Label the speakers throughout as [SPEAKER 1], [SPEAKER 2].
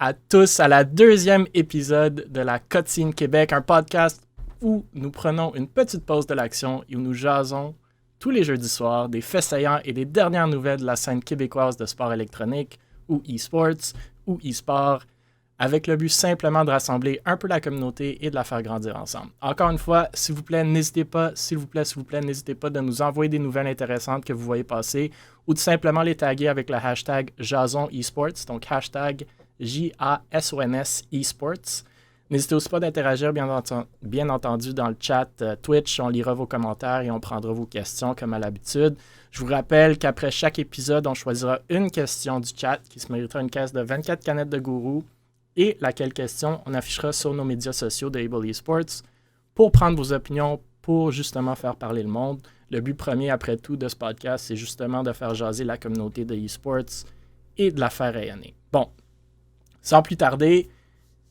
[SPEAKER 1] à tous à la deuxième épisode de la Cutscene Québec, un podcast où nous prenons une petite pause de l'action et où nous jasons tous les jeudis soirs des faits saillants et des dernières nouvelles de la scène québécoise de sport électronique ou e-sports ou e-sport, avec le but simplement de rassembler un peu la communauté et de la faire grandir ensemble. Encore une fois, s'il vous plaît, n'hésitez pas de nous envoyer des nouvelles intéressantes que vous voyez passer ou de simplement les taguer avec le hashtag Jason Esports, donc hashtag JASONS Esports. N'hésitez aussi pas d'interagir, bien entendu, dans le chat Twitch. On lira vos commentaires et on prendra vos questions comme à l'habitude. Je vous rappelle qu'après chaque épisode, on choisira une question du chat qui se méritera une caisse de 24 canettes de gourou et laquelle question on affichera sur nos médias sociaux de Able Esports pour prendre vos opinions, pour justement faire parler le monde. Le but premier, après tout, de ce podcast, c'est justement de faire jaser la communauté de eSports et de la faire rayonner. Bon, sans plus tarder,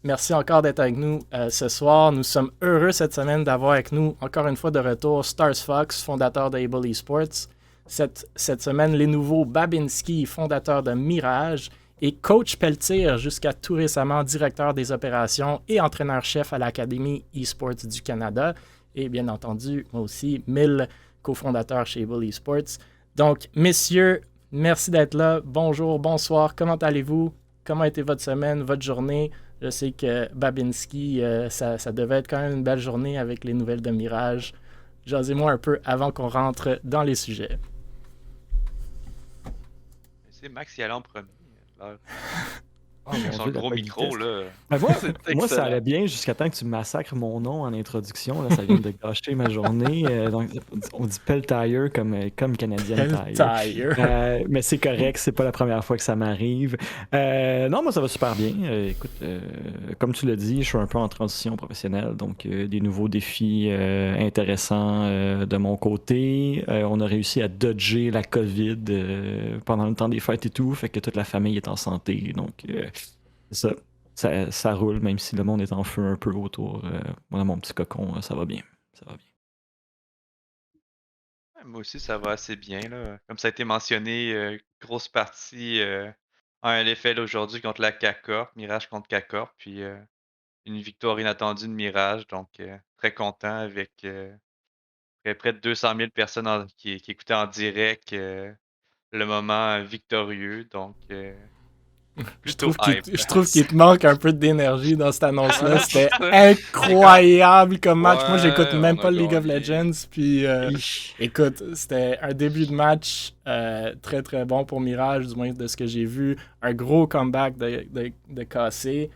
[SPEAKER 1] merci encore d'être avec nous ce soir. Nous sommes heureux cette semaine d'avoir avec nous, encore une fois de retour, Stars Fox, fondateur de Able Esports. Cette semaine, les nouveaux Babinski, fondateur de Mirage, et Coach Pelletier, jusqu'à tout récemment directeur des opérations et entraîneur-chef à l'Académie eSports du Canada. Et bien entendu, moi aussi, 1000 cofondateurs chez Able Esports. Donc, messieurs, merci d'être là. Bonjour, bonsoir, comment allez-vous? Comment a été votre semaine, votre journée? Je sais que Babinski, ça devait être quand même une belle journée avec les nouvelles de Mirage. Jasez-moi un peu avant qu'on rentre dans les sujets.
[SPEAKER 2] C'est Max y allait en premier. Là.
[SPEAKER 3] Oh,
[SPEAKER 2] sur le gros micro, là.
[SPEAKER 3] Ben moi, ça allait bien jusqu'à temps que tu massacres mon nom en introduction. Là, ça vient de gâcher ma journée. Donc, on dit Pelletier comme Canadian Tire. Mais c'est correct, c'est pas la première fois que ça m'arrive. Non, moi, ça va super bien. Écoute, comme tu l'as dit, je suis un peu en transition professionnelle, donc des nouveaux défis intéressants de mon côté. On a réussi à dodger la COVID pendant le temps des fêtes et tout, fait que toute la famille est en santé, donc ça roule, même si le monde est en feu un peu autour. Moi, mon petit cocon, ça va bien. Ça va bien.
[SPEAKER 2] Moi aussi, ça va assez bien. Là. Comme ça a été mentionné, grosse partie en LFL aujourd'hui contre la K-Corp, Mirage contre K-Corp, puis une victoire inattendue de Mirage. Donc, très content avec près de 200 000 personnes qui écoutaient en direct le moment victorieux. Donc,
[SPEAKER 1] Je trouve qu'il te manque un peu d'énergie dans cette annonce-là. C'était incroyable comme match. Moi, j'écoute même pas League of Legends. Puis, écoute, c'était un début de match très, très bon pour Mirage, du moins de ce que j'ai vu. Un gros comeback de KC,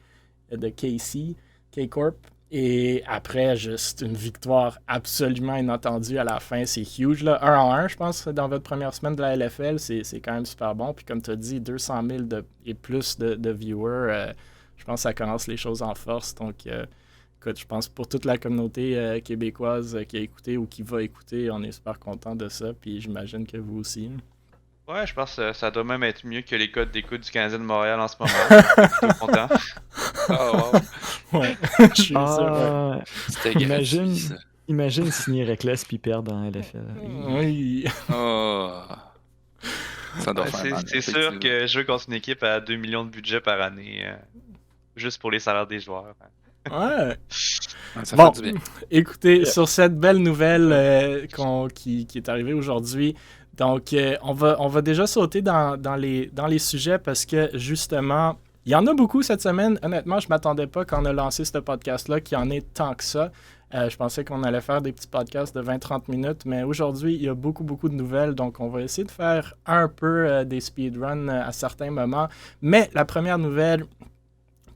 [SPEAKER 1] de KC, K-Corp. Et après, juste une victoire absolument inattendue à la fin. C'est huge, là. 1-1, je pense, dans votre première semaine de la LFL. C'est quand même super bon. Puis comme tu as dit, 200 000 et plus de viewers. Je pense que ça commence les choses en force. Donc, écoute, je pense pour toute la communauté québécoise qui a écouté ou qui va écouter, on est super content de ça. Puis j'imagine que vous aussi.
[SPEAKER 2] Ouais, je pense que ça doit même être mieux que les codes d'écoute du Canadien de Montréal en ce moment. Je suis plutôt content.
[SPEAKER 4] Oh, wow.
[SPEAKER 1] Ouais, je suis sûr.
[SPEAKER 4] C'était
[SPEAKER 3] Imagine signer Reckless puis perdre dans LFL.
[SPEAKER 1] Oui.
[SPEAKER 4] Oh. Ça doit faire mal.
[SPEAKER 2] C'est sûr que je veux contre une équipe à 2 millions de budget par année, juste pour les salaires des joueurs.
[SPEAKER 1] Ouais.
[SPEAKER 4] Ça
[SPEAKER 1] Bon,
[SPEAKER 4] fait du bien.
[SPEAKER 1] écoutez, sur cette belle nouvelle qui est arrivée aujourd'hui, donc on va déjà sauter dans les sujets parce que justement, il y en a beaucoup cette semaine. Honnêtement, je ne m'attendais pas quand on a lancé ce podcast-là qu'il y en ait tant que ça. Je pensais qu'on allait faire des petits podcasts de 20-30 minutes, mais aujourd'hui, il y a beaucoup, beaucoup de nouvelles. Donc, on va essayer de faire un peu des speedruns à certains moments. Mais la première nouvelle,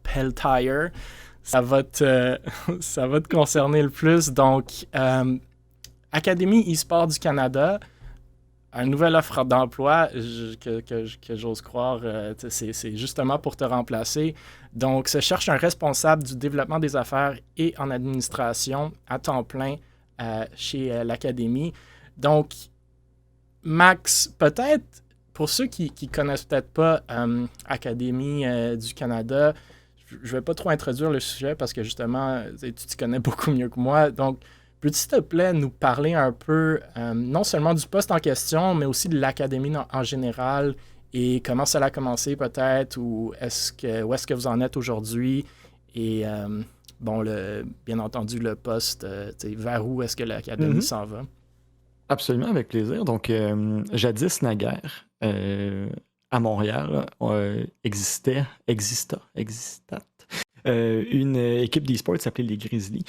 [SPEAKER 1] Pelletier, ça va te concerner le plus. Donc, Académie eSport du Canada, une nouvelle offre d'emploi que j'ose croire, c'est justement pour te remplacer. Donc, se cherche un responsable du développement des affaires et en administration à temps plein chez l'Académie. Donc, Max, peut-être, pour ceux qui connaissent peut-être pas Académie du Canada, je ne vais pas trop introduire le sujet parce que justement, tu t'y connais beaucoup mieux que moi. Donc, peux-tu, s'il te plaît, nous parler un peu, non seulement du poste en question, mais aussi de l'Académie en général et comment ça a commencé peut-être, ou où est-ce que vous en êtes aujourd'hui, et bien entendu le poste, vers où est-ce que l'Académie s'en va?
[SPEAKER 3] Absolument, avec plaisir. Donc, jadis naguère, à Montréal, exista une équipe d'e-sports s'appelait les Grizzlies,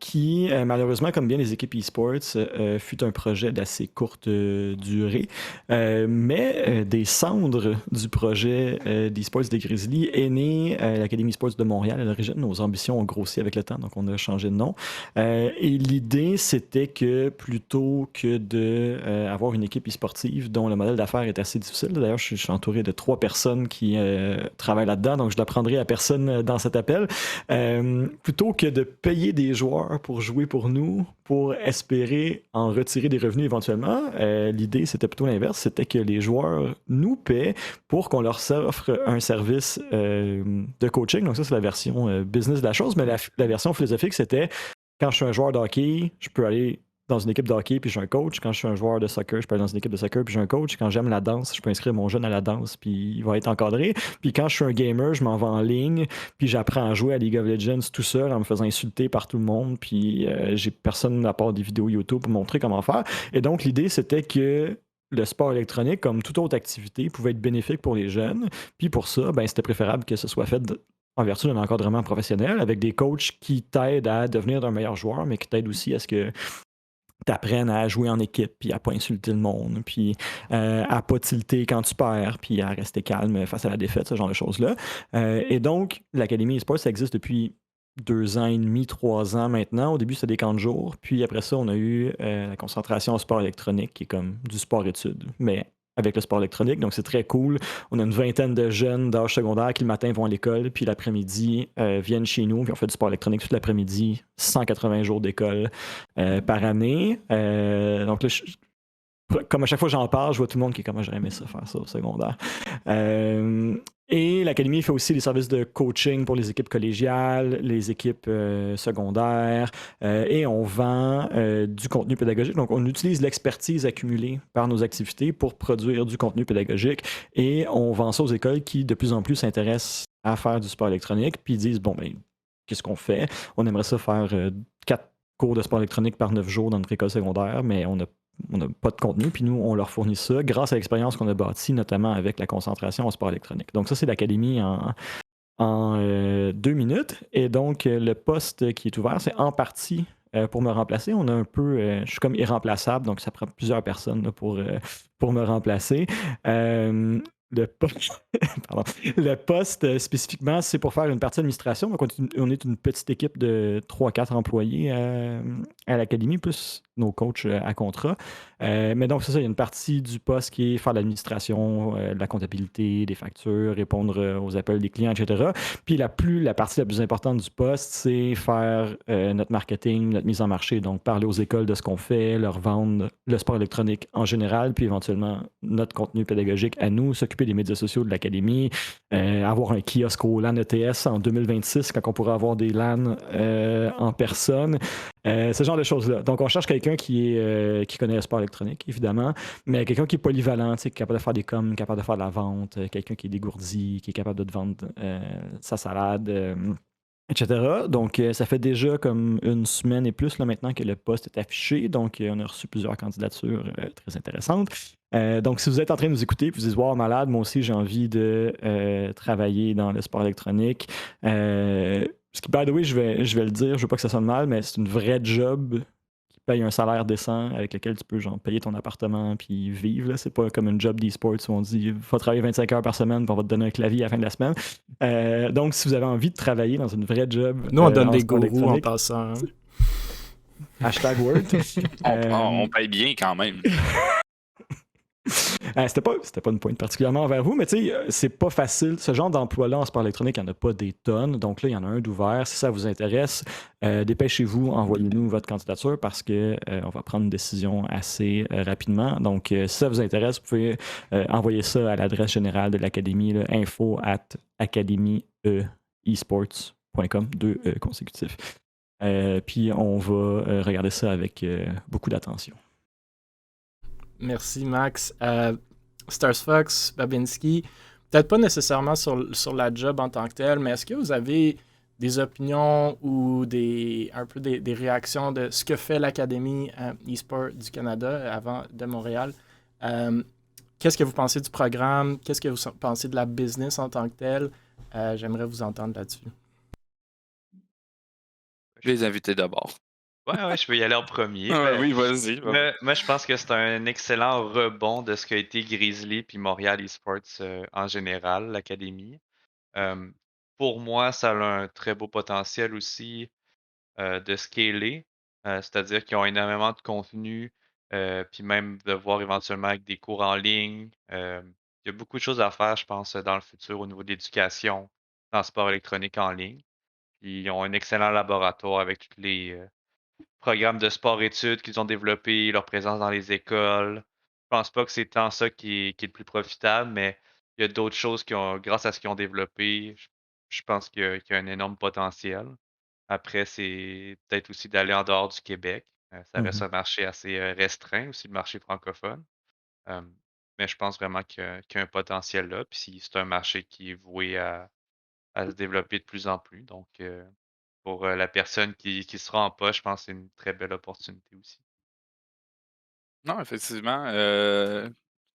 [SPEAKER 3] qui, malheureusement, comme bien les équipes e-sports, fut un projet d'assez courte durée. Mais des cendres du projet d'e-sports des Grizzlies est née l'Académie e-sports de Montréal à l'origine. Nos ambitions ont grossi avec le temps, donc on a changé de nom. Et l'idée, c'était que plutôt que d'avoir une équipe e-sportive dont le modèle d'affaires est assez difficile, d'ailleurs, je suis entouré de 3 personnes qui travaillent là-dedans, donc je l'apprendrai à personne dans cet appel, plutôt que de payer des joueurs pour jouer pour nous, pour espérer en retirer des revenus éventuellement, l'idée c'était plutôt l'inverse, c'était que les joueurs nous paient pour qu'on leur offre un service de coaching. Donc ça c'est la version business de la chose, mais la version philosophique c'était quand je suis un joueur de hockey, je peux aller dans une équipe de hockey puis j'ai un coach. Quand je suis un joueur de soccer, je peux aller dans une équipe de soccer puis j'ai un coach. Quand j'aime la danse, je peux inscrire mon jeune à la danse puis il va être encadré. Puis quand je suis un gamer, je m'en vais en ligne puis j'apprends à jouer à League of Legends tout seul en me faisant insulter par tout le monde puis j'ai personne à part des vidéos YouTube pour montrer comment faire. Et donc l'idée c'était que le sport électronique, comme toute autre activité, pouvait être bénéfique pour les jeunes. Puis pour ça, c'était préférable que ce soit fait en vertu d'un encadrement professionnel avec des coachs qui t'aident à devenir un meilleur joueur, mais qui t'aident aussi à ce que t'apprennes à jouer en équipe, puis à pas insulter le monde, puis à pas tilter quand tu perds, puis à rester calme face à la défaite, ce genre de choses-là. Et donc, l'Académie eSports, ça existe depuis 2 ans et demi, 3 ans maintenant. Au début, c'était des camps de jour. Puis après ça, on a eu la concentration au sport électronique, qui est comme du sport-études, mais avec le sport électronique. Donc, c'est très cool. On a une vingtaine de jeunes d'âge secondaire qui, le matin, vont à l'école, puis l'après-midi, viennent chez nous, puis on fait du sport électronique tout l'après-midi, 180 jours d'école par année. Donc là, comme à chaque fois que j'en parle, je vois tout le monde qui est comme j'aurais aimé ça, faire ça au secondaire. Et l'Académie fait aussi des services de coaching pour les équipes collégiales, les équipes secondaires, et on vend du contenu pédagogique. Donc, on utilise l'expertise accumulée par nos activités pour produire du contenu pédagogique et on vend ça aux écoles qui, de plus en plus, s'intéressent à faire du sport électronique puis disent, qu'est-ce qu'on fait? On aimerait ça faire 4 cours de sport électronique par 9 jours dans notre école secondaire, mais on n'a pas de contenu, puis nous, on leur fournit ça grâce à l'expérience qu'on a bâtie, notamment avec la concentration au sport électronique. Donc ça, c'est l'Académie en 2 minutes. Et donc, le poste qui est ouvert, c'est en partie pour me remplacer. On a un peu... je suis comme irremplaçable, donc ça prend plusieurs personnes là, pour me remplacer. Le poste, spécifiquement, c'est pour faire une partie d'administration. Donc, on est une petite équipe de 3-4 employés à l'Académie, plus nos coachs à contrat. Mais donc, c'est ça, il y a une partie du poste qui est faire l'administration, de la comptabilité, des factures, répondre aux appels des clients, etc. Puis la partie la plus importante du poste, c'est faire notre marketing, notre mise en marché. Donc, parler aux écoles de ce qu'on fait, leur vendre le sport électronique en général, puis éventuellement notre contenu pédagogique à nous, s'occuper des médias sociaux de l'Académie, avoir un kiosque au LAN ETS en 2026 quand on pourra avoir des LAN en personne. Ce genre de choses-là. Donc, on cherche quelqu'un qui connaît le sport électronique, évidemment, mais quelqu'un qui est polyvalent, qui est capable de faire des coms, capable de faire de la vente, quelqu'un qui est dégourdi, qui est capable de te vendre sa salade, etc. Donc, ça fait déjà comme 1 semaine et plus là, maintenant que le poste est affiché. Donc, on a reçu plusieurs candidatures très intéressantes. Donc, si vous êtes en train de nous écouter et vous dites « Wow, malade, moi aussi, j'ai envie de travailler dans le sport électronique. » Ce qui, by the way, je vais le dire, je veux pas que ça sonne mal, mais c'est une vraie job qui paye un salaire décent avec lequel tu peux payer ton appartement puis vivre. Là. C'est pas comme une job d'e-sports où on dit « Faut travailler 25 heures par semaine puis on va te donner un clavier à la fin de la semaine. » Donc, si vous avez envie de travailler dans une vraie job...
[SPEAKER 1] Nous, on donne des gourous en passant. Hein.
[SPEAKER 3] #Word.
[SPEAKER 4] On paye bien quand même.
[SPEAKER 3] C'était pas une pointe particulièrement envers vous, mais tu sais, c'est pas facile. Ce genre d'emploi-là en sport électronique, il n'y en a pas des tonnes. Donc là, il y en a un d'ouvert. Si ça vous intéresse, dépêchez-vous, envoyez-nous votre candidature parce qu'on va prendre une décision assez rapidement. Donc, si ça vous intéresse, vous pouvez envoyer ça à l'adresse générale de l'Académie, info@academieesports.com, 2 consécutifs. Puis on va regarder ça avec beaucoup d'attention.
[SPEAKER 1] Merci, Max. Stars Fox, Babinski, peut-être pas nécessairement sur la job en tant que telle, mais est-ce que vous avez des opinions ou un peu des réactions de ce que fait l'Académie e-sport du Canada de Montréal? Qu'est-ce que vous pensez du programme? Qu'est-ce que vous pensez de la business en tant que telle? J'aimerais vous entendre là-dessus.
[SPEAKER 4] Je vais les inviter d'abord.
[SPEAKER 2] Ouais, je peux y aller en premier.
[SPEAKER 4] Oui, vas-y.
[SPEAKER 2] Moi, je pense que c'est un excellent rebond de ce qu'a été Grizzly puis Montréal Esports en général, l'Académie. Euh, pour moi, ça a un très beau potentiel aussi de scaler, c'est-à-dire qu'ils ont énormément de contenu, puis même de voir éventuellement avec des cours en ligne. Il y a beaucoup de choses à faire, je pense, dans le futur au niveau de l'éducation, dans le sport électronique en ligne. Puis ils ont un excellent laboratoire avec tous les programmes de sport-études qu'ils ont développés, leur présence dans les écoles. Je pense pas que c'est tant ça qui est le plus profitable, mais il y a d'autres choses grâce à ce qu'ils ont développé, je pense qu'il y a un énorme potentiel. Après, c'est peut-être aussi d'aller en dehors du Québec. Ça reste un marché assez restreint aussi, le marché francophone. Euh, mais je pense vraiment qu'il y a un potentiel là. Puis c'est un marché qui est voué à se développer de plus en plus. Donc, pour la personne qui sera en poche, je pense que c'est une très belle opportunité aussi.
[SPEAKER 4] Non, effectivement,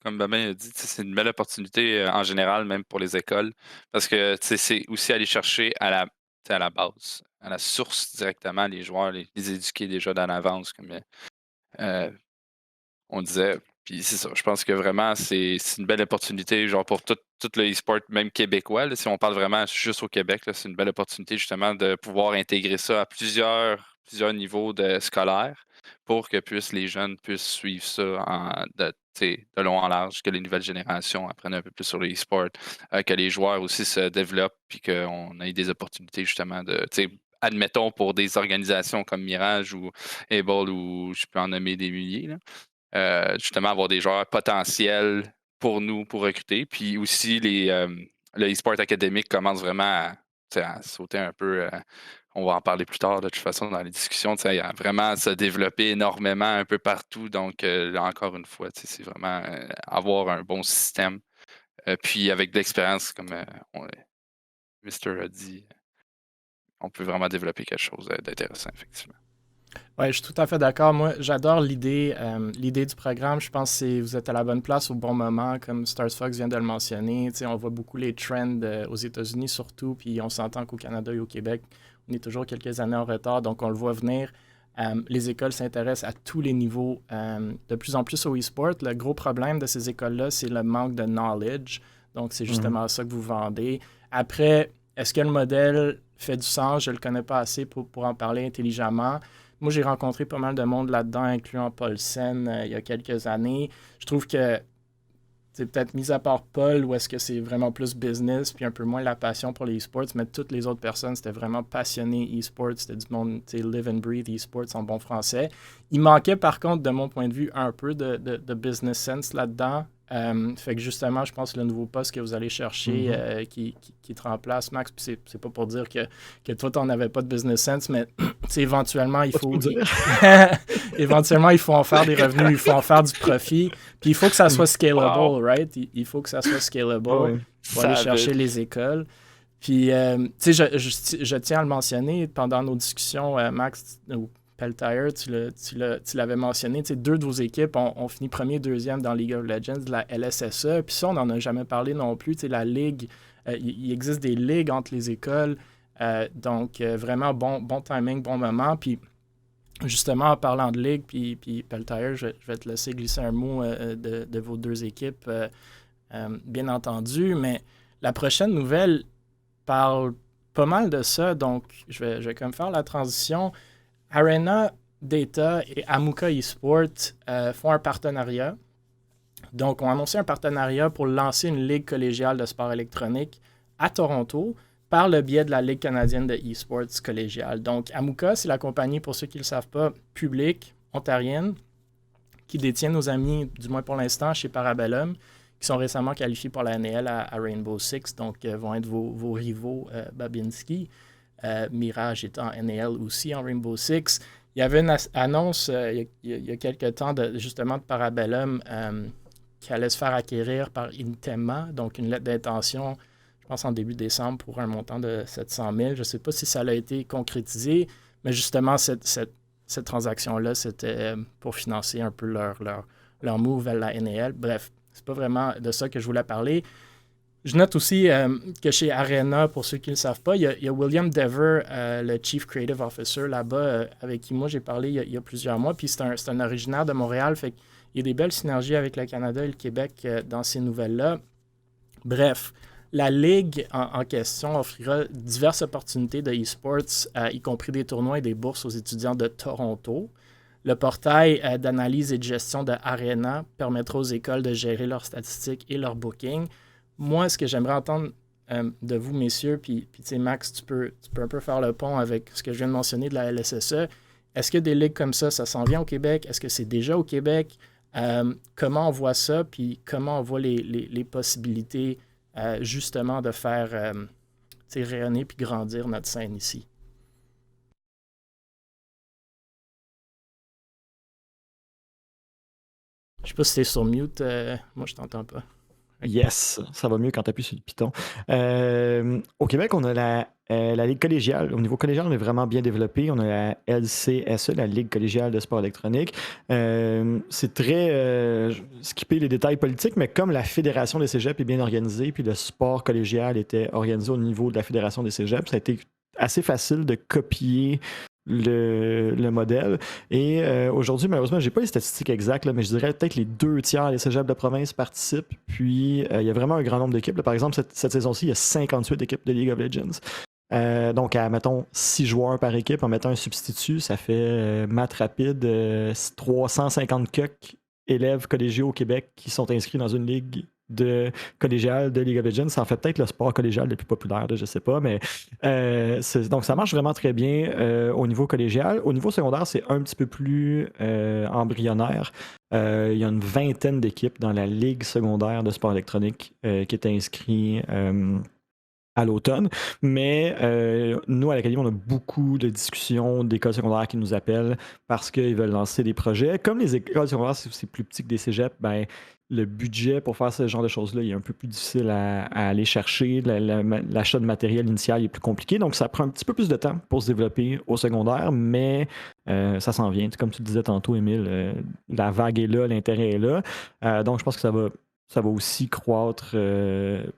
[SPEAKER 4] comme Babin a dit, tu sais, c'est une belle opportunité, en général, même pour les écoles, parce que, tu sais, c'est aussi aller chercher tu sais, à la base, à la source directement les joueurs, les éduquer déjà d'en avance comme, on disait. Puis c'est ça, je pense que vraiment c'est une belle opportunité, genre pour tout le e-sport, même québécois, là, si on parle vraiment juste au Québec, là, c'est une belle opportunité justement de pouvoir intégrer ça à plusieurs niveaux scolaires pour que les jeunes puissent suivre ça tu sais, de long en large, que les nouvelles générations apprennent un peu plus sur le e-sport, que les joueurs aussi se développent, puis qu'on ait des opportunités justement tu sais, admettons pour des organisations comme Mirage ou Able, ou je peux en nommer des milliers, là, justement avoir des joueurs potentiels pour nous, pour recruter. Puis aussi, le e-sport académique commence vraiment tu sais, à sauter un peu. On va en parler plus tard, de toute façon, dans les discussions. Tu sais, à vraiment se développer énormément un peu partout. Donc, encore une fois, tu sais, c'est vraiment avoir un bon système. Puis, avec de l'expérience, comme Mister a dit, on peut vraiment développer quelque chose d'intéressant, effectivement.
[SPEAKER 1] Oui, je suis tout à fait d'accord. Moi, j'adore l'idée du programme. Je pense que vous êtes à la bonne place au bon moment, comme Stars Fox vient de le mentionner. Tu sais, on voit beaucoup les trends aux États-Unis surtout, puis on s'entend qu'au Canada et au Québec, on est toujours quelques années en retard, donc on le voit venir. Les écoles s'intéressent à tous les niveaux, de plus en plus au e-sport. Le gros problème de ces écoles-là, c'est le manque de knowledge. Donc, c'est justement ça que vous vendez. Après, est-ce que le modèle fait du sens? Je ne le connais pas assez pour en parler intelligemment. Moi, j'ai rencontré pas mal de monde là-dedans, incluant Paul Sen, il y a quelques années. Je trouve que c'est peut-être mis à part Paul, où est-ce que c'est vraiment plus business, puis un peu moins la passion pour les e-sports, mais toutes les autres personnes, c'était vraiment passionné e-sports, c'était du monde, tu sais, live and breathe e-sports en bon français. Il manquait par contre, de mon point de vue, un peu de business sense là-dedans. Fait que justement, je pense que le nouveau poste que vous allez chercher qui te remplace, Max, puis c'est pas pour dire que toi, tu n'en avais pas de business sense, mais éventuellement, éventuellement, il faut en faire des revenus, il faut en faire du profit, puis il faut que ça soit scalable, right? Il faut que ça soit scalable pour aller chercher les écoles. Puis, tu sais, je tiens à le mentionner, pendant nos discussions, Max, Peltier, tu l'avais mentionné, deux de vos équipes ont fini premier, deuxième dans League of Legends, de la LSSE. Puis ça, on n'en a jamais parlé non plus. La ligue, il existe des ligues entre les écoles. Donc, vraiment bon timing, bon moment. Puis, justement, en parlant de ligue, puis Peltier, je vais te laisser glisser un mot de vos deux équipes, bien entendu. Mais la prochaine nouvelle parle pas mal de ça. Donc, je vais comme faire la transition. Arena Data et Amuka Esports font un partenariat. Donc, on a annoncé un partenariat pour lancer une ligue collégiale de sport électronique à Toronto par le biais de la Ligue canadienne de e-sports collégiale. Donc, Amuka, c'est la compagnie, pour ceux qui ne le savent pas, publique, ontarienne, qui détient nos amis, du moins pour l'instant, chez Parabellum, qui sont récemment qualifiés pour la NL à Rainbow Six, donc vont être vos rivaux Babinski. Mirage est en NAL aussi, en Rainbow Six. Il y avait une annonce il y a quelques temps, justement, de Parabellum qui allait se faire acquérir par Intema, donc une lettre d'intention, je pense en début décembre, pour un montant de 700 000. Je ne sais pas si ça a été concrétisé, mais justement, cette transaction-là, c'était pour financer un peu leur move vers la NAL. Bref, c'est pas vraiment de ça que je voulais parler. Je note aussi que chez Arena, pour ceux qui ne le savent pas, il y a William Dever, le Chief Creative Officer là-bas, avec qui moi j'ai parlé il y a plusieurs mois. Puis c'est un originaire de Montréal, fait qu'il y a des belles synergies avec le Canada et le Québec dans ces nouvelles-là. Bref, la Ligue en question offrira diverses opportunités de e-sports, y compris des tournois et des bourses aux étudiants de Toronto. Le portail d'analyse et de gestion de Arena permettra aux écoles de gérer leurs statistiques et leurs bookings. Moi, ce que j'aimerais entendre de vous, messieurs, puis tu sais, Max, tu peux un peu faire le pont avec ce que je viens de mentionner de la LSSE. Est-ce que des ligues comme ça s'en vient au Québec? Est-ce que c'est déjà au Québec? Comment on voit ça? Puis comment on voit les possibilités, justement, de faire rayonner puis grandir notre scène ici? Je sais pas si t'es sur mute. Moi, je t'entends pas.
[SPEAKER 3] Yes, ça va mieux quand tu appuies sur le piton. Au Québec, on a la Ligue collégiale. Au niveau collégial, on est vraiment bien développé. On a la LCSE, la Ligue collégiale de sport électronique. C'est très skipper les détails politiques, mais comme la Fédération des cégeps est bien organisée, puis le sport collégial était organisé au niveau de la Fédération des cégeps, ça a été assez facile de copier le modèle. Et aujourd'hui, malheureusement, je n'ai pas les statistiques exactes, là, mais je dirais peut-être les 2/3 des cégeps de province participent. Puis, il y a vraiment un grand nombre d'équipes. Là, par exemple, cette saison-ci, il y a 58 équipes de League of Legends. Donc, mettons, 6 joueurs par équipe, en mettant un substitut, ça fait maths rapide, 350 élèves collégiaux au Québec qui sont inscrits dans une ligue de collégial de League of Legends. Ça en fait peut-être le sport collégial le plus populaire, je ne sais pas, mais donc ça marche vraiment très bien au niveau collégial. Au niveau secondaire, c'est un petit peu plus embryonnaire. Il y a une vingtaine d'équipes dans la Ligue secondaire de sport électronique qui est inscrite à l'automne. Mais nous, à l'Académie, on a beaucoup de discussions d'écoles secondaires qui nous appellent parce qu'ils veulent lancer des projets. Comme les écoles secondaires, c'est plus petit que des cégeps, ben, le budget pour faire ce genre de choses-là, il est un peu plus difficile à aller chercher. L'achat de matériel initial est plus compliqué. Donc, ça prend un petit peu plus de temps pour se développer au secondaire, mais ça s'en vient. Comme tu le disais tantôt, Émile, la vague est là, l'intérêt est là. Donc, je pense que ça va aussi croître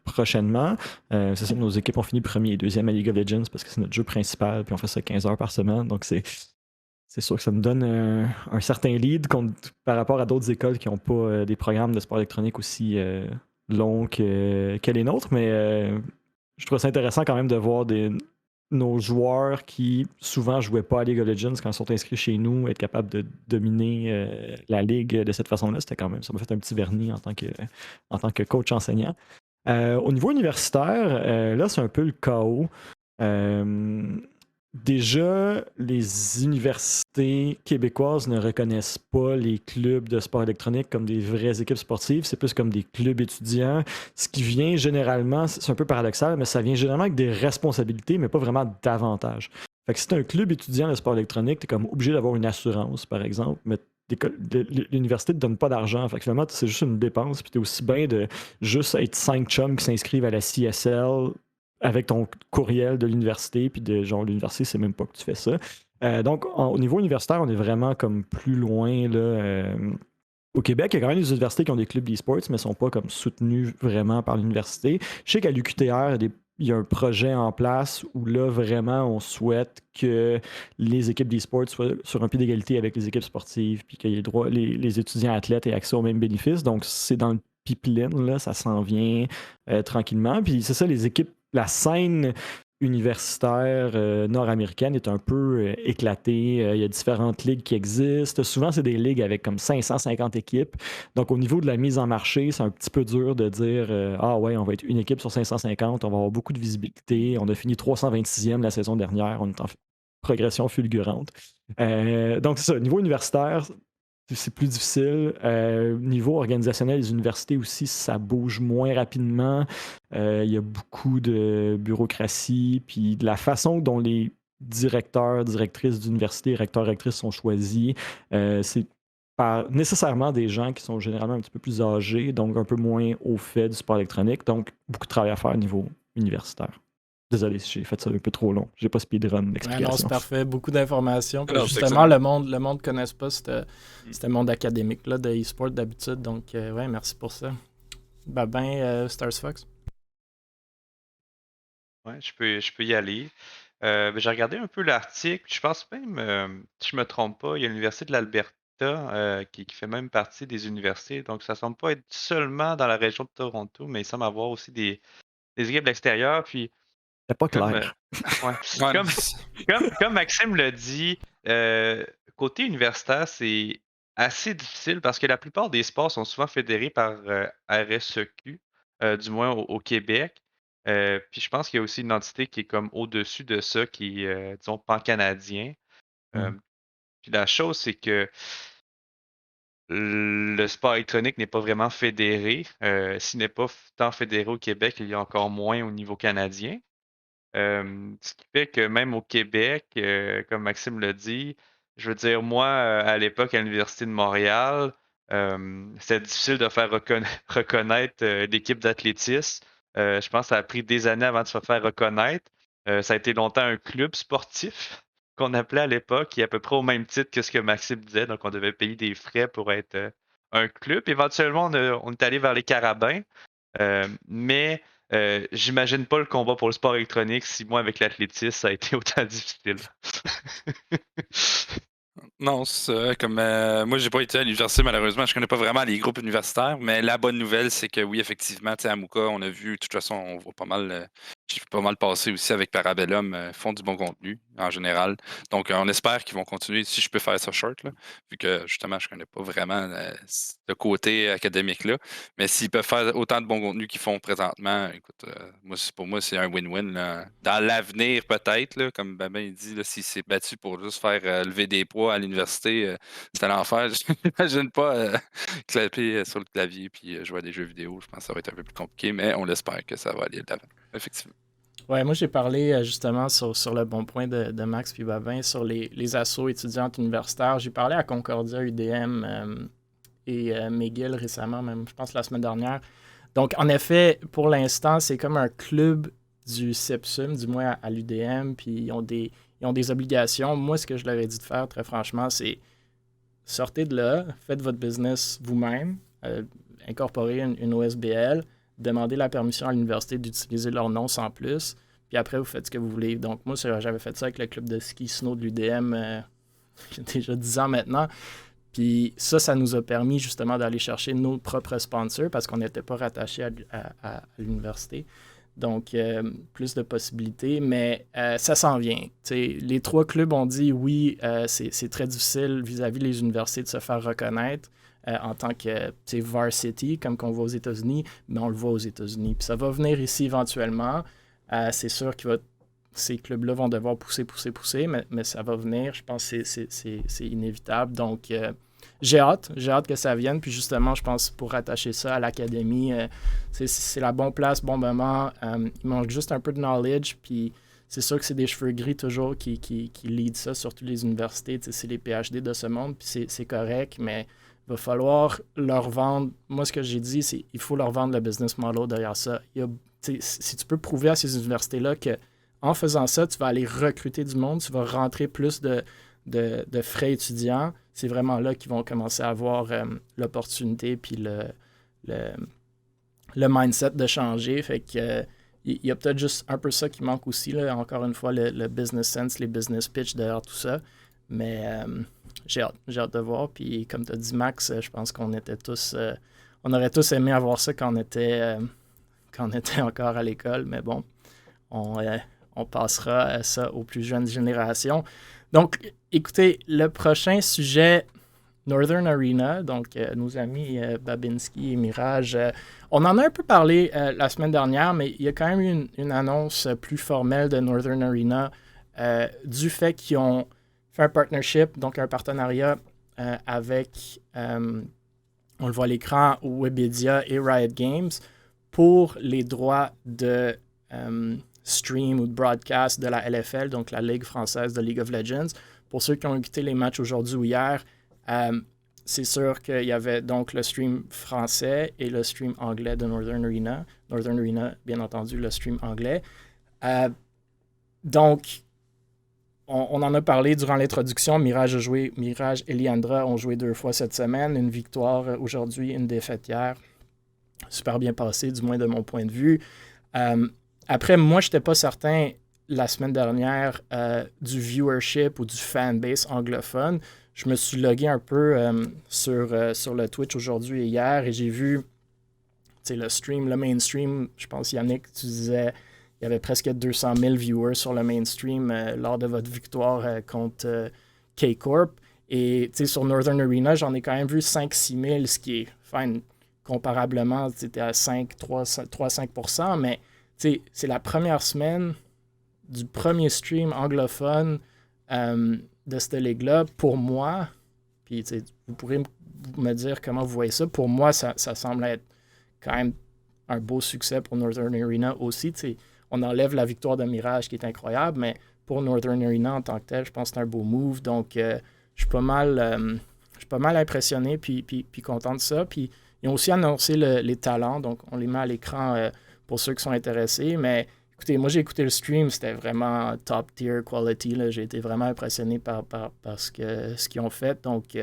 [SPEAKER 3] prochainement. C'est ça que nos équipes ont fini premier et deuxième à League of Legends parce que c'est notre jeu principal, puis on fait ça 15 heures par semaine. Donc, c'est sûr que ça nous donne un certain lead par rapport à d'autres écoles qui n'ont pas des programmes de sport électronique aussi longs que les nôtres. Mais je trouve ça intéressant quand même de voir nos joueurs qui souvent ne jouaient pas à League of Legends quand ils sont inscrits chez nous, être capables de dominer la ligue de cette façon-là. C'était quand même, ça m'a fait un petit vernis en tant que coach enseignant. Au niveau universitaire, là, c'est un peu le chaos. Déjà, les universités québécoises ne reconnaissent pas les clubs de sport électronique comme des vraies équipes sportives. C'est plus comme des clubs étudiants. Ce qui vient généralement, c'est un peu paradoxal, mais ça vient généralement avec des responsabilités, mais pas vraiment d'avantages. Fait que si tu es un club étudiant de sport électronique, tu es comme obligé d'avoir une assurance, par exemple, mais l'université ne te donne pas d'argent. Fait que finalement, c'est juste une dépense. Puis tu es aussi bien de juste être 5 chums qui s'inscrivent à la CSL avec ton courriel de l'université, puis de genre l'université, c'est même pas que tu fais ça. Donc, au niveau universitaire, on est vraiment comme plus loin là. Au Québec, il y a quand même des universités qui ont des clubs d'e-sports, mais ne sont pas comme soutenus vraiment par l'université. Je sais qu'à l'UQTR, il y a un projet en place où là, vraiment, on souhaite que les équipes d'e-sports soient sur un pied d'égalité avec les équipes sportives, puis que les étudiants athlètes aient accès aux mêmes bénéfices. Donc, c'est dans le pipeline, là, ça s'en vient tranquillement. Puis c'est ça, les équipes, la scène universitaire nord-américaine est un peu éclatée. Il y a différentes ligues qui existent. Souvent, c'est des ligues avec comme 550 équipes. Donc, au niveau de la mise en marché, c'est un petit peu dur de dire ah ouais, on va être une équipe sur 550, on va avoir beaucoup de visibilité. On a fini 326e la saison dernière. On est en progression fulgurante. Donc, c'est ça. Au niveau universitaire, c'est plus difficile. Niveau organisationnel, les universités aussi, ça bouge moins rapidement. Il y a beaucoup de bureaucratie, puis de la façon dont les directeurs, directrices d'université, recteurs, rectrices sont choisis. C'est par nécessairement des gens qui sont généralement un petit peu plus âgés, donc un peu moins au fait du sport électronique, donc beaucoup de travail à faire au niveau universitaire. Désolé si j'ai fait ça un peu trop long. J'ai pas speedrun l'explication.
[SPEAKER 1] Non, c'est parfait. Beaucoup d'informations.
[SPEAKER 4] Non,
[SPEAKER 1] Justement, le monde ne connaisse pas ce monde académique-là de e-sport d'habitude. Donc, ouais, merci pour ça. Stars Fox.
[SPEAKER 2] Ouais, je peux y aller. J'ai regardé un peu l'article. Je pense même, si je me trompe pas, il y a l'Université de l'Alberta qui fait même partie des universités. Donc, ça semble pas être seulement dans la région de Toronto, mais il semble avoir aussi des équipes de l'extérieur. Puis,
[SPEAKER 3] C'est pas
[SPEAKER 2] comme,
[SPEAKER 3] clair.
[SPEAKER 2] ouais,
[SPEAKER 4] Ouais,
[SPEAKER 2] comme, comme Maxime l'a dit, côté universitaire, c'est assez difficile parce que la plupart des sports sont souvent fédérés par RSEQ, du moins au Québec. Puis je pense qu'il y a aussi une entité qui est comme au-dessus de ça, qui est, disons, pan-canadien. Euh, Puis la chose, c'est que le sport électronique n'est pas vraiment fédéré. S'il n'est pas tant fédéré au Québec, il y a encore moins au niveau canadien. Ce qui fait que même au Québec, comme Maxime l'a dit, je veux dire, moi, à l'époque, à l'Université de Montréal, c'était difficile de faire reconnaître l'équipe d'athlétisme. Je pense que ça a pris des années avant de se faire reconnaître. Ça a été longtemps un club sportif qu'on appelait à l'époque, qui est à peu près au même titre que ce que Maxime disait. Donc, on devait payer des frais pour être un club. Éventuellement, on est allé vers les carabins. Mais j'imagine pas le combat pour le sport électronique si moi, avec l'athlétisme, ça a été autant difficile.
[SPEAKER 4] non, c'est comme moi, j'ai pas été à l'université, malheureusement. Je connais pas vraiment les groupes universitaires, mais la bonne nouvelle, c'est que oui, effectivement, tu sais, à Mouka, on a vu, de toute façon, on voit pas mal. J'ai pas mal passé aussi avec Parabellum, font du bon contenu en général. Donc, on espère qu'ils vont continuer, si je peux faire ça short, là, vu que justement, je connais pas vraiment ce côté académique-là. Mais s'ils peuvent faire autant de bon contenu qu'ils font présentement, écoute, pour moi, c'est un win-win, là. Dans l'avenir, peut-être, là, comme Babin il dit, là, s'il s'est battu pour juste faire lever des poids à l'université, c'était l'enfer. J'imagine pas clapper sur le clavier puis jouer à des jeux vidéo. Je pense que ça va être un peu plus compliqué, mais on l'espère que ça va aller de l'avant, effectivement.
[SPEAKER 1] Ouais, moi j'ai parlé justement sur le bon point de Max puis Babin sur les assos étudiantes universitaires. J'ai parlé à Concordia, UDM et McGill récemment, même je pense la semaine dernière. Donc en effet, pour l'instant, c'est comme un club du CEPSUM, du moins à l'UDM, puis ils ont des obligations. Moi, ce que je leur ai dit de faire, très franchement, c'est sortez de là, faites votre business vous-même, incorporez une OSBL, demandez la permission à l'université d'utiliser leur nom sans plus, puis après, vous faites ce que vous voulez. Donc, moi, j'avais fait ça avec le club de ski snow de l'UDM il y a déjà 10 ans maintenant. Puis ça nous a permis justement d'aller chercher nos propres sponsors parce qu'on n'était pas rattaché à l'université. Donc, plus de possibilités, mais ça s'en vient. T'sais, les 3 clubs ont dit oui, c'est très difficile vis-à-vis des universités de se faire reconnaître en tant que varsity, comme qu'on voit aux États-Unis, mais on le voit aux États-Unis. Puis ça va venir ici éventuellement. C'est sûr que ces clubs-là vont devoir pousser, mais ça va venir. Je pense que c'est inévitable. Donc, j'ai hâte que ça vienne. Puis justement, je pense pour rattacher ça à l'académie, c'est la bonne place, bon moment. Il manque juste un peu de knowledge. Puis c'est sûr que c'est des cheveux gris toujours qui lead ça, surtout les universités. C'est les PhD de ce monde. Puis c'est correct, mais il va falloir leur vendre. Moi, ce que j'ai dit, c'est qu'il faut leur vendre le business model derrière ça. Si tu peux prouver à ces universités-là qu'en faisant ça, tu vas aller recruter du monde, tu vas rentrer plus de frais étudiants, c'est vraiment là qu'ils vont commencer à avoir l'opportunité puis le mindset de changer. Fait que il y a peut-être juste un peu ça qui manque aussi, là. Encore une fois, le business sense, les business pitch derrière tout ça. Mais j'ai hâte de voir. Puis comme tu as dit, Max, je pense qu'on était tous... on aurait tous aimé avoir ça quand on était encore à l'école. Mais bon, on passera ça aux plus jeunes générations. Donc, écoutez, le prochain sujet, Northern Arena, donc nos amis Babinski et Mirage, on en a un peu parlé la semaine dernière, mais il y a quand même eu une annonce plus formelle de Northern Arena du fait qu'ils ont fait un partnership, donc un partenariat avec, on le voit à l'écran, Webedia et Riot Games pour les droits de stream ou de broadcast de la LFL, donc la Ligue française de League of Legends. Pour ceux qui ont écouté les matchs aujourd'hui ou hier, c'est sûr qu'il y avait donc le stream français et le stream anglais de Northern Arena. Northern Arena, bien entendu, le stream anglais. Donc, on en a parlé durant l'introduction. Mirage et Liandra ont joué 2 fois cette semaine. Une victoire aujourd'hui, une défaite hier. Super bien passé, du moins de mon point de vue. Après, moi, je n'étais pas certain la semaine dernière du viewership ou du fanbase anglophone. Je me suis logué un peu sur le Twitch aujourd'hui et hier et j'ai vu le stream, le mainstream. Je pense, Yannick, tu disais il y avait presque 200 000 viewers sur le mainstream lors de votre victoire contre K-Corp. Et sur Northern Arena, j'en ai quand même vu 5-6 000, ce qui est fine. Comparablement, c'était à 3-5%, mais c'est la première semaine du premier stream anglophone de cette ligue-là. Pour moi, puis vous pourrez me dire comment vous voyez ça, pour moi, ça semble être quand même un beau succès pour Northern Arena aussi. On enlève la victoire de Mirage qui est incroyable, mais pour Northern Arena en tant que tel, je pense que c'est un beau move. Donc, je suis pas mal impressionné puis content de ça. Puis, ils ont aussi annoncé les talents, donc on les met à l'écran pour ceux qui sont intéressés. Mais écoutez, moi j'ai écouté le stream, c'était vraiment top tier quality. Là. J'ai été vraiment impressionné par ce qu'ils ont fait. Donc,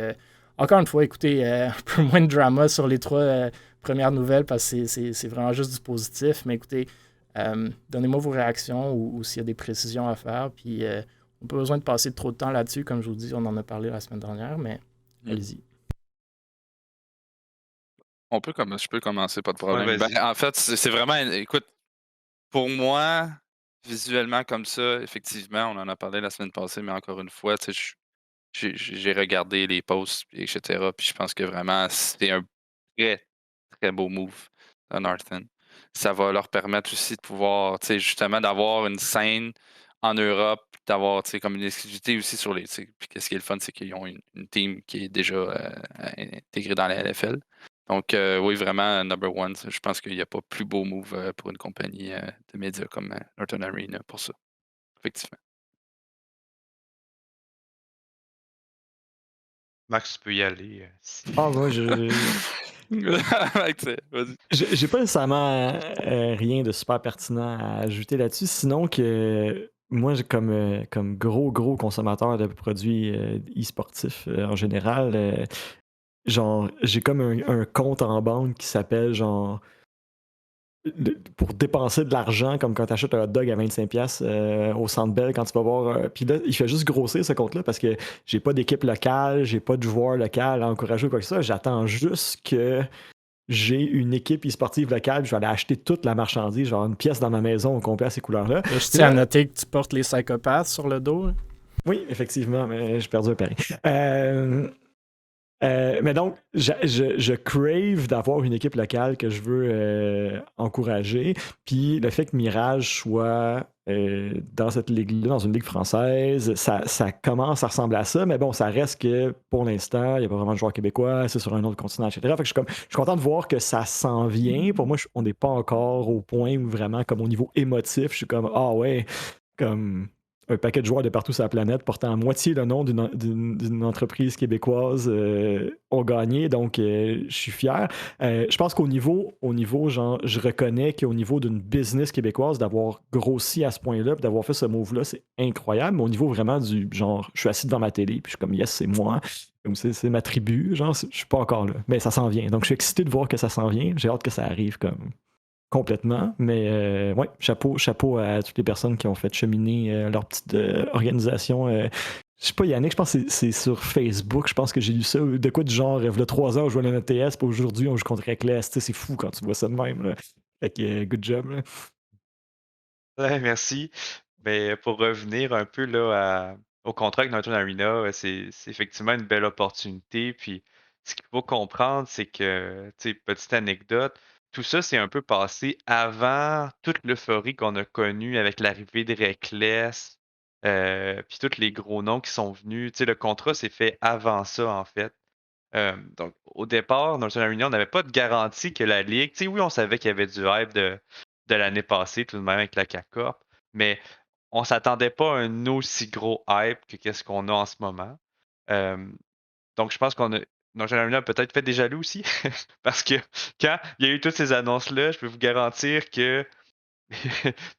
[SPEAKER 1] encore une fois, écoutez, un peu moins de drama sur les 3 premières nouvelles parce que c'est vraiment juste du positif. Mais écoutez, donnez-moi vos réactions ou s'il y a des précisions à faire. Puis, on n'a pas besoin de passer trop de temps là-dessus. Comme je vous dis, on en a parlé la semaine dernière, mais allez-y.
[SPEAKER 4] Je peux commencer, pas de problème.
[SPEAKER 2] Ouais,
[SPEAKER 4] en fait, c'est vraiment, écoute, pour moi, visuellement comme ça, effectivement, on en a parlé la semaine passée, mais encore une fois, j'ai regardé les posts, etc. Puis je pense que vraiment, c'est un très, très beau move de Northern. Ça va leur permettre aussi de pouvoir, justement, d'avoir une scène en Europe, d'avoir, comme une exclusivité aussi sur les. Puis ce qui est le fun, c'est qu'ils ont une team qui est déjà intégrée dans la LFL. Donc, oui, vraiment, number one. Je pense qu'il n'y a pas plus beau move pour une compagnie de médias comme Northern Arena pour ça. Effectivement.
[SPEAKER 2] Max, tu peux y aller.
[SPEAKER 3] Moi, j'ai pas nécessairement rien de super pertinent à ajouter là-dessus, sinon que moi, comme gros consommateur de produits e-sportifs en général, genre, j'ai comme un compte en banque qui s'appelle genre pour dépenser de l'argent, comme quand tu achètes un hot dog à 25$ au Centre Bell, quand tu vas voir. Puis là, il fait juste grossir ce compte-là parce que j'ai pas d'équipe locale, j'ai pas de joueur local à encourager ou quoi que ça. J'attends juste que j'ai une équipe e-sportive locale, puis je vais aller acheter toute la marchandise, genre une pièce dans ma maison au complet à ces couleurs-là.
[SPEAKER 1] Je tiens à noter que tu portes les psychopathes sur le dos. Hein?
[SPEAKER 3] Oui, effectivement, mais j'ai perdu un pari. Mais donc, je crave d'avoir une équipe locale que je veux encourager. Puis le fait que Mirage soit dans cette ligue-là, dans une ligue française, ça commence à ressembler à ça. Mais bon, ça reste que pour l'instant, il n'y a pas vraiment de joueurs québécois, c'est sur un autre continent, etc. Fait que je suis content de voir que ça s'en vient. Pour moi, on n'est pas encore au point où vraiment, comme au niveau émotif, je suis comme, ah ouais, comme un paquet de joueurs de partout sur la planète portant à moitié le nom d'une entreprise québécoise ont gagné, donc je suis fier. Je pense qu'au niveau, genre, je reconnais qu'au niveau d'une business québécoise, d'avoir grossi à ce point-là, puis d'avoir fait ce move-là, c'est incroyable, mais au niveau vraiment du genre, je suis assis devant ma télé, puis je suis comme, yes, c'est moi, comme c'est ma tribu, genre, je suis pas encore là, mais ça s'en vient, donc je suis excité de voir que ça s'en vient, j'ai hâte que ça arrive comme complètement, mais ouais, chapeau à toutes les personnes qui ont fait cheminer leur petite organisation. Je sais pas, Yannick, je pense que c'est sur Facebook, je pense que j'ai lu ça, de quoi du genre, il y a 3 heures, on jouait à l'NTS, puis aujourd'hui, on joue contre Reckless, c'est fou quand tu vois ça de même. Là. Fait que, good job. Là.
[SPEAKER 2] Ouais, merci. Mais pour revenir un peu là, au contrat avec Northern Arena, c'est effectivement une belle opportunité. Puis ce qu'il faut comprendre, c'est que, tu sais, petite anecdote, tout ça s'est un peu passé avant toute l'euphorie qu'on a connue avec l'arrivée de Reckless, puis tous les gros noms qui sont venus. Tu sais, le contrat s'est fait avant ça, en fait. Donc, au départ, Northern Arena, on n'avait pas de garantie que la Ligue. Tu sais, oui, on savait qu'il y avait du hype de l'année passée, tout de même avec la CACORP, mais on s'attendait pas à un aussi gros hype que qu'est-ce qu'on a en ce moment. Euh, donc, je pense qu'on a Northern Arena a peut-être fait des jaloux aussi. Parce que quand il y a eu toutes ces annonces-là, je peux vous garantir que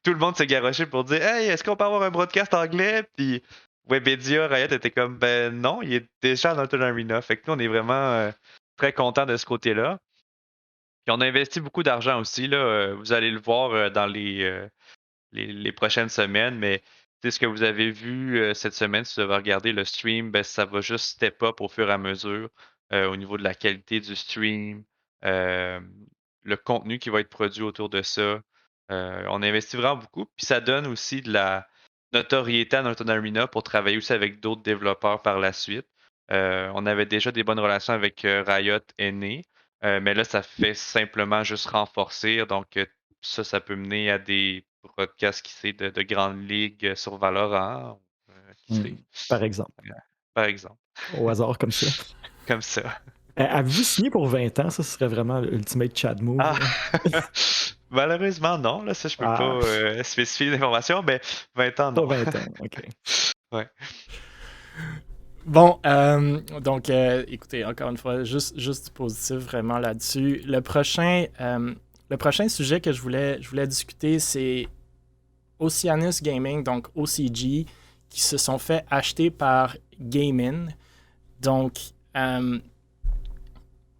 [SPEAKER 2] tout le monde s'est garoché pour dire Hey, est-ce qu'on peut avoir un broadcast anglais? Puis Webedia, Riot était comme Ben non, il est déjà dans Northern Arena. Fait que nous, on est vraiment très contents de ce côté-là. Puis on a investi beaucoup d'argent aussi. Là, vous allez le voir dans les prochaines semaines, mais ce que vous avez vu cette semaine, si vous avez regardé le stream, ben, ça va juste step up au fur et à mesure au niveau de la qualité du stream, euh, le contenu qui va être produit autour de ça. On investit vraiment beaucoup, puis ça donne aussi de la notoriété à Northern Arena pour travailler aussi avec d'autres développeurs par la suite. On avait déjà des bonnes relations avec Riot et Né, mais là, ça fait simplement juste renforcer. Donc, ça peut mener à des broadcasts, qui sait, de grandes ligues sur Valorant, qui sait,
[SPEAKER 3] Par exemple.
[SPEAKER 2] par exemple.
[SPEAKER 3] Au hasard comme ça.
[SPEAKER 2] Comme ça.
[SPEAKER 3] Avez-vous signé pour 20 ans? Ça, ce serait vraiment l'ultimate Chad move.
[SPEAKER 2] Ah! Malheureusement, non. Là, ça, je peux pas spécifier l'information, mais 20 ans, non.
[SPEAKER 3] Pas 20 ans, OK.
[SPEAKER 2] Ouais.
[SPEAKER 1] Bon, donc, écoutez, encore une fois, juste du positif vraiment là-dessus. Le prochain sujet que je voulais discuter, c'est Oceanus Gaming, donc OCG, qui se sont fait acheter par Gaming. Donc,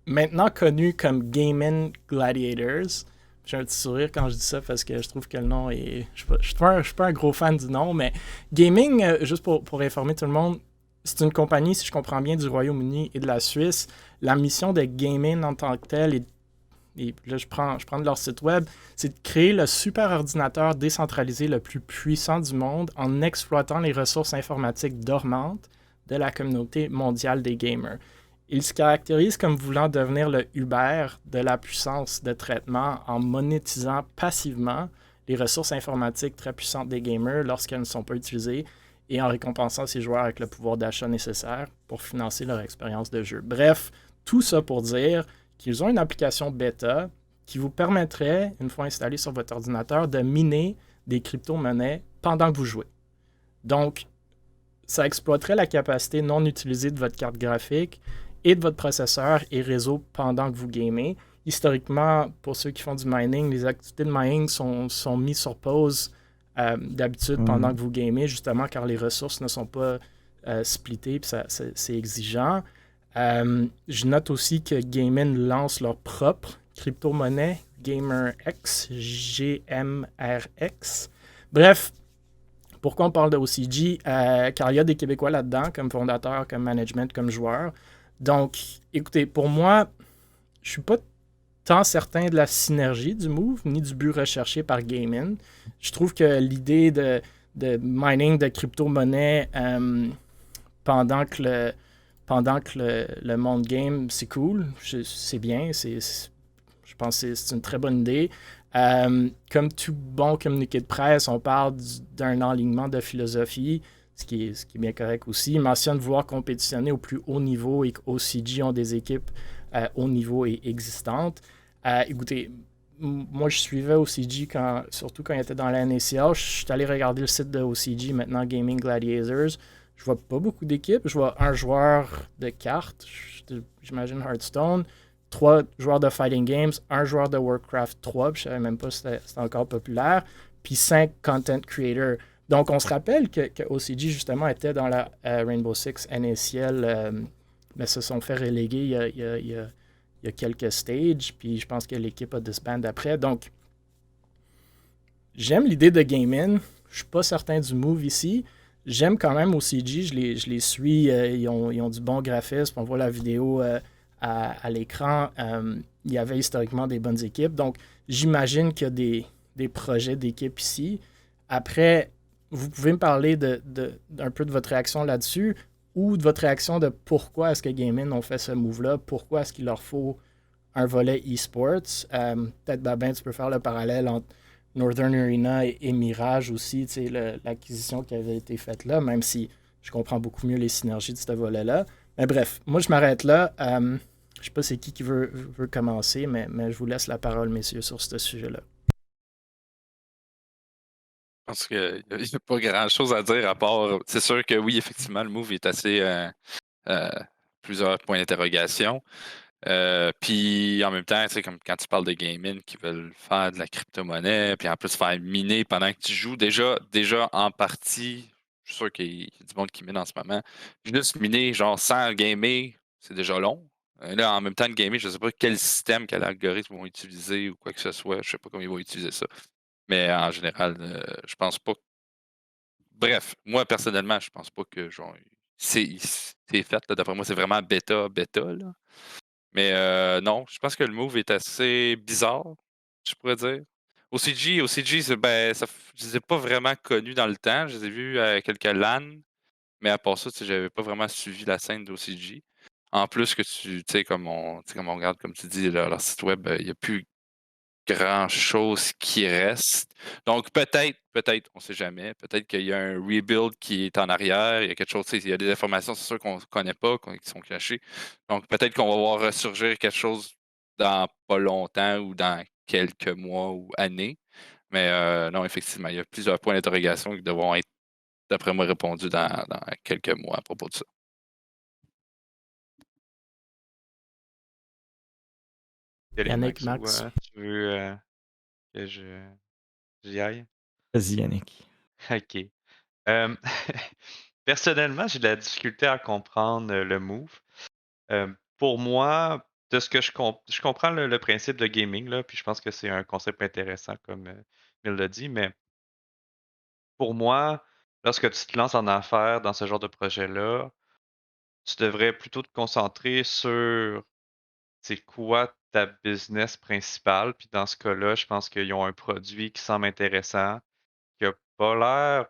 [SPEAKER 1] maintenant connu comme Gaming Gladiators. J'ai un petit sourire quand je dis ça parce que je trouve que le nom est... Je suis pas un gros fan du nom, mais Gaming, juste pour informer tout le monde, c'est une compagnie, si je comprends bien, du Royaume-Uni et de la Suisse. La mission de Gaming en tant que telle, et là je prends de leur site web, c'est de créer le superordinateur décentralisé le plus puissant du monde en exploitant les ressources informatiques dormantes de la communauté mondiale des gamers. Il se caractérise comme voulant devenir le Uber de la puissance de traitement en monétisant passivement les ressources informatiques très puissantes des gamers lorsqu'elles ne sont pas utilisées et en récompensant ses joueurs avec le pouvoir d'achat nécessaire pour financer leur expérience de jeu. Bref, tout ça pour dire qu'ils ont une application bêta qui vous permettrait, une fois installée sur votre ordinateur, de miner des crypto-monnaies pendant que vous jouez. Donc, ça exploiterait la capacité non utilisée de votre carte graphique et de votre processeur et réseau pendant que vous gamez. Historiquement, pour ceux qui font du mining, les activités de mining sont mises sur pause d'habitude pendant que vous gamez, justement car les ressources ne sont pas splittées, puis c'est exigeant. Je note aussi que Gaming lance leur propre crypto-monnaie, GamerX, GMRX. Bref, pourquoi on parle de OCG? Car il y a des Québécois là-dedans, comme fondateurs, comme management, comme joueurs. Donc, écoutez, pour moi, je suis pas tant certain de la synergie du move, ni du but recherché par Gaming. Je trouve que l'idée de mining de crypto-monnaie pendant que le monde game, c'est cool, c'est bien, je pense que c'est une très bonne idée. Comme tout bon communiqué de presse, on parle d'un alignement de philosophie, ce qui est bien correct aussi. Il mentionne vouloir compétitionner au plus haut niveau et qu'OCG ont des équipes haut niveau et existantes. Écoutez, moi je suivais OCG surtout quand il était dans la NACL. Je suis allé regarder le site de OCG, maintenant Gaming Gladiators. Je vois pas beaucoup d'équipes. Je vois un joueur de cartes, j'imagine Hearthstone, 3 joueurs de Fighting Games, un joueur de Warcraft 3, puis je savais même pas si c'était encore populaire, puis 5 content creators. Donc, on se rappelle que OCG, justement, était dans la Rainbow Six NACL, mais se sont fait reléguer il y a quelques stages, puis je pense que l'équipe a disband après. Donc, j'aime l'idée de gaming. Je suis pas certain du move ici. J'aime quand même OCG. Je les suis. Ils ont du bon graphisme. On voit la vidéo à l'écran. Il y avait historiquement des bonnes équipes. Donc, j'imagine qu'il y a des projets d'équipe ici. Après, vous pouvez me parler un peu de votre réaction là-dessus ou de votre réaction de pourquoi est-ce que Gaming ont fait ce move-là, pourquoi est-ce qu'il leur faut un volet e-sports. Peut-être, Babin, tu peux faire le parallèle entre Northern Arena et Mirage aussi, l'acquisition qui avait été faite là, même si je comprends beaucoup mieux les synergies de ce volet-là. Mais bref, moi je m'arrête là. Je ne sais pas c'est qui veut commencer, mais je vous laisse la parole, messieurs, sur ce sujet-là.
[SPEAKER 4] Je pense qu'il n'y a pas grand-chose à dire à part. C'est sûr que oui, effectivement, le move est assez plusieurs points d'interrogation. Puis en même temps, comme quand tu parles de gaming qui veulent faire de la crypto-monnaie, puis en plus faire miner pendant que tu joues, déjà en partie, je suis sûr qu'il y a du monde qui mine en ce moment. Juste miner, genre sans gamer, c'est déjà long. Là, en même temps, le gamer, je ne sais pas quel système, quel algorithme ils vont utiliser ou quoi que ce soit. Je ne sais pas comment ils vont utiliser ça. Mais en général, je pense pas. Bref, moi personnellement, je pense pas que genre c'est fait. Là. D'après moi, c'est vraiment bêta, là. Mais non, je pense que le move est assez bizarre, je pourrais dire. OCG, je les ai pas vraiment connus dans le temps. Je les ai vus à quelques LAN, mais à part ça, j'avais pas vraiment suivi la scène d'OCG. En plus que tu sais, comme on regarde, comme tu dis, leur site web, il n'y a plus grand-chose qui reste. Donc peut-être, on ne sait jamais, peut-être qu'il y a un rebuild qui est en arrière, il y a quelque chose, il y a des informations, c'est sûr qu'on ne connaît pas, qui sont cachées. Donc peut-être qu'on va voir ressurgir quelque chose dans pas longtemps ou dans quelques mois ou années. Mais non, effectivement, il y a plusieurs points d'interrogation qui devront être, d'après moi, répondus dans quelques mois à propos de ça.
[SPEAKER 1] Yannick, Max.
[SPEAKER 2] Tu veux que j'y aille?
[SPEAKER 3] Vas-y, Yannick.
[SPEAKER 2] OK. Personnellement, j'ai de la difficulté à comprendre le move. Pour moi, de ce que je comprends le principe de gaming, là, puis je pense que c'est un concept intéressant, comme il l'a dit, mais pour moi, lorsque tu te lances en affaires dans ce genre de projet-là, tu devrais plutôt te concentrer sur c'est quoi ta business principale. Puis dans ce cas-là, je pense qu'ils ont un produit qui semble intéressant, qui n'a pas l'air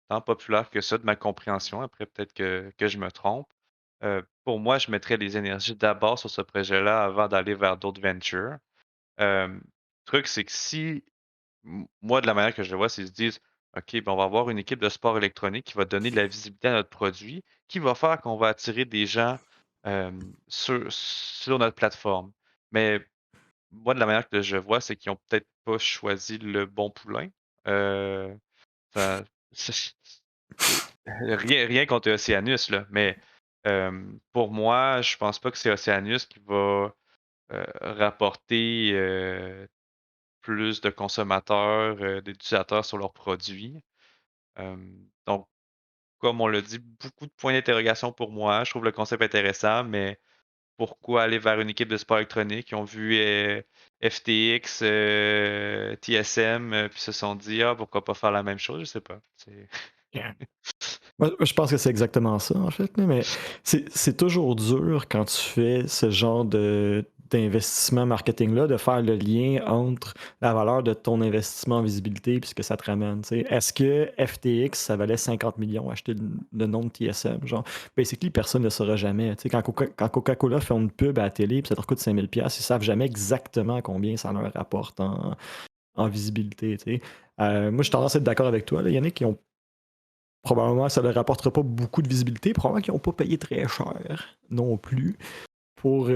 [SPEAKER 2] tant populaire que ça de ma compréhension. Après, peut-être que je me trompe. Pour moi, je mettrais les énergies d'abord sur ce projet-là avant d'aller vers d'autres ventures. Le truc, c'est que si, moi, de la manière que je le vois, c'est qu'ils se disent, OK, ben, on va avoir une équipe de sport électronique qui va donner de la visibilité à notre produit, qui va faire qu'on va attirer des gens sur notre plateforme. Mais moi, de la manière que je vois, c'est qu'ils ont peut-être pas choisi le bon poulain. Ça- rien contre Oceanus, là, mais pour moi, je pense pas que c'est Oceanus qui va rapporter plus de consommateurs, d'utilisateurs sur leurs produits. Donc, comme on l'a dit, beaucoup de points d'interrogation pour moi. Je trouve le concept intéressant, mais pourquoi aller vers une équipe de sport électronique? Ils ont vu FTX, TSM, puis se sont dit, ah, pourquoi pas faire la même chose? Je sais pas.
[SPEAKER 3] Moi, je pense que c'est exactement ça, en fait. Là, mais c'est toujours dur quand tu fais ce genre d'investissement marketing-là, de faire le lien entre la valeur de ton investissement en visibilité et ce que ça te ramène. T'sais. Est-ce que FTX, ça valait 50 millions acheter le nom de TSM? Genre, basically, personne ne le saura jamais. T'sais, quand Coca-Cola fait une pub à la télé et ça leur coûte 5000$, ils ne savent jamais exactement combien ça leur rapporte en visibilité. Moi, j'ai tendance à être d'accord avec toi, là, Yannick, qui ont probablement, ça ne leur rapportera pas beaucoup de visibilité. Probablement qu'ils n'ont pas payé très cher non plus pour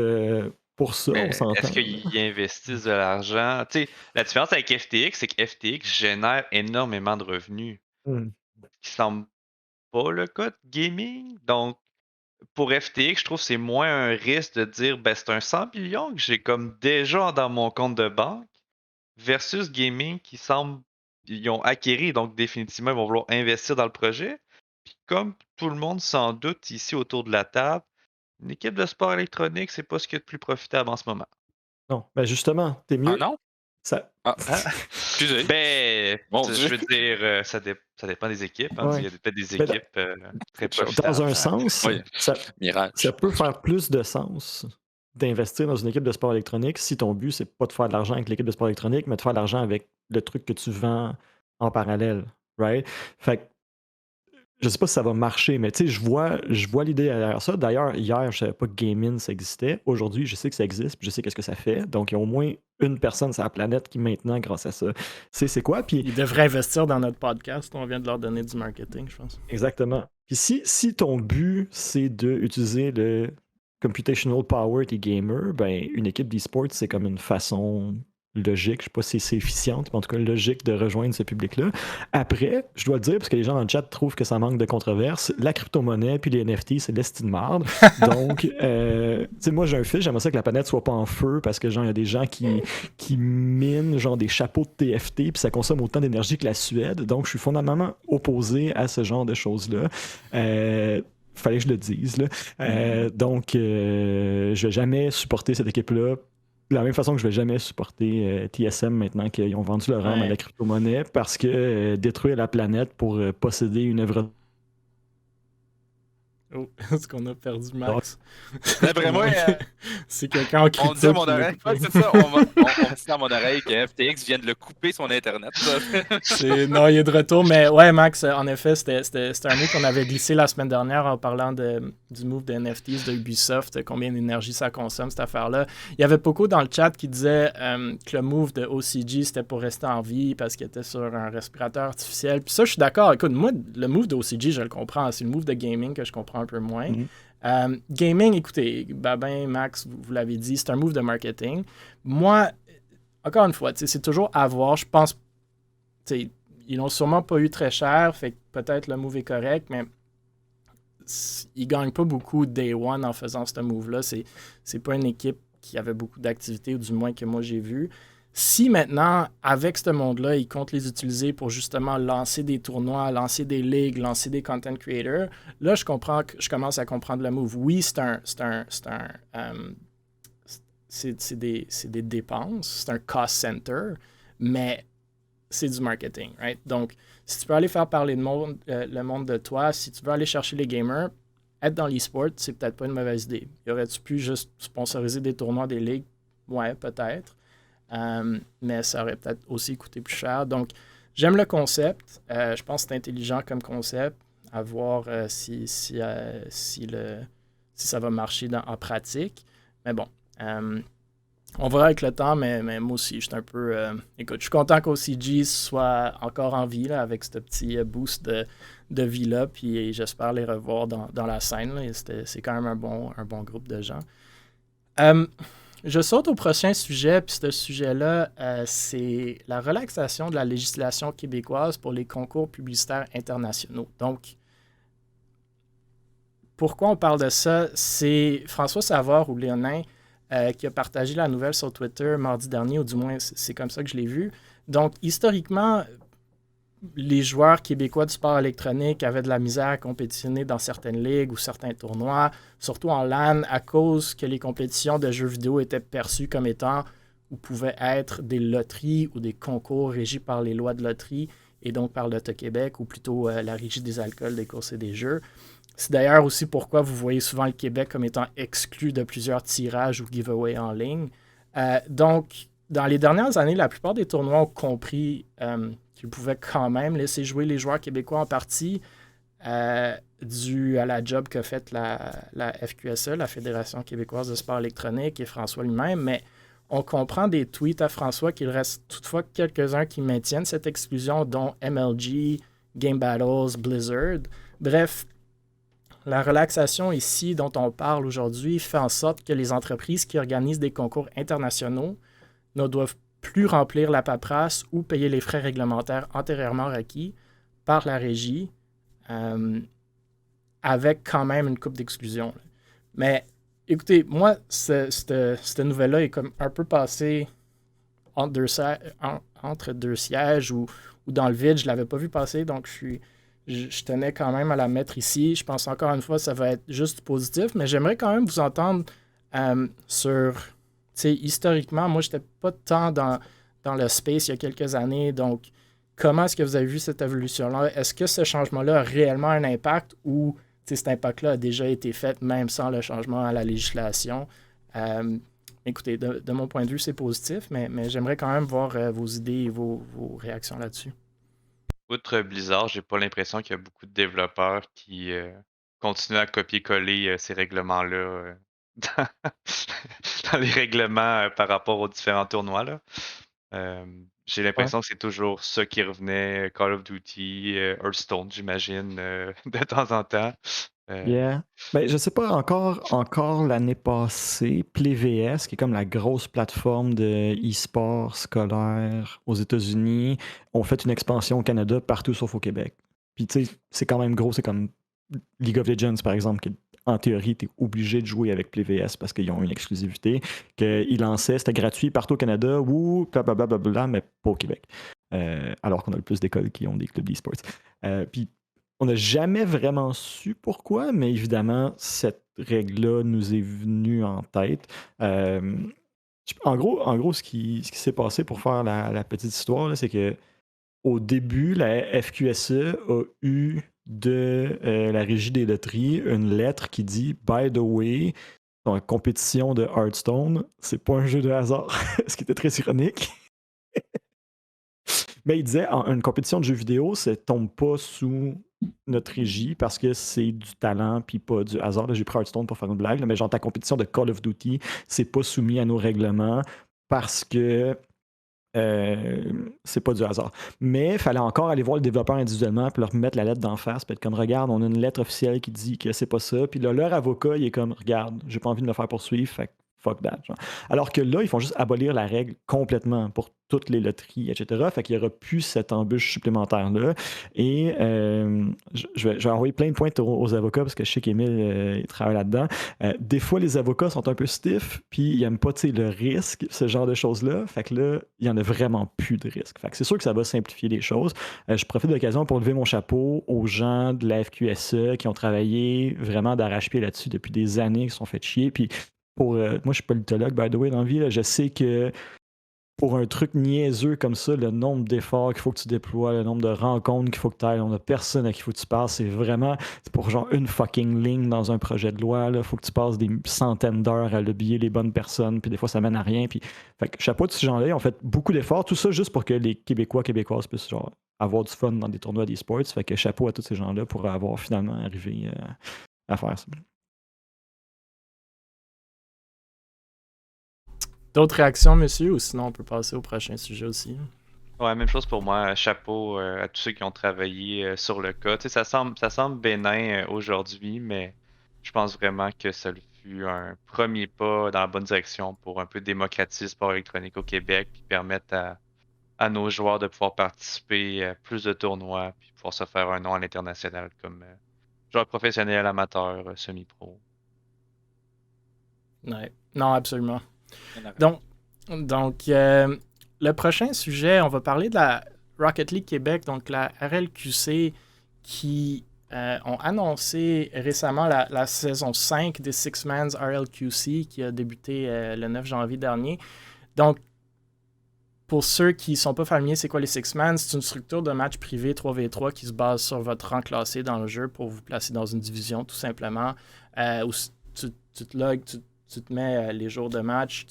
[SPEAKER 3] ça,
[SPEAKER 2] Mais
[SPEAKER 3] on s'entend.
[SPEAKER 2] est-ce qu'ils investissent de l'argent? Tu sais, la différence avec FTX, c'est que FTX génère énormément de revenus,
[SPEAKER 3] Hmm.
[SPEAKER 2] ce qui semble pas le cas de gaming. Donc, pour FTX, je trouve que c'est moins un risque de dire, ben, c'est un 100 millions que j'ai comme déjà dans mon compte de banque, versus gaming qui semble, ils ont acquéri, donc définitivement, ils vont vouloir investir dans le projet. Puis comme tout le monde s'en doute ici autour de la table, une équipe de sport électronique, c'est pas ce qu'il y a de plus profitable en ce moment.
[SPEAKER 3] Non, ben justement, t'es mieux.
[SPEAKER 4] Ah non?
[SPEAKER 3] Ça...
[SPEAKER 4] Ah,
[SPEAKER 2] Hein?
[SPEAKER 4] excusez.
[SPEAKER 2] Ben,
[SPEAKER 4] Mon
[SPEAKER 2] je
[SPEAKER 4] Dieu.
[SPEAKER 2] veux dire, ça dépend des équipes. Hein.
[SPEAKER 3] Ouais.
[SPEAKER 2] Il y a peut-être des
[SPEAKER 3] Ben,
[SPEAKER 2] équipes très
[SPEAKER 3] dans
[SPEAKER 2] profitables.
[SPEAKER 3] un sens,
[SPEAKER 4] Oui. Mirage.
[SPEAKER 3] ça peut faire plus de sens d'investir dans une équipe de sport électronique si ton but, c'est pas de faire de l'argent avec l'équipe de sport électronique, mais de faire de l'argent avec le truc que tu vends en parallèle. Right? Fait que je sais pas si ça va marcher, mais tu sais, je vois l'idée derrière ça. D'ailleurs, hier, je savais pas que Gaming ça existait. Aujourd'hui, je sais que ça existe, puis je sais qu'est-ce que ça fait. Donc, il y a au moins une personne sur la planète qui, maintenant, grâce à ça, sait c'est quoi. Puis,
[SPEAKER 1] Ils devraient investir dans notre podcast. On vient de leur donner du marketing, je pense.
[SPEAKER 3] exactement. Puis, si ton but, c'est d'utiliser le computational power des gamers, ben, une équipe d'e-sport, c'est comme une façon logique. Je sais pas si c'est efficiente, mais en tout cas logique de rejoindre ce public-là. Après, je dois le dire, parce que les gens dans le chat trouvent que ça manque de controverse, la crypto-monnaie puis les NFT, c'est de l'estime marde. Donc, tu sais, moi j'ai un fils, j'aimerais ça que la planète soit pas en feu parce que genre il y a des gens qui minent genre des chapeaux de TFT puis ça consomme autant d'énergie que la Suède. Donc, je suis fondamentalement opposé à ce genre de choses-là. Fallait que je le dise. Là. Donc, je vais jamais supporter cette équipe-là. De la même façon que je vais jamais supporter TSM maintenant qu'ils ont vendu leur âme à la crypto-monnaie parce que détruire la planète pour posséder une œuvre.
[SPEAKER 1] Oh, est-ce qu'on a perdu Max?
[SPEAKER 4] D'après moi,
[SPEAKER 1] c'est quelqu'un en crypto.
[SPEAKER 4] On dit à mon oreille, c'est ça, on dit à mon oreille que FTX vient de le couper son internet.
[SPEAKER 1] Non, il est de retour, mais ouais, Max, en effet, c'était un mot qu'on avait glissé la semaine dernière en parlant du move de NFTs de Ubisoft, combien d'énergie ça consomme, cette affaire-là. Il y avait beaucoup dans le chat qui disait que le move de OCG, c'était pour rester en vie parce qu'il était sur un respirateur artificiel. Puis ça, je suis d'accord. Écoute, moi, le move de OCG, je le comprends. C'est le move de gaming que je comprends un peu moins. Gaming, écoutez, Babin, Max, vous l'avez dit, c'est un move de marketing. Moi, encore une fois, c'est toujours à voir. Je pense, ils n'ont sûrement pas eu très cher, fait que peut-être le move est correct, mais ils ne gagnent pas beaucoup day one en faisant ce move-là. C'est pas une équipe qui avait beaucoup d'activités, ou du moins que moi j'ai vu. Si maintenant, avec ce monde-là, ils comptent les utiliser pour justement lancer des tournois, lancer des ligues, lancer des content creators, là, je commence à comprendre le move. Oui, c'est des dépenses, c'est un cost center, mais c'est du marketing, right? Donc, si tu peux aller faire parler le monde de toi, si tu veux aller chercher les gamers, être dans l'e-sport, c'est peut-être pas une mauvaise idée. Y aurait-tu pu juste sponsoriser des tournois, des ligues? Ouais, peut-être. Mais ça aurait peut-être aussi coûté plus cher. Donc, j'aime le concept. Je pense que c'est intelligent comme concept. À voir si ça va marcher en pratique. Mais bon, on verra avec le temps, mais moi aussi, je suis un peu... écoute, je suis content qu'OCG soit encore en vie là, avec ce petit boost de vie-là. Puis j'espère les revoir dans la scène. Là. C'est quand même un bon groupe de gens. Je saute au prochain sujet, puis ce sujet-là, c'est la relaxation de la législation québécoise pour les concours publicitaires internationaux. Donc, pourquoi on parle de ça? C'est François Savard ou Léonin qui a partagé la nouvelle sur Twitter mardi dernier, ou du moins, c'est comme ça que je l'ai vu. Donc, historiquement, les joueurs québécois du sport électronique avaient de la misère à compétitionner dans certaines ligues ou certains tournois, surtout en LAN, à cause que les compétitions de jeux vidéo étaient perçues comme étant ou pouvaient être des loteries ou des concours régis par les lois de loterie et donc par l'Auto-Québec, ou plutôt la régie des alcools, des courses et des jeux. C'est d'ailleurs aussi pourquoi vous voyez souvent le Québec comme étant exclu de plusieurs tirages ou giveaways en ligne. Donc, dans les dernières années, la plupart des tournois ont compris qu'ils pouvaient quand même laisser jouer les joueurs québécois en partie dû à la job qu'a faite la FQSE, la Fédération québécoise de sport électronique, et François lui-même, mais on comprend des tweets à François qu'il reste toutefois quelques-uns qui maintiennent cette exclusion, dont MLG, Game Battles, Blizzard. Bref, la relaxation ici dont on parle aujourd'hui fait en sorte que les entreprises qui organisent des concours internationaux ne doivent plus remplir la paperasse ou payer les frais réglementaires antérieurement requis par la régie, avec quand même une coupe d'exclusion. Mais écoutez, moi, cette nouvelle-là est comme un peu passée entre deux sièges ou dans le vide. Je ne l'avais pas vu passer, donc je tenais quand même à la mettre ici. Je pense encore une fois que ça va être juste positif, mais j'aimerais quand même vous entendre sur... historiquement, moi, je n'étais pas tant dans le space il y a quelques années. Donc, comment est-ce que vous avez vu cette évolution-là? Est-ce que ce changement-là a réellement un impact ou cet impact-là a déjà été fait même sans le changement à la législation? Écoutez, de mon point de vue, c'est positif, mais j'aimerais quand même voir vos idées et vos réactions là-dessus.
[SPEAKER 2] Outre Blizzard, j'ai pas l'impression qu'il y a beaucoup de développeurs qui continuent à copier-coller ces règlements-là dans les règlements par rapport aux différents tournois. Là. J'ai l'impression que c'est toujours ça qui revenait, Call of Duty, Hearthstone, j'imagine, de temps en temps.
[SPEAKER 3] Yeah. Ben, je sais pas, encore l'année passée, PlayVS, qui est comme la grosse plateforme de e-sport scolaire aux États-Unis, ont fait une expansion au Canada partout sauf au Québec. Puis tu sais, c'est quand même gros, c'est comme League of Legends, par exemple, qui en théorie, tu es obligé de jouer avec PlayVS parce qu'ils ont une exclusivité, qu'ils lançaient, c'était gratuit partout au Canada, ou blablabla, mais pas au Québec. Alors qu'on a le plus d'écoles qui ont des clubs d'e-sports. Puis on n'a jamais vraiment su pourquoi, mais évidemment, cette règle-là nous est venue en tête. En gros, ce qui s'est passé pour faire la petite histoire, là, c'est que au début, la FQSE a eu de la Régie des loteries une lettre qui dit By the way, dans la compétition de Hearthstone, c'est pas un jeu de hasard. Ce qui était très ironique. Mais il disait une compétition de jeux vidéo, ça tombe pas sous notre régie parce que c'est du talent puis pas du hasard. Là, j'ai pris Hearthstone pour faire une blague, là, mais genre ta compétition de Call of Duty, c'est pas soumis à nos règlements parce que c'est pas du hasard. Mais il fallait encore aller voir le développeur individuellement puis leur mettre la lettre d'en face puis être comme regarde, on a une lettre officielle qui dit que c'est pas ça. Puis là, leur avocat, il est comme regarde, j'ai pas envie de me faire poursuivre, fait que fuck that. Genre. Alors que là, ils font juste abolir la règle complètement pour toutes les loteries, etc. Fait qu'il n'y aura plus cette embûche supplémentaire-là. Et je vais envoyer plein de points aux avocats parce que je sais qu'Émile il travaille là-dedans. Des fois, les avocats sont un peu stiffs, puis ils n'aiment pas le risque, ce genre de choses-là. Fait que là, il n'y en a vraiment plus de risque. Fait que c'est sûr que ça va simplifier les choses. Je profite de l'occasion pour lever mon chapeau aux gens de la FQSE qui ont travaillé vraiment d'arrache-pied là-dessus depuis des années, qui se sont fait chier. Puis moi, je suis politologue, by the way, dans la vie. Là, je sais que pour un truc niaiseux comme ça, le nombre d'efforts qu'il faut que tu déploies, le nombre de rencontres qu'il faut que tu ailles, le nombre de personnes à qui il faut que tu passes, c'est pour genre une fucking ligne dans un projet de loi. Il faut que tu passes des centaines d'heures à lobbyer les bonnes personnes, puis des fois ça mène à rien. Puis, fait que chapeau de ces gens-là, ils ont fait beaucoup d'efforts, tout ça juste pour que les Québécoises puissent genre, avoir du fun dans des tournois d'e-sports. Fait que chapeau à tous ces gens-là pour avoir finalement arrivé à faire ça.
[SPEAKER 1] D'autres réactions, monsieur, ou sinon on peut passer au prochain sujet aussi?
[SPEAKER 2] Ouais, même chose pour moi. Chapeau à tous ceux qui ont travaillé sur le cas. Tu sais, ça semble bénin aujourd'hui, mais je pense vraiment que ça fut un premier pas dans la bonne direction pour un peu démocratiser le sport électronique au Québec, puis permettre à nos joueurs de pouvoir participer à plus de tournois, puis pouvoir se faire un nom à l'international comme joueur professionnel, amateur, semi-pro.
[SPEAKER 1] Ouais. Non, absolument. Donc le prochain sujet, on va parler de la Rocket League Québec, donc la RLQC, qui ont annoncé récemment la saison 5 des Six Mans RLQC qui a débuté le 9 janvier dernier. Donc, pour ceux qui ne sont pas familiers, c'est quoi les Six Mans? C'est une structure de match privé 3v3 qui se base sur votre rang classé dans le jeu pour vous placer dans une division, tout simplement. Où tu te logs, tu te mets les jours de match,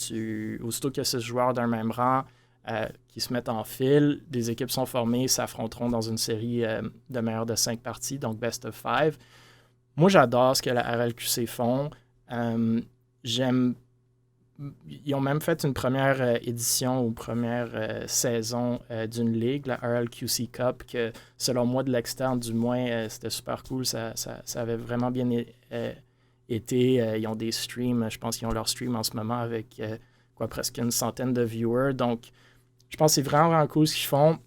[SPEAKER 1] aussitôt qu'il y a 6 joueurs d'un même rang qui se mettent en file, des équipes sont formées, s'affronteront dans une série de meilleures de 5 parties, donc best of 5. Moi, j'adore ce que la RLQC font. Ils ont même fait une première édition ou première saison d'une ligue, la RLQC Cup, que selon moi, de l'externe du moins, c'était super cool. Ça avait vraiment bien été. Ils ont des streams, je pense qu'ils ont leur stream en ce moment avec presque une centaine de viewers. Donc, je pense que c'est vraiment, vraiment cool ce qu'ils font.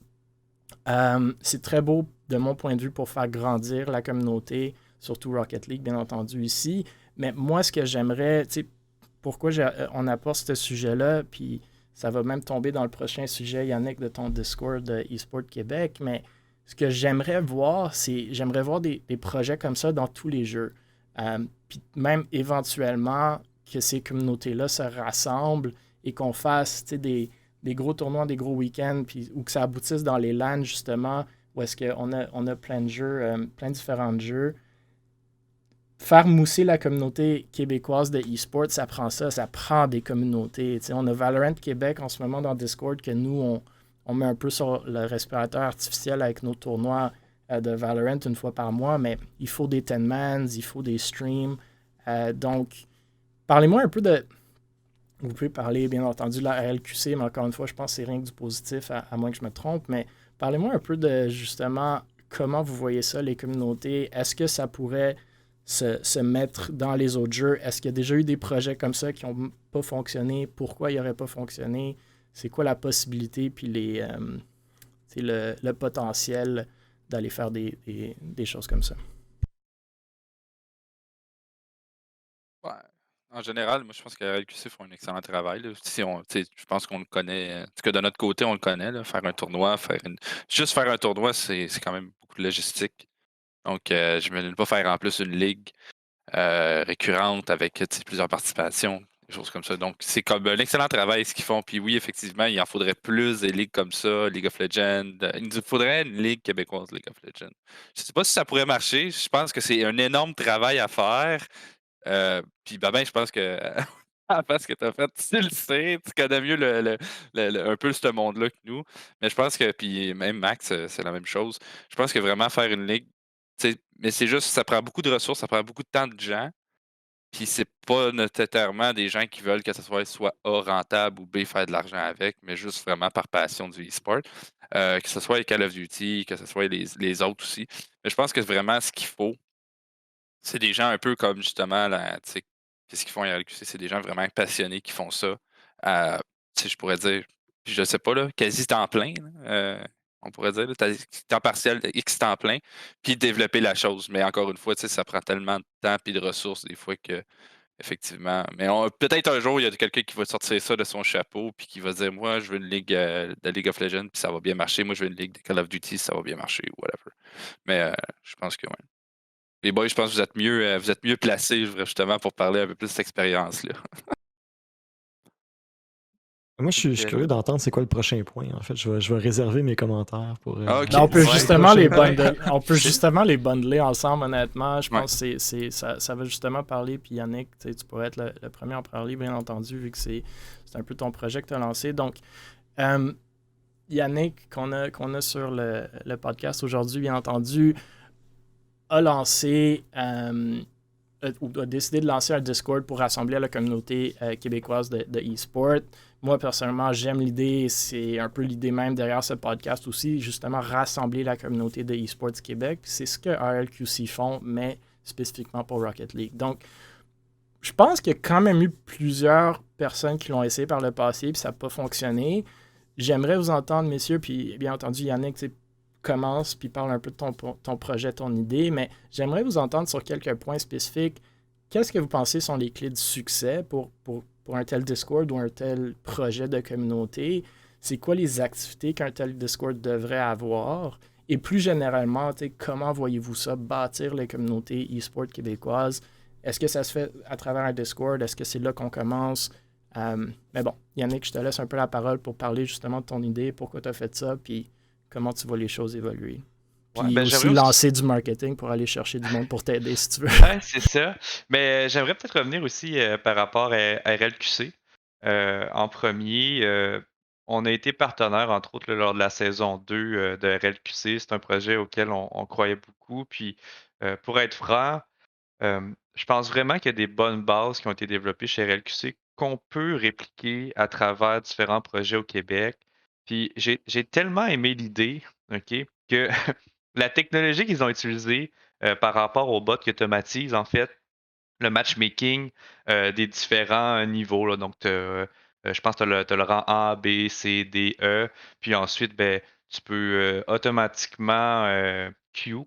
[SPEAKER 1] C'est très beau de mon point de vue pour faire grandir la communauté, surtout Rocket League, bien entendu, ici. Mais moi, ce que j'aimerais, pourquoi on apporte ce sujet-là, puis ça va même tomber dans le prochain sujet, Yannick, de ton Discord de eSport Québec, mais ce que j'aimerais voir, j'aimerais voir des projets comme ça dans tous les jeux. Puis même éventuellement que ces communautés-là se rassemblent et qu'on fasse des gros tournois, des gros week-ends, puis, ou que ça aboutisse dans les LAN, justement, où est-ce qu'on a plein de jeux, plein de différents jeux. Faire mousser la communauté québécoise de e-sport, ça prend des communautés. T'sais, on a Valorant Québec en ce moment dans Discord que nous, on met un peu sur le respirateur artificiel avec nos tournois de Valorant une fois par mois, mais il faut des 10-mans, il faut des streams. Donc, parlez-moi un peu de Vous pouvez parler, bien entendu, de la RLQC, mais encore une fois, je pense que c'est rien que du positif, à moins que je me trompe. Mais parlez-moi un peu de, justement, comment vous voyez ça, les communautés. Est-ce que ça pourrait se mettre dans les autres jeux? Est-ce qu'il y a déjà eu des projets comme ça qui n'ont pas fonctionné? Pourquoi ils n'auraient pas fonctionné? C'est quoi la possibilité, puis le potentiel d'aller faire des choses comme ça?
[SPEAKER 4] Ouais. En général, moi, je pense que RLQC font un excellent travail. Là. Si je pense qu'on le connaît. En tout cas, de notre côté, on le connaît. Là. Faire un tournoi, juste faire un tournoi, c'est quand même beaucoup de logistique. Donc, je ne vais pas faire en plus une ligue récurrente avec plusieurs participations, des choses comme ça. Donc, c'est comme un excellent travail ce qu'ils font. Puis oui, effectivement, il en faudrait plus des ligues comme ça, League of Legends. Il nous faudrait une ligue québécoise, League of Legends. Je ne sais pas si ça pourrait marcher. Je pense que c'est un énorme travail à faire. Puis ben, je pense que parce que tu as fait, tu le sais, tu connais mieux un peu ce monde-là que nous. Mais je pense que, puis même Max, c'est la même chose. Je pense que vraiment faire une ligue, mais c'est juste, ça prend beaucoup de ressources, ça prend beaucoup de temps de gens. Puis c'est pas nécessairement des gens qui veulent que ce soit A rentable ou B faire de l'argent avec, mais juste vraiment par passion du e-sport. Que ce soit les Call of Duty, que ce soit les autres aussi. Mais je pense que vraiment ce qu'il faut, c'est des gens un peu comme justement, tu sais, qu'est-ce qu'ils font à RLQC? C'est des gens vraiment passionnés qui font ça. Tu sais, je pourrais dire, puis je sais pas, là, quasi temps plein, là, on pourrait dire, là, temps partiel, X temps plein, puis développer la chose. Mais encore une fois, tu sais, ça prend tellement de temps et de ressources des fois que, effectivement. Mais peut-être un jour, il y a quelqu'un qui va sortir ça de son chapeau puis qui va dire, moi, je veux une ligue de League of Legends, puis ça va bien marcher. Moi, je veux une ligue de Call of Duty, ça va bien marcher, ou whatever. Mais je pense que, ouais. Les boys, je pense que vous êtes mieux placés justement pour parler un peu plus de cette expérience-là.
[SPEAKER 3] Moi, je suis curieux d'entendre c'est quoi le prochain point. En fait, je vais réserver mes commentaires pour
[SPEAKER 4] Ok.
[SPEAKER 1] On peut
[SPEAKER 4] Ouais,
[SPEAKER 1] justement
[SPEAKER 3] prochain
[SPEAKER 1] les
[SPEAKER 3] point.
[SPEAKER 1] bundler. On peut justement les bundler ensemble, honnêtement. Je
[SPEAKER 4] Ouais.
[SPEAKER 1] pense que ça va justement parler. Puis Yannick, tu pourrais être le premier à en parler, bien entendu, vu que c'est un peu ton projet que tu as lancé. Donc, Yannick, qu'on a sur le podcast aujourd'hui, bien entendu, a lancé ou a décidé de lancer un Discord pour rassembler la communauté québécoise de e-sport. Moi, personnellement, j'aime l'idée. C'est un peu l'idée même derrière ce podcast aussi, justement, rassembler la communauté de e-sports du Québec. C'est ce que RLQC font, mais spécifiquement pour Rocket League. Donc, je pense qu'il y a quand même eu plusieurs personnes qui l'ont essayé par le passé, puis ça n'a pas fonctionné. J'aimerais vous entendre, messieurs, puis bien entendu, Yannick, commence puis parle un peu de ton projet, ton idée, mais j'aimerais vous entendre sur quelques points spécifiques. Qu'est-ce que vous pensez sont les clés du succès pour un tel Discord ou un tel projet de communauté? C'est quoi les activités qu'un tel Discord devrait avoir? Et plus généralement, comment voyez-vous ça, bâtir les communautés e-sport québécoises? Est-ce que ça se fait à travers un Discord? Est-ce que c'est là qu'on commence? Mais bon, Yannick, je te laisse un peu la parole pour parler justement de ton idée, pourquoi tu as fait ça, puis comment tu vois les choses évoluer. Puis
[SPEAKER 2] Ouais, ben,
[SPEAKER 1] aussi
[SPEAKER 2] j'aimerais
[SPEAKER 1] lancer du marketing pour aller chercher du monde pour t'aider si tu veux.
[SPEAKER 2] Ouais, c'est ça. Mais j'aimerais peut-être revenir aussi par rapport à RLQC. En premier, on a été partenaire, entre autres, là, lors de la saison 2 de RLQC. C'est un projet auquel on croyait beaucoup. Puis, pour être franc, je pense vraiment qu'il y a des bonnes bases qui ont été développées chez RLQC qu'on peut répliquer à travers différents projets au Québec. Puis j'ai tellement aimé l'idée, OK, que la technologie qu'ils ont utilisée par rapport aux bots qui automatisent en fait le matchmaking des différents niveaux. Là. Donc, je pense que tu as le rang A, B, C, D, E. Puis ensuite, ben, tu peux automatiquement queue,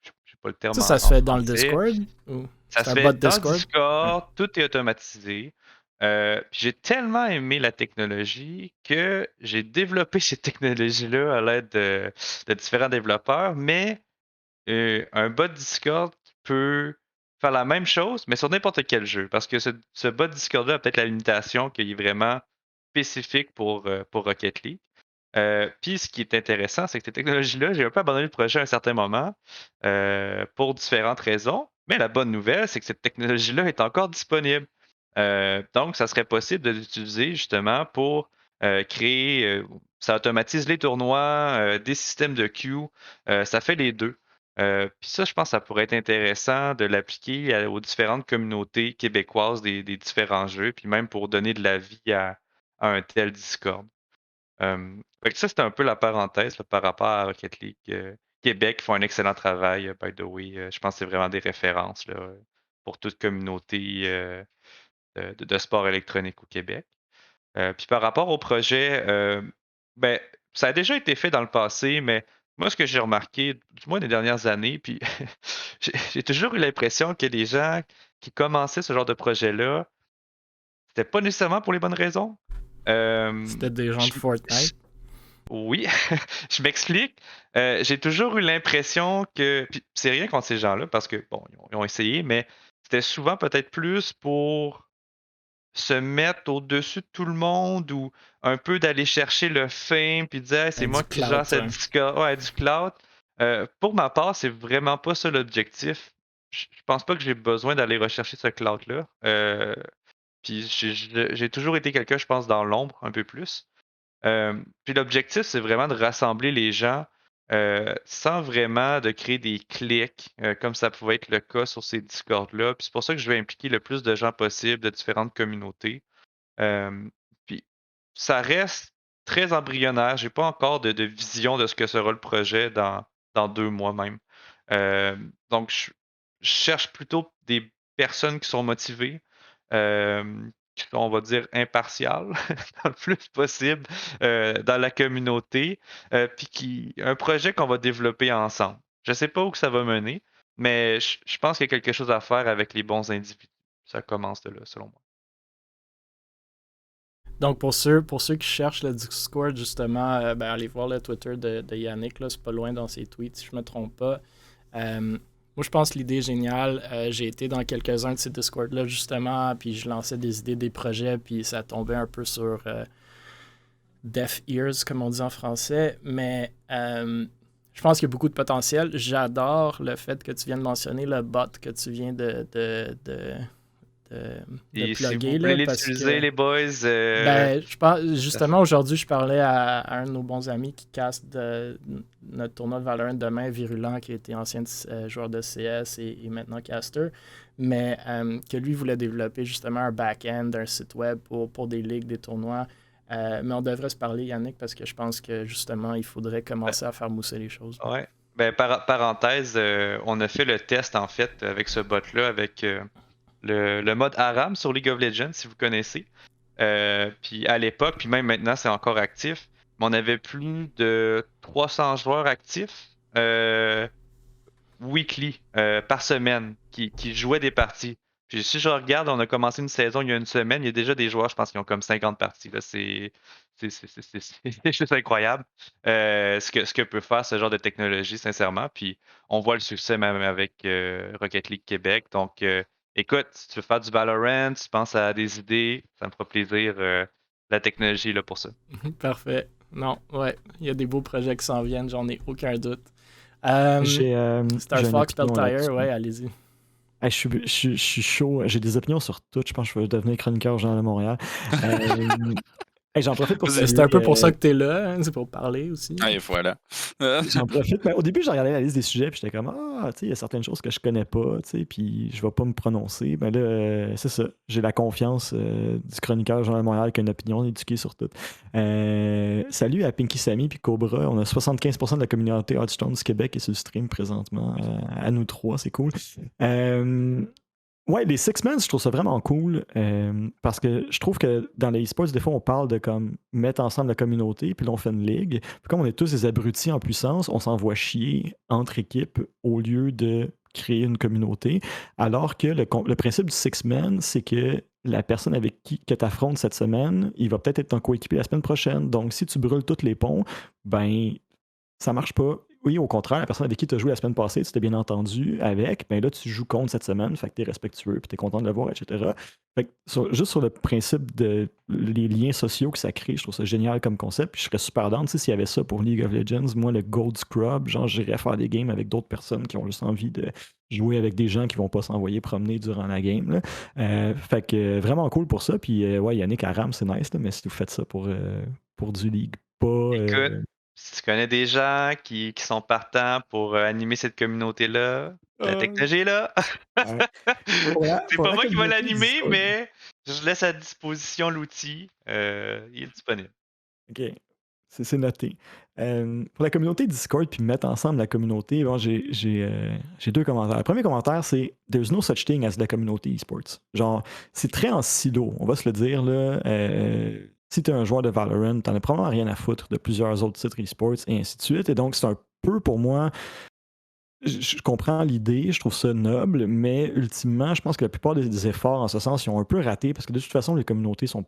[SPEAKER 2] je sais pas le terme
[SPEAKER 1] Ça se
[SPEAKER 2] en
[SPEAKER 1] fait dans le
[SPEAKER 2] français.
[SPEAKER 1] Discord? Ou
[SPEAKER 2] Ça
[SPEAKER 1] c'est
[SPEAKER 2] se
[SPEAKER 1] un bot
[SPEAKER 2] fait dans
[SPEAKER 1] Discord?
[SPEAKER 2] Discord, tout est automatisé. Puis j'ai tellement aimé la technologie que j'ai développé cette technologie-là à l'aide de différents développeurs, mais un bot Discord qui peut faire la même chose, mais sur n'importe quel jeu. Parce que ce bot Discord-là a peut-être la limitation qu'il est vraiment spécifique pour Rocket League. Puis ce qui est intéressant, c'est que cette technologie-là, j'ai un peu abandonné le projet à un certain moment pour différentes raisons. Mais la bonne nouvelle, c'est que cette technologie-là est encore disponible. Donc, ça serait possible de l'utiliser justement pour créer, ça automatise les tournois, des systèmes de queue, ça fait les deux. Puis ça, je pense que ça pourrait être intéressant de l'appliquer aux différentes communautés québécoises des différents jeux, puis même pour donner de la vie à un tel Discord. Fait que ça, c'était un peu la parenthèse là, par rapport à Rocket League. Québec font un excellent travail, by the way. Je pense que c'est vraiment des références là, pour toute communauté de sport électronique au Québec. Puis par rapport au projet, ben, ça a déjà été fait dans le passé, mais moi, ce que j'ai remarqué, du moins les dernières années, puis j'ai toujours eu l'impression que les gens qui commençaient ce genre de projet-là, c'était pas nécessairement pour les bonnes raisons.
[SPEAKER 1] C'était des gens de
[SPEAKER 2] je-
[SPEAKER 1] Fortnite.
[SPEAKER 2] oui, je m'explique. J'ai toujours eu l'impression que, puis c'est rien contre ces gens-là, parce que, bon, ils ont essayé, mais c'était souvent peut-être plus pour se mettre au-dessus de tout le monde ou un peu d'aller chercher le fame puis dire Hey, c'est moi
[SPEAKER 1] Du
[SPEAKER 2] qui gère
[SPEAKER 1] clout,
[SPEAKER 2] cette
[SPEAKER 1] ouais.
[SPEAKER 2] Discord, ouais, du cloud. Pour ma part, c'est vraiment pas ça l'objectif. Je pense pas que j'ai besoin d'aller rechercher ce cloud-là. Puis j'ai toujours été quelqu'un, je pense, dans l'ombre un peu plus. Puis l'objectif, c'est vraiment de rassembler les gens sans vraiment de créer des clics, comme ça pouvait être le cas sur ces Discords-là. Puis c'est pour ça que je vais impliquer le plus de gens possible de différentes communautés. Puis ça reste très embryonnaire. J'ai pas encore de vision de ce que sera le projet dans 2 mois même. Donc je cherche plutôt des personnes qui sont motivées, qui sont, on va dire, impartiales dans le plus possible, dans la communauté, puis un projet qu'on va développer ensemble. Je sais pas où que ça va mener, mais je pense qu'il y a quelque chose à faire avec les bons individus. Ça commence de là, selon moi.
[SPEAKER 1] Donc, pour ceux qui cherchent le Discord, justement, ben, allez voir le Twitter de Yannick, là, c'est pas loin dans ses tweets, si je me trompe pas. Moi, je pense que l'idée est géniale. J'ai été dans quelques-uns de ces Discords-là, justement, puis je lançais des idées, des projets, puis ça tombait un peu sur deaf ears, comme on dit en français. Mais je pense qu'il y a beaucoup de potentiel. J'adore le fait que tu viens de mentionner le bot que tu viens de
[SPEAKER 2] Et si
[SPEAKER 1] plugger,
[SPEAKER 2] vous voulez
[SPEAKER 1] là, parce
[SPEAKER 2] l'utiliser,
[SPEAKER 1] que
[SPEAKER 2] les boys,
[SPEAKER 1] ben, je pense, justement, aujourd'hui, je parlais à un de nos bons amis qui caste notre tournoi de Valorant demain, Virulent, qui était ancien joueur de CS et maintenant caster, mais que lui voulait développer justement un back-end, un site web pour des ligues, des tournois. Mais on devrait se parler, Yannick, parce que je pense que justement, il faudrait commencer à faire mousser les choses.
[SPEAKER 2] ouais. Ben, parenthèse, on a fait le test en fait avec ce bot-là, avec le mode ARAM sur League of Legends, si vous connaissez. Puis à l'époque, puis même maintenant, c'est encore actif. Mais on avait plus de 300 joueurs actifs weekly, par semaine, qui jouaient des parties. Puis si je regarde, on a commencé une saison il y a une semaine, il y a déjà des joueurs, je pense, qui ont comme 50 parties. Là. C'est juste incroyable ce que peut faire ce genre de technologie, sincèrement. Puis on voit le succès même avec Rocket League Québec. Donc, écoute, si tu veux faire du Valorant, tu penses à des idées, ça me fera plaisir. La technologie est là pour ça.
[SPEAKER 1] Parfait. Non, ouais, il y a des beaux projets qui s'en viennent, j'en ai aucun doute.
[SPEAKER 3] J'ai
[SPEAKER 1] Star
[SPEAKER 3] j'ai une
[SPEAKER 1] Fox,
[SPEAKER 3] opinion
[SPEAKER 1] Peltier,
[SPEAKER 3] là-dessus.
[SPEAKER 1] ouais, allez-y.
[SPEAKER 3] Hey, je suis chaud. J'ai des opinions sur tout. Je pense que je vais devenir chroniqueur au Journal de Montréal. Hey, j'en profite pour
[SPEAKER 2] Vas-y.
[SPEAKER 1] C'est un peu pour
[SPEAKER 3] saluer.
[SPEAKER 1] ça que t'es là, hein, c'est pour parler aussi.
[SPEAKER 4] Ah, et voilà.
[SPEAKER 3] J'en profite. Au début, j'ai regardé la liste des sujets, puis j'étais comme, ah, tu sais, il y a certaines choses que je connais pas, tu sais, puis je vais pas me prononcer. Ben là, c'est ça. J'ai la confiance du chroniqueur Journal de Montréal qui a une opinion éduquée sur tout. Salut à Pinky Sammy puis Cobra. On a 75% de la communauté Hearthstone du Québec qui est sur le stream présentement. À nous trois, c'est cool. Ouais, les Six Men, je trouve ça vraiment cool parce que je trouve que dans les esports, des fois, on parle de comme mettre ensemble la communauté, puis là, on fait une ligue. Puis comme on est tous des abrutis en puissance, on s'envoie chier entre équipes au lieu de créer une communauté. Alors que le principe du Six Men, c'est que la personne avec qui que tu affrontes cette semaine, il va peut-être être ton coéquipier la semaine prochaine. Donc, si tu brûles tous les ponts, ben ça marche pas. Oui, au contraire, la personne avec qui tu as joué la semaine passée, tu t'es bien entendu avec, ben là, tu joues contre cette semaine, fait que tu es respectueux, puis tu es content de le voir, etc. Fait que juste sur le principe de les liens sociaux que ça crée, je trouve ça génial comme concept, puis je serais super down, tu sais, s'il y avait ça pour League of Legends, moi, le Gold Scrub, genre, j'irais faire des games avec d'autres personnes qui ont juste envie de jouer avec des gens qui vont pas s'envoyer promener durant la game, là. Fait que vraiment cool pour ça, puis ouais, Yannick Aram, c'est nice, là, mais si vous faites ça pour du League, pas...
[SPEAKER 2] Écoute, Si tu connais des gens qui sont partants pour animer cette communauté-là, la technologie est là. C'est pas moi qui va l'animer, mais je laisse à disposition l'outil. Il est disponible.
[SPEAKER 3] OK. C'est noté. Pour la communauté Discord, puis mettre ensemble la communauté, bon, j'ai 2 commentaires. Le premier commentaire, c'est « There's no such thing as la communauté esports ». Genre, c'est très en silo, on va se le dire. Là. Si tu es un joueur de Valorant, t'en as probablement rien à foutre de plusieurs autres titres esports, et ainsi de suite. Et donc, c'est un peu pour moi... Je comprends l'idée, je trouve ça noble, mais ultimement, je pense que la plupart des efforts en ce sens, ils ont un peu raté parce que de toute façon, les communautés se parlent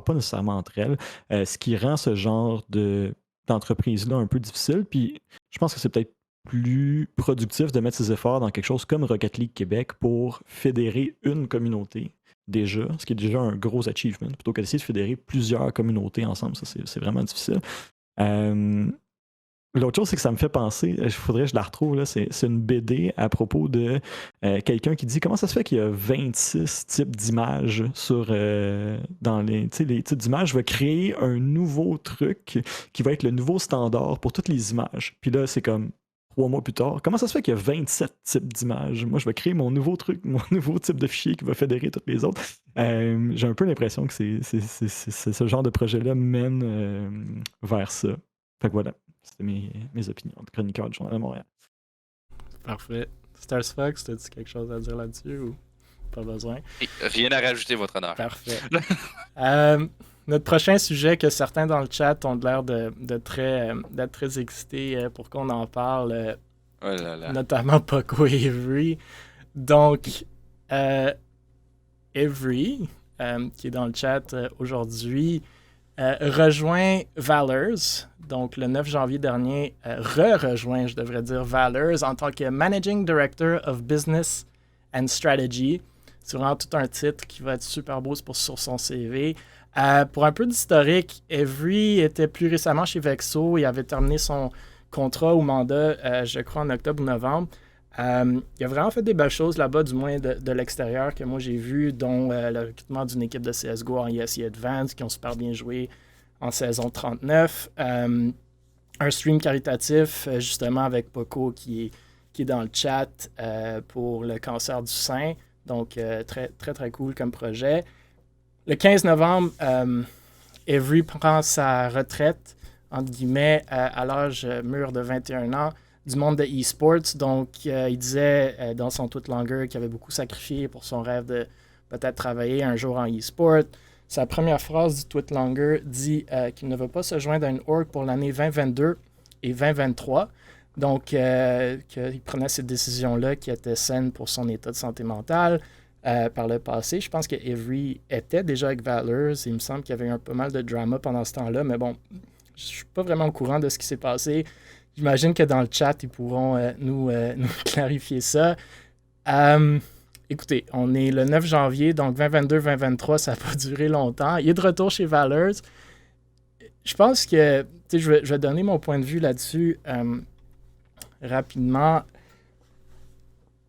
[SPEAKER 3] pas nécessairement entre elles, ce qui rend ce genre d'entreprise-là un peu difficile. Puis je pense que c'est peut-être plus productif de mettre ses efforts dans quelque chose comme Rocket League Québec pour fédérer une communauté déjà, ce qui est déjà un gros achievement, plutôt que d'essayer de fédérer plusieurs communautés ensemble. Ça, c'est vraiment difficile. L'autre chose, c'est que ça me fait penser, il faudrait que je la retrouve, là, c'est une BD à propos de quelqu'un qui dit comment ça se fait qu'il y a 26 types d'images dans les types d'images. Je vais créer un nouveau truc qui va être le nouveau standard pour toutes les images. Puis là, c'est comme 3 mois plus tard. Comment ça se fait qu'il y a 27 types d'images? Moi, je vais créer mon nouveau truc, mon nouveau type de fichier qui va fédérer toutes les autres. J'ai un peu l'impression que c'est ce genre de projet-là mène vers ça. Fait que voilà. C'était mes opinions de chroniqueur du Journal de Montréal.
[SPEAKER 1] Parfait. Starsfox, as-tu quelque chose à dire là-dessus ou pas besoin?
[SPEAKER 4] Rien à rajouter, votre honneur.
[SPEAKER 1] Parfait. Notre prochain sujet que certains dans le chat ont l'air d'être très excités pour qu'on en parle, notamment Poco et Avery. Donc, Avery, qui est dans le chat aujourd'hui, rejoint Valors, donc le 9 janvier dernier, rejoint, je devrais dire, Valors en tant que Managing Director of Business and Strategy. C'est vraiment tout un titre qui va être super beau sur son CV. Pour un peu d'historique, Avery était plus récemment chez Vexo. Il avait terminé son contrat ou mandat, je crois, en octobre ou novembre. Il a vraiment fait des belles choses là-bas, du moins de l'extérieur, que moi j'ai vu, dont le recrutement d'une équipe de CSGO en ESE Advance, qui ont super bien joué en saison 39. Un stream caritatif, justement, avec Poco, qui est dans le chat pour le cancer du sein. Donc, très, très, très cool comme projet. Le 15 novembre, Avery prend sa retraite, entre guillemets, à l'âge mûr de 21 ans, du monde de e-sports. Donc, il disait dans son tweet longer qu'il avait beaucoup sacrifié pour son rêve de peut-être travailler un jour en e-sport. Sa première phrase du tweet longer dit qu'il ne veut pas se joindre à une org pour l'année 2022 et 2023. Donc, qu'il prenait cette décision-là qui était saine pour son état de santé mentale. Par le passé, je pense que Avery était déjà avec Valors. Il me semble qu'il y avait eu un peu mal de drama pendant ce temps-là. Mais bon, je ne suis pas vraiment au courant de ce qui s'est passé. J'imagine que dans le chat, ils pourront nous clarifier ça. Écoutez, on est le 9 janvier, donc 2022-2023, ça n'a pas duré longtemps. Il est de retour chez Valors. Je pense que, je vais donner mon point de vue là-dessus rapidement.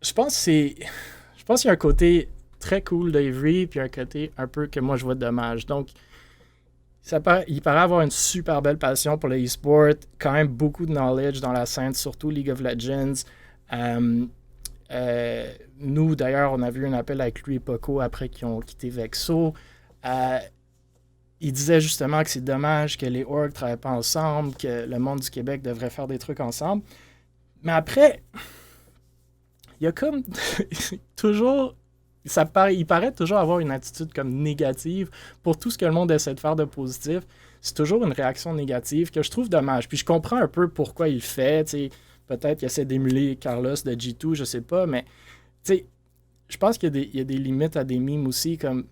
[SPEAKER 1] Je pense qu'il y a un côté très cool d'Avery, puis un côté un peu que moi je vois dommage. Donc, il paraît avoir une super belle passion pour le e-sport, quand même beaucoup de knowledge dans la scène, surtout League of Legends. Nous, d'ailleurs, on a vu un appel avec lui et Poco après qu'ils ont quitté Vexo. Il disait justement que c'est dommage que les orgs ne travaillent pas ensemble, que le monde du Québec devrait faire des trucs ensemble. Mais après, il y a comme toujours... il paraît toujours avoir une attitude comme négative pour tout ce que le monde essaie de faire de positif. C'est toujours une réaction négative que je trouve dommage. Puis je comprends un peu pourquoi il le fait. T'sais, peut-être qu'il essaie d'émuler Carlos de G2, je sais pas, mais je pense qu'il y a des limites à des mimes aussi. Comme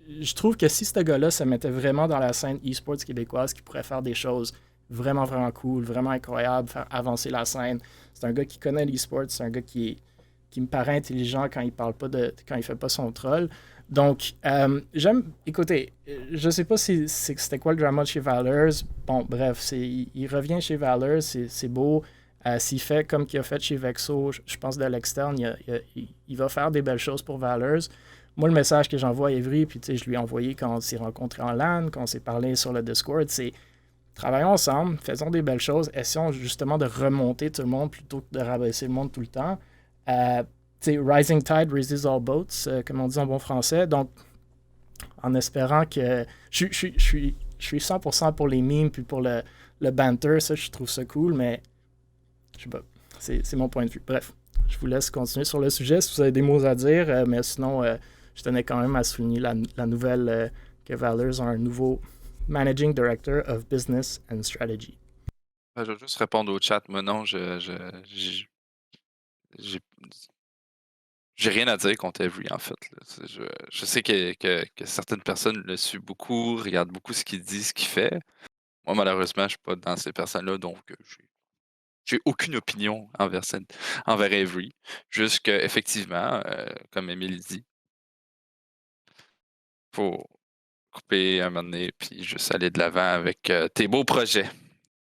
[SPEAKER 1] je trouve que si ce gars-là se mettait vraiment dans la scène e-sports québécoise, qu'il pourrait faire des choses vraiment, vraiment cool, vraiment incroyables, faire avancer la scène. C'est un gars qui connaît l'e-sport, c'est un gars qui me paraît intelligent quand il fait pas son troll. Donc, écoutez, je sais pas c'était quoi le drama de chez Valors. Bon, bref, il revient chez Valors, c'est beau. S'il fait comme qu'il a fait chez Vexo, je pense de l'externe, il va faire des belles choses pour Valors. Moi, le message que j'envoie à Avery, puis je lui ai envoyé quand on s'est rencontrés en LAN, quand on s'est parlé sur le Discord, c'est travaillons ensemble, faisons des belles choses, essayons justement de remonter tout le monde plutôt que de rabaisser le monde tout le temps. Rising tide raises all boats, comme on dit en bon français. Donc, en espérant que... Je suis 100% pour les memes puis pour le banter, ça, je trouve ça cool, mais je sais pas, c'est mon point de vue. Bref, je vous laisse continuer sur le sujet si vous avez des mots à dire, mais sinon, je tenais quand même à souligner la nouvelle que Valors a un nouveau Managing Director of Business and Strategy.
[SPEAKER 4] Je vais juste répondre au chat. Moi, non, j'ai rien à dire contre Avery, en fait. Je sais que certaines personnes le suivent beaucoup, regardent beaucoup ce qu'il dit, ce qu'il fait. Moi, malheureusement, je ne suis pas dans ces personnes-là, donc j'ai aucune opinion envers Avery. Juste qu'effectivement, comme Émile dit, il faut couper un moment donné puis juste aller de l'avant avec tes beaux projets.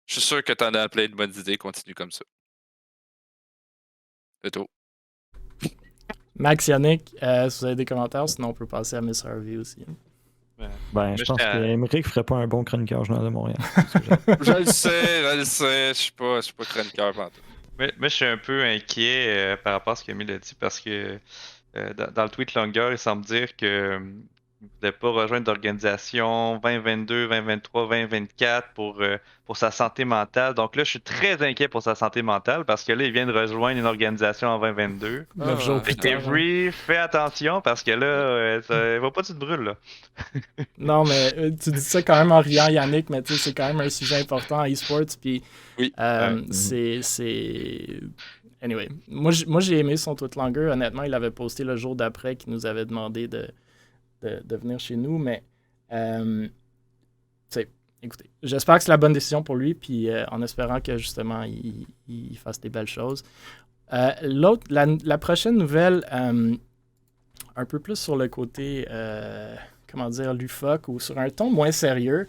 [SPEAKER 4] Je suis sûr que tu en as plein de bonnes idées. Continue comme ça. C'est tout.
[SPEAKER 1] Max, Yannick, si vous avez des commentaires, sinon on peut passer à Miss Harvey aussi.
[SPEAKER 3] Je pense qu'Émeric ferait pas un bon chroniqueur Journal de Montréal.
[SPEAKER 4] Je le sais. Je suis pas chroniqueur pantoute.
[SPEAKER 2] Mais je suis un peu inquiet par rapport à ce qu'Emile a dit parce que dans le tweet longueur, il semble dire que ne voulait pas rejoindre l'organisation 2022, 2023, 2024 pour sa santé mentale. Donc là, je suis très inquiet pour sa santé mentale parce que là, il vient de rejoindre une organisation en 2022.
[SPEAKER 1] 9 jours plus tard.
[SPEAKER 2] Avery, fais attention parce que là, ça va pas, tu te brûles là.
[SPEAKER 1] Non, mais tu dis ça quand même en riant, Yannick, mais tu sais, c'est quand même un sujet important en e-sports. Puis
[SPEAKER 4] oui.
[SPEAKER 1] C'est. Anyway, moi j'ai aimé son tweet longueur. Honnêtement, il l'avait posté le jour d'après qu'il nous avait demandé de venir chez nous, mais écoutez, j'espère que c'est la bonne décision pour lui, puis en espérant que justement il fasse des belles choses. La prochaine nouvelle, un peu plus sur le côté, l'UFOC, ou sur un ton moins sérieux,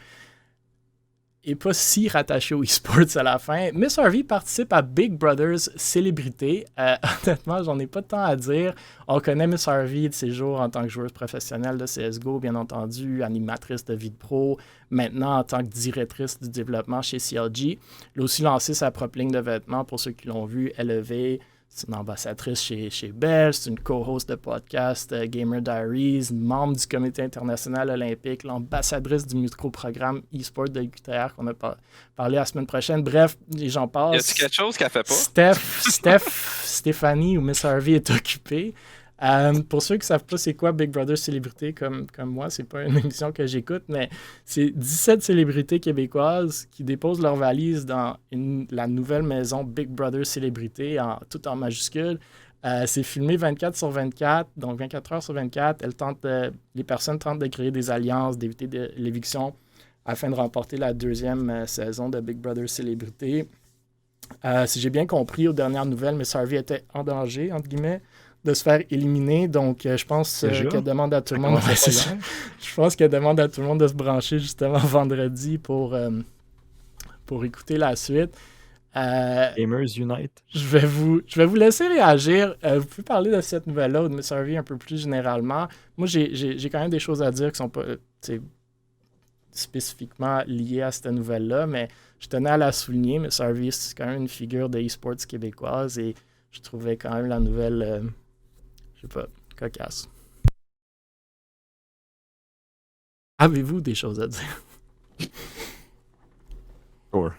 [SPEAKER 1] et pas si rattaché au e-sports à la fin. Miss Harvey participe à Big Brother's Célébrité. Honnêtement, j'en ai pas de temps à dire. On connaît Miss Harvey de ses jours en tant que joueuse professionnelle de CSGO, bien entendu, animatrice de vie de pro, maintenant en tant que directrice du développement chez CLG. Elle a aussi lancé sa propre ligne de vêtements, pour ceux qui l'ont vu, élevée. C'est une ambassadrice chez Bell, c'est une co-host de podcast Gamer Diaries, une membre du comité international olympique, l'ambassadrice du micro-programme e-sport de l'UQTR qu'on a parlé la semaine prochaine. Bref, les gens passent.
[SPEAKER 4] Y a-t-il quelque chose qu'elle fait pas?
[SPEAKER 1] Stéphanie ou Miss Harvey est occupée. Pour ceux qui ne savent pas c'est quoi Big Brother Célébrité comme moi, c'est pas une émission que j'écoute, mais c'est 17 célébrités québécoises qui déposent leurs valises dans la nouvelle maison Big Brother Célébrité, tout en majuscule. C'est filmé 24 sur 24, donc 24 heures sur 24. Les personnes tentent de créer des alliances, d'éviter l'éviction afin de remporter la deuxième saison de Big Brother Célébrité. Si j'ai bien compris, aux dernières nouvelles, Miss Harvey était en danger, entre guillemets, de se faire éliminer, donc je pense qu'elle demande à tout le monde je pense qu'elle demande à tout le monde de se brancher justement vendredi pour écouter la suite.
[SPEAKER 3] Gamers Unite.
[SPEAKER 1] Je vais vous laisser réagir. Vous pouvez parler de cette nouvelle-là ou de Miss Harvey un peu plus généralement. Moi, j'ai quand même des choses à dire qui sont pas spécifiquement liées à cette nouvelle-là, mais je tenais à la souligner. Miss Harvey, c'est quand même une figure de e-sports québécoise et je trouvais quand même la nouvelle je sais pas, cocasse. Avez-vous des choses à dire?
[SPEAKER 3] Sure.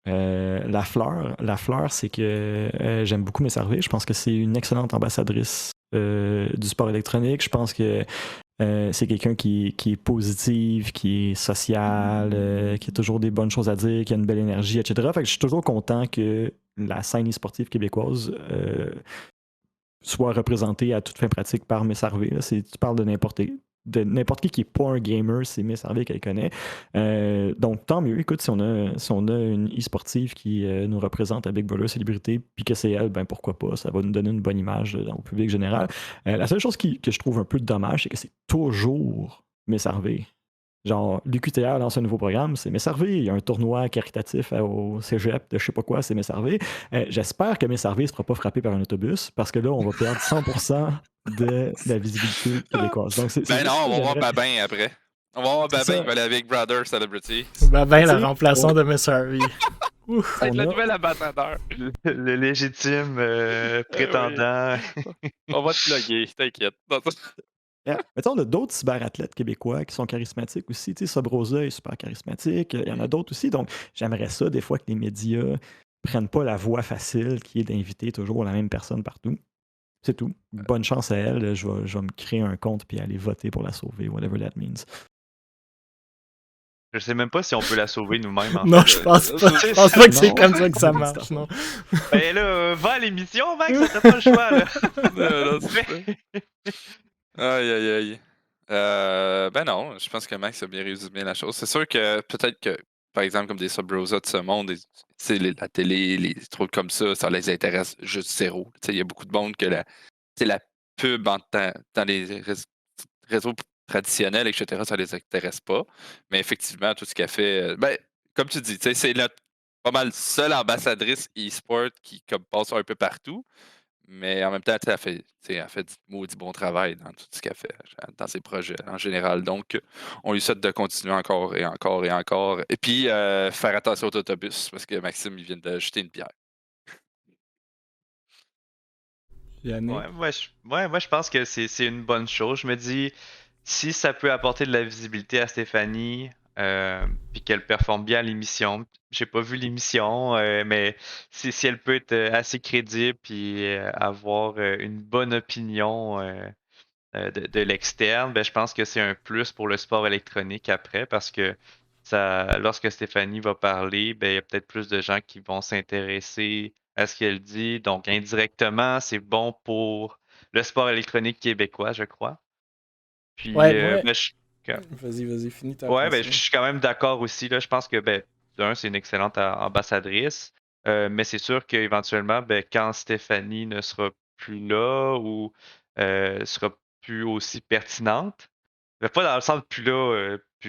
[SPEAKER 3] La fleur, c'est que j'aime beaucoup Miss Harvey. Je pense que c'est une excellente ambassadrice du sport électronique. Je pense que c'est quelqu'un qui est positive, qui est social, qui a toujours des bonnes choses à dire, qui a une belle énergie, etc. Fait que je suis toujours content que la scène e-sportive québécoise soit représentée à toute fin pratique par Miss Harvey. Là, tu parles de n'importe qui n'est pas un gamer, c'est Miss Harvey qu'elle connaît. Donc, tant mieux. Écoute, si on a une e-sportive qui nous représente à Big Brother Célébrité, puis que c'est elle, ben pourquoi pas, ça va nous donner une bonne image au public général. La seule chose que je trouve un peu dommage, c'est que c'est toujours Miss Harvey. Genre, l'UQTR lance un nouveau programme, c'est Miss Harvey. Il y a un tournoi caritatif au cégep de je sais pas quoi, c'est Miss Harvey. J'espère que Miss Harvey ne sera pas frappée par un autobus, parce que là, on va perdre 100% de la visibilité québécoise. Donc,
[SPEAKER 4] non, on va voir Babin après. On va voir Babin qui va aller avec Brother Celebrity.
[SPEAKER 1] Babin, le remplaçant de Miss Harvey.
[SPEAKER 4] Ouf, c'est le nouvel ambassadeur.
[SPEAKER 2] Le légitime prétendant.
[SPEAKER 4] Oui. On va te plugger, t'inquiète.
[SPEAKER 3] Mettons, on a d'autres cyberathlètes québécois qui sont charismatiques aussi. Tu sais, Sabrosa est super charismatique. Il y en a d'autres aussi. Donc, j'aimerais ça, des fois, que les médias prennent pas la voie facile qui est d'inviter toujours la même personne partout. C'est tout. Bonne chance à elle. Je vais me créer un compte puis aller voter pour la sauver, whatever that means.
[SPEAKER 2] Je sais même pas si on peut la sauver nous-mêmes.
[SPEAKER 1] Non, je pense pas. Je pense pas que c'est comme ça que ça marche, non.
[SPEAKER 2] Ben là, va à l'émission, Max, t'as pas le choix, là.
[SPEAKER 4] Aïe, aïe, aïe. Ben non, je pense que Max a bien résumé la chose. C'est sûr que peut-être que, par exemple, comme des Sub-Rosa de ce monde, la télé, les trucs comme ça les intéresse juste zéro. Il y a beaucoup de monde que la pub dans les réseaux traditionnels, etc., ça les intéresse pas. Mais effectivement, tout ce qu'elle fait, comme tu dis, c'est pas mal seule ambassadrice e-sport qui passe un peu partout. Mais en même temps, elle fait du maudit bon travail dans tout ce qu'elle fait, dans ses projets en général. Donc, on lui souhaite de continuer encore et encore et encore. Et puis, faire attention aux autobus, parce que Maxime, il vient de jeter une pierre.
[SPEAKER 2] Moi, je pense que c'est une bonne chose. Je me dis, si ça peut apporter de la visibilité à Stéphanie, puis qu'elle performe bien à l'émission, j'ai pas vu l'émission, mais si elle peut être assez crédible puis avoir une bonne opinion de l'externe, ben, je pense que c'est un plus pour le sport électronique après parce que lorsque Stéphanie va parler, ben, il y a peut-être plus de gens qui vont s'intéresser à ce qu'elle dit. Donc, indirectement, c'est bon pour le sport électronique québécois, je crois. Puis,
[SPEAKER 1] ouais.
[SPEAKER 2] ben,
[SPEAKER 1] Vas-y, finis ta
[SPEAKER 2] ouais,
[SPEAKER 1] pensée.
[SPEAKER 2] ben, je suis quand même d'accord aussi. Là, je pense que, ben, d'un, c'est une excellente ambassadrice. Mais c'est sûr qu'éventuellement, ben, quand Stéphanie ne sera plus là ou sera plus aussi pertinente, ben, pas dans le sens de plus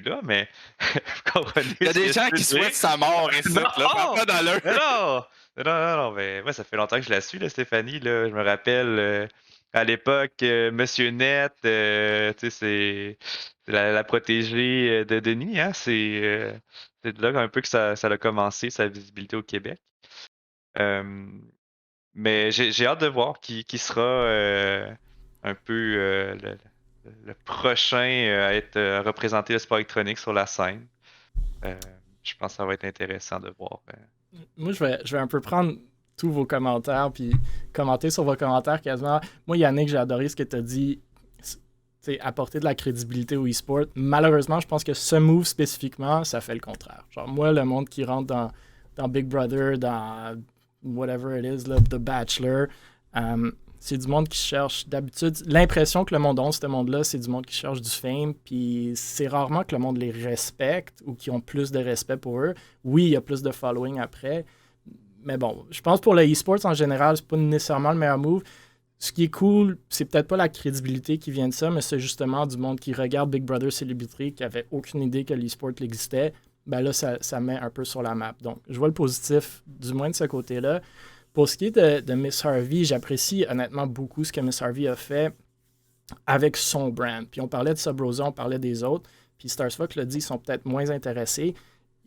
[SPEAKER 2] là, mais vous comprenez
[SPEAKER 4] Il y a
[SPEAKER 2] ce
[SPEAKER 4] des
[SPEAKER 2] que
[SPEAKER 4] gens
[SPEAKER 2] je veux
[SPEAKER 4] qui
[SPEAKER 2] dire?
[SPEAKER 4] souhaitent sa mort ici, là. Pas dans leur.
[SPEAKER 2] Mais non, mais ouais, ça fait longtemps que je la suis, là, Stéphanie. Là. Je me rappelle à l'époque, Monsieur Net, tu sais, c'est la protégée de Denis, hein. C'est de là un peu que ça a commencé, sa visibilité au Québec. Mais j'ai hâte de voir qui sera un peu le prochain à être représenté le sport électronique sur la scène. Je pense que ça va être intéressant de voir.
[SPEAKER 1] Moi, je vais un peu prendre tous vos commentaires puis commenter sur vos commentaires quasiment. Moi, Yannick, j'ai adoré ce que tu as dit. Apporter de la crédibilité au e-sport. Malheureusement, je pense que ce move spécifiquement, ça fait le contraire. Genre, moi, le monde qui rentre dans Big Brother, dans whatever it is, là, The Bachelor, c'est du monde qui cherche d'habitude. L'impression que le monde a, ce monde-là, c'est du monde qui cherche du fame, puis c'est rarement que le monde les respecte ou qui ont plus de respect pour eux. Oui, il y a plus de following après, mais bon, je pense pour le e-sports en général, c'est pas nécessairement le meilleur move. Ce qui est cool, c'est peut-être pas la crédibilité qui vient de ça, mais c'est justement du monde qui regarde Big Brother Celebrity, qui avait aucune idée que l'e-sport existait. Ben là, ça met un peu sur la map. Donc, je vois le positif, du moins de ce côté-là. Pour ce qui est de Miss Harvey, j'apprécie honnêtement beaucoup ce que Miss Harvey a fait avec son brand. Puis on parlait de Sub-Rosa, on parlait des autres. Puis Starsfuck l'a dit, ils sont peut-être moins intéressés.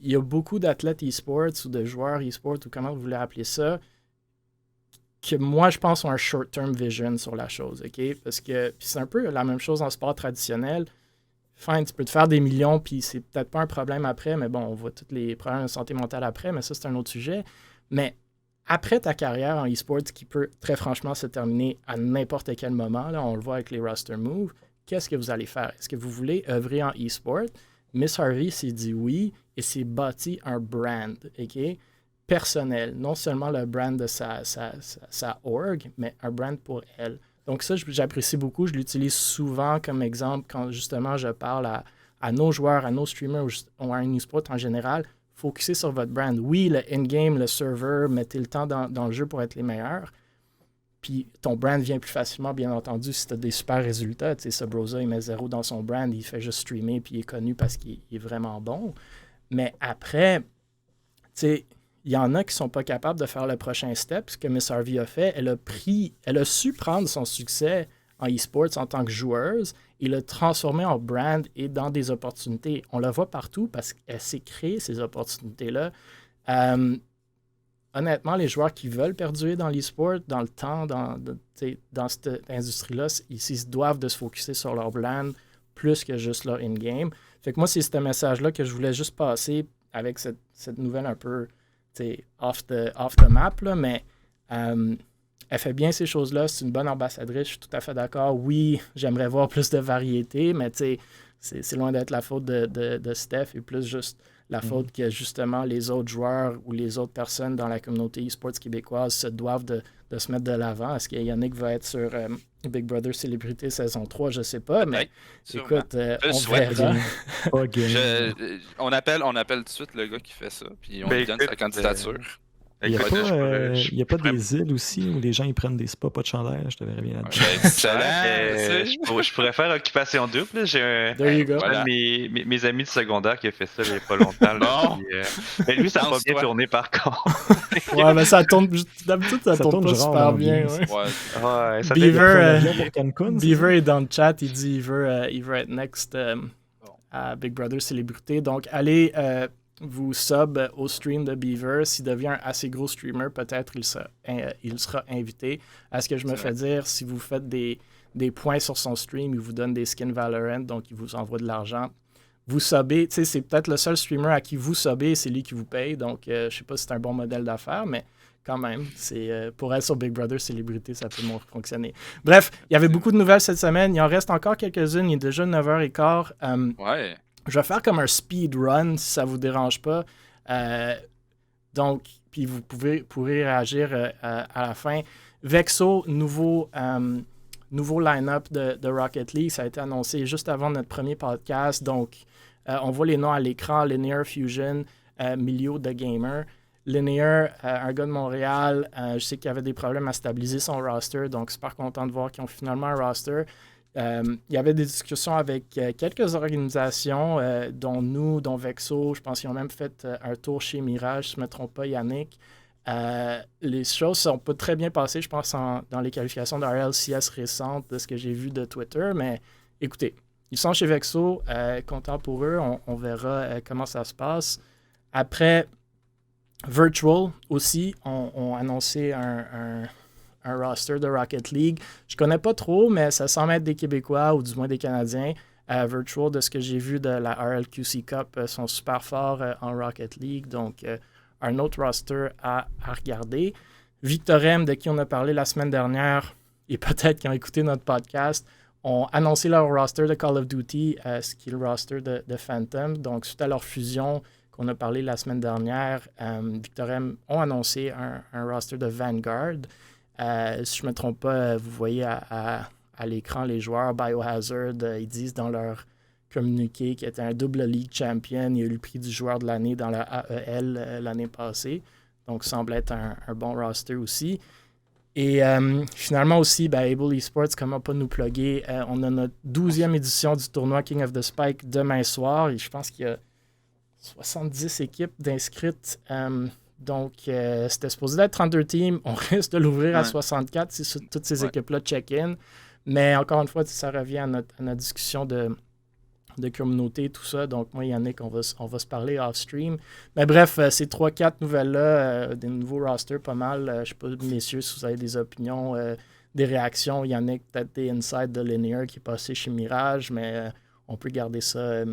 [SPEAKER 1] Il y a beaucoup d'athlètes e-sports ou de joueurs e-sports, ou comment vous voulez appeler ça, que moi, je pense, ont un short-term vision sur la chose, OK? Parce que c'est un peu la même chose en sport traditionnel. Fine, tu peux te faire des millions, puis c'est peut-être pas un problème après, mais bon, on voit tous les problèmes de santé mentale après, mais ça, c'est un autre sujet. Mais après ta carrière en e-sport, qui peut très franchement se terminer à n'importe quel moment, là, on le voit avec les roster moves, qu'est-ce que vous allez faire? Est-ce que vous voulez œuvrer en e-sport? Miss Harvey s'est dit oui et s'est bâti un brand, OK? Personnel, non seulement le brand de sa org, mais un brand pour elle. Donc ça, j'apprécie beaucoup. Je l'utilise souvent comme exemple quand justement je parle à nos joueurs, à nos streamers ou à un e-sport en général. Focussez sur votre brand. Oui, le in-game, le server, mettez le temps dans le jeu pour être les meilleurs. Puis ton brand vient plus facilement, bien entendu, si tu as des super résultats. Tu sais, Sub-Rosa, il met 0 dans son brand, il fait juste streamer, puis il est connu parce qu'il est vraiment bon. Mais après, tu sais, il y en a qui ne sont pas capables de faire le prochain step. Ce que Miss Harvey a fait, elle a su prendre son succès en e-sports en tant que joueuse et le transformer en brand et dans des opportunités. On la voit partout parce qu'elle s'est créée ces opportunités-là. Honnêtement, les joueurs qui veulent perdurer dans l'e-sport, dans le temps, dans cette industrie-là, ils doivent de se focusser sur leur brand plus que juste leur in-game. Fait que moi, c'est ce message-là que je voulais juste passer avec cette nouvelle un peu off the map, là, mais elle fait bien ces choses-là. C'est une bonne ambassadrice, je suis tout à fait d'accord. Oui, j'aimerais voir plus de variété, mais c'est loin d'être la faute de Steph et plus juste la faute que justement les autres joueurs ou les autres personnes dans la communauté e-sports québécoise se doivent de se mettre de l'avant. Est-ce que Yannick va être sur Big Brother Célébrité saison 3? Je ne sais pas, mais écoute, on verra.
[SPEAKER 4] On appelle tout de suite le gars qui fait ça, puis on lui donne sa candidature.
[SPEAKER 3] Il n'y a pas des îles aussi où les gens ils prennent des spas, pas de chandelle, je te verrais bien là-dedans.
[SPEAKER 2] Je pourrais faire Occupation Double. J'ai un de mes amis de secondaire qui a fait ça il n'y a pas longtemps. Mais lui, ça n'a pas bien tourné par contre.
[SPEAKER 1] Ouais, mais ça tourne. D'habitude, ça tourne pas super bien. Beaver est dans le chat, il dit qu'il veut être next à Big Brother Célébrité. Donc, allez. Vous sub au stream de Beaver. S'il devient un assez gros streamer, peut-être il sera invité. À ce que je me fais dire, si vous faites des points sur son stream, il vous donne des skins Valorant, donc il vous envoie de l'argent. Vous subez, c'est peut-être le seul streamer à qui vous subez, c'est lui qui vous paye. Donc, je ne sais pas si c'est un bon modèle d'affaires, mais quand même, pour être sur Big Brother Célébrité, ça peut fonctionner. Bref, il y avait beaucoup de nouvelles cette semaine. Il en reste encore quelques-unes. Il est déjà 9h15.
[SPEAKER 4] Ouais.
[SPEAKER 1] Je vais faire comme un speed run si ça ne vous dérange pas. Donc, puis vous pourrez réagir à la fin. Vexo, nouveau line-up de Rocket League. Ça a été annoncé juste avant notre premier podcast. Donc, on voit les noms à l'écran. Linear Fusion, Milio de Gamer. Linear, un gars de Montréal. Je sais qu'il y avait des problèmes à stabiliser son roster. Donc, super content de voir qu'ils ont finalement un roster. Il y avait des discussions avec quelques organisations, dont Vexo. Je pense qu'ils ont même fait un tour chez Mirage, si je ne me trompe pas, Yannick. Les choses ne sont pas très bien passées, je pense, dans les qualifications de RLCS récentes, de ce que j'ai vu de Twitter. Mais écoutez, ils sont chez Vexo, content pour eux. On verra comment ça se passe. Après, Virtual aussi ont annoncé un roster de Rocket League. Je connais pas trop, mais ça semble être des Québécois ou du moins des Canadiens. Virtual, de ce que j'ai vu de la RLQC Cup, sont super forts en Rocket League. Donc, un autre roster à regarder. Victorem, de qui on a parlé la semaine dernière, et peut-être qui ont écouté notre podcast, ont annoncé leur roster de Call of Duty, ce qui est le roster de Phantom. Donc, suite à leur fusion qu'on a parlé la semaine dernière, Victorem ont annoncé un roster de Vanguard. Si je ne me trompe pas, vous voyez à l'écran les joueurs Biohazard, ils disent dans leur communiqué qu'il était un double League Champion. Il a eu le prix du joueur de l'année dans la AEL l'année passée. Donc, semble être un bon roster aussi. Et finalement aussi, Able Esports, comment pas nous plugger, on a notre 12e édition du tournoi King of the Spike demain soir. Et je pense qu'il y a 70 équipes d'inscrites. Donc, c'était supposé d'être 32 teams. On risque de l'ouvrir à 64 si toutes ces équipes-là check-in. Mais encore une fois, ça revient à notre discussion de communauté, tout ça. Donc, moi et Yannick, on va se parler off-stream. Mais bref, ces 3-4 nouvelles-là, des nouveaux rosters, pas mal. Je ne sais pas, messieurs, si vous avez des opinions, des réactions. Yannick, peut-être des insights de Linear qui est passé chez Mirage, mais on peut garder ça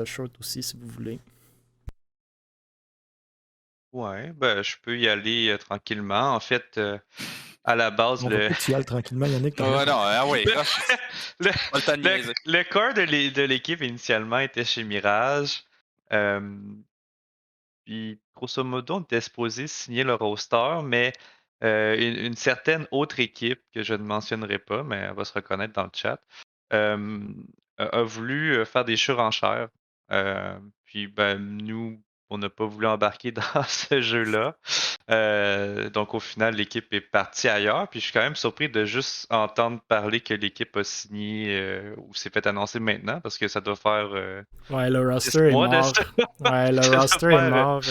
[SPEAKER 1] short aussi, si vous voulez.
[SPEAKER 2] Ouais, je peux y aller tranquillement. En fait, à la base,
[SPEAKER 3] tu y ailles tranquillement, Yannick.
[SPEAKER 2] Le corps de l'équipe initialement était chez Mirage. Puis, grosso modo, on était supposé signer le roster, mais une certaine autre équipe, que je ne mentionnerai pas, mais elle va se reconnaître dans le chat, a voulu faire des surenchères. Puis, nous, on n'a pas voulu embarquer dans ce jeu-là. Donc, au final, l'équipe est partie ailleurs. Puis, je suis quand même surpris de juste entendre parler que l'équipe a signé ou s'est fait annoncer maintenant, parce que ça doit faire.
[SPEAKER 1] Le roster est mort. Le roster est mort.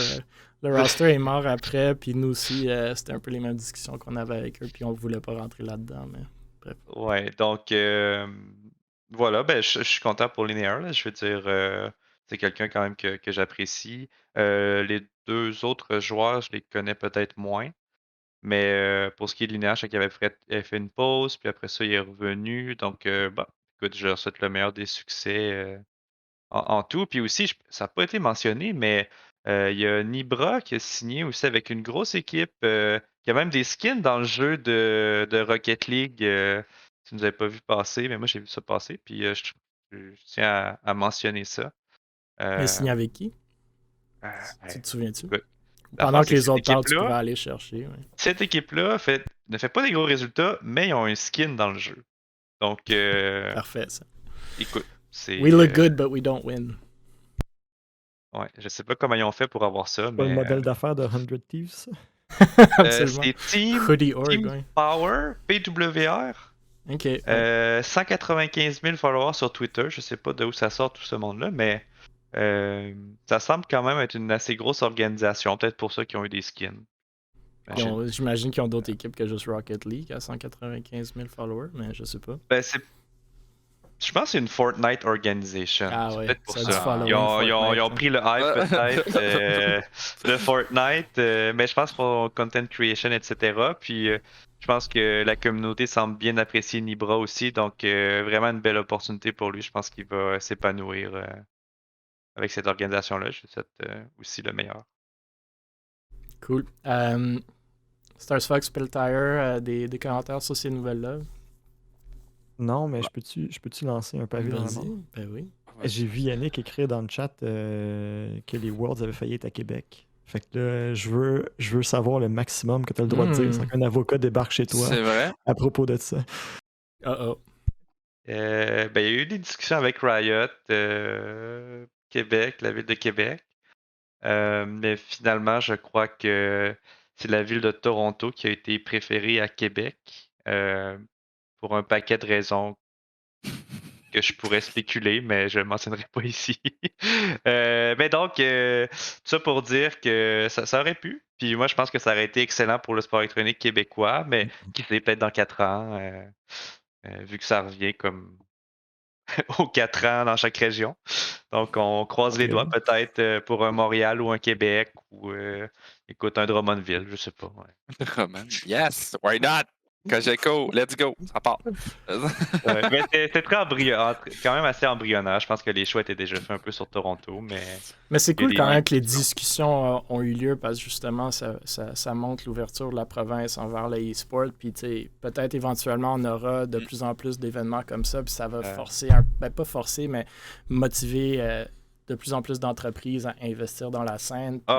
[SPEAKER 1] Le roster est mort après. Puis, nous aussi, c'était un peu les mêmes discussions qu'on avait avec eux. Puis, on ne voulait pas rentrer là-dedans. Mais Bref.
[SPEAKER 2] Ouais, donc voilà, ben je suis content pour Linear, là. Je veux dire, c'est quelqu'un quand même que j'apprécie. Les deux autres joueurs, je les connais peut-être moins. Mais pour ce qui est de Linear, je sais qu'il avait fait une pause, puis après ça, il est revenu. Donc, bon, écoute, je leur souhaite le meilleur des succès en tout. Puis aussi, ça n'a pas été mentionné, mais il y a Nibra qui a signé aussi avec une grosse équipe. Qui a même des skins dans le jeu de Rocket League. Si vous n'avez pas vu passer, mais moi j'ai vu ça passer. Puis je tiens à mentionner ça.
[SPEAKER 1] Mais signé
[SPEAKER 2] Euh,
[SPEAKER 1] avec qui? Tu
[SPEAKER 2] ouais,
[SPEAKER 1] te souviens-tu?
[SPEAKER 2] écoute,
[SPEAKER 1] Pendant
[SPEAKER 2] l'affaire,
[SPEAKER 1] que
[SPEAKER 2] c'est que
[SPEAKER 1] les autres parlent, tu pourrais aller chercher. Ouais.
[SPEAKER 2] cette équipe-là ne fait pas des gros résultats, mais ils ont un skin dans le jeu. Donc,
[SPEAKER 1] Parfait, ça.
[SPEAKER 2] écoute, c'est.
[SPEAKER 1] We look good, but we don't win.
[SPEAKER 2] Ouais, je sais pas comment ils ont fait pour avoir ça,
[SPEAKER 3] C'est pas le
[SPEAKER 2] mais.
[SPEAKER 3] modèle d'affaires de 100 Thieves, ça?
[SPEAKER 1] Absolument.
[SPEAKER 2] C'est
[SPEAKER 1] Hoodie Org,
[SPEAKER 2] Team
[SPEAKER 1] ouais.
[SPEAKER 2] Power, PWR.
[SPEAKER 1] Ok. Ouais.
[SPEAKER 2] 195 000 followers sur Twitter. Je sais pas d'où ça sort tout ce monde-là, mais ça semble quand même être une assez grosse organisation. Peut-être pour ça qu'ils ont eu des skins.
[SPEAKER 1] J'imagine qu'ils ont d'autres équipes que juste Rocket League à 195 000 followers, mais je sais pas.
[SPEAKER 2] Ben, je pense que c'est une Fortnite Organization.
[SPEAKER 1] Ah
[SPEAKER 2] C'est
[SPEAKER 1] ouais,
[SPEAKER 2] peut-être pour
[SPEAKER 1] ça a
[SPEAKER 2] ça.
[SPEAKER 1] du following,
[SPEAKER 2] Ils ont
[SPEAKER 1] Fortnite,
[SPEAKER 2] pris le hype peut-être de Fortnite, mais je pense pour content creation, etc. Puis je pense que la communauté semble bien apprécier Nibra aussi, donc vraiment une belle opportunité pour lui. Je pense qu'il va s'épanouir avec cette organisation-là. Je lui souhaite aussi le meilleur.
[SPEAKER 1] Cool. Stars Fox, Peltire, des commentaires sur ces nouvelles-là?
[SPEAKER 3] Non, mais je peux-tu lancer un pavé dans la
[SPEAKER 1] Vas-y,
[SPEAKER 3] mort?
[SPEAKER 1] ben oui.
[SPEAKER 3] J'ai vu Yannick écrire dans le chat que les Worlds avaient failli être à Québec. Fait que là, je veux savoir le maximum que tu as le droit de dire sans qu'un avocat débarque chez toi
[SPEAKER 4] C'est vrai?
[SPEAKER 3] à propos de ça.
[SPEAKER 1] Oh.
[SPEAKER 2] Ben, il y a eu des discussions avec Riot, Québec, la ville de Québec. Mais finalement, je crois que c'est la ville de Toronto qui a été préférée à Québec pour un paquet de raisons que je pourrais spéculer, mais je ne le mentionnerai pas ici. Mais donc, tout ça pour dire que ça aurait pu. Puis moi, je pense que ça aurait été excellent pour le sport électronique québécois, mais qui sait, peut-être dans 4 ans, vu que ça revient comme aux 4 ans dans chaque région. Donc, on croise les doigts peut-être pour un Montréal ou un Québec ou, écoute, un Drummondville, je sais pas. Ouais.
[SPEAKER 4] Drummond. Yes! Why not? Cogeco, let's go! Ça part.
[SPEAKER 2] Mais c'est très quand même assez embryonnaire. Je pense que les choix étaient déjà faits un peu sur Toronto,
[SPEAKER 1] mais c'est cool quand même que les discussions ont eu lieu parce que justement, ça montre l'ouverture de la province envers le e-sport. Puis peut-être éventuellement, on aura de plus en plus d'événements comme ça. Puis ça va forcer, pas forcer, mais motiver de plus en plus d'entreprises à investir dans la scène. Puis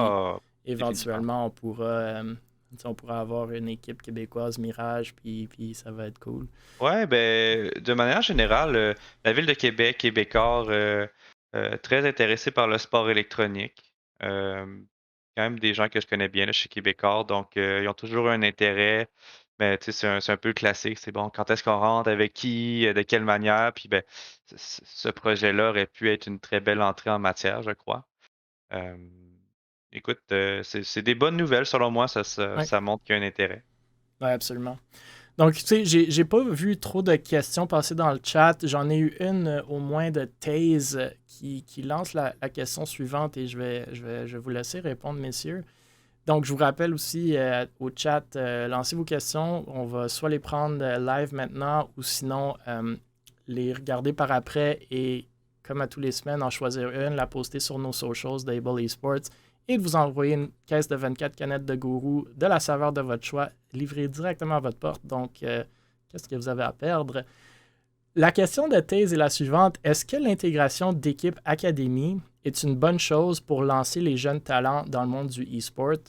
[SPEAKER 1] éventuellement, on pourra avoir une équipe québécoise Mirage, puis ça va être cool.
[SPEAKER 2] Ouais, ben, de manière générale, la ville de Québec, Québécois, très intéressé par le sport électronique. Quand même des gens que je connais bien là, chez Québécois, donc ils ont toujours eu un intérêt. Mais tu sais, c'est un peu classique. C'est bon, quand est-ce qu'on rentre, avec qui, de quelle manière. Puis ben, ce projet-là aurait pu être une très belle entrée en matière, je crois. Écoute, c'est des bonnes nouvelles, selon moi, ça montre qu'il y a un intérêt.
[SPEAKER 1] Oui, absolument. Donc, tu sais, j'ai pas vu trop de questions passer dans le chat. J'en ai eu une au moins de Taze qui lance la question suivante et je vais vous laisser répondre, messieurs. Donc, je vous rappelle aussi au chat, lancez vos questions. On va soit les prendre live maintenant ou sinon les regarder par après et, comme à tous les semaines, en choisir une, la poster sur nos socials d'Able Esports et de vous envoyer une caisse de 24 canettes de gourou de la saveur de votre choix, livrée directement à votre porte. Donc, qu'est-ce que vous avez à perdre? La question de thèse est la suivante. Est-ce que l'intégration d'équipe académie est une bonne chose pour lancer les jeunes talents dans le monde du e-sport?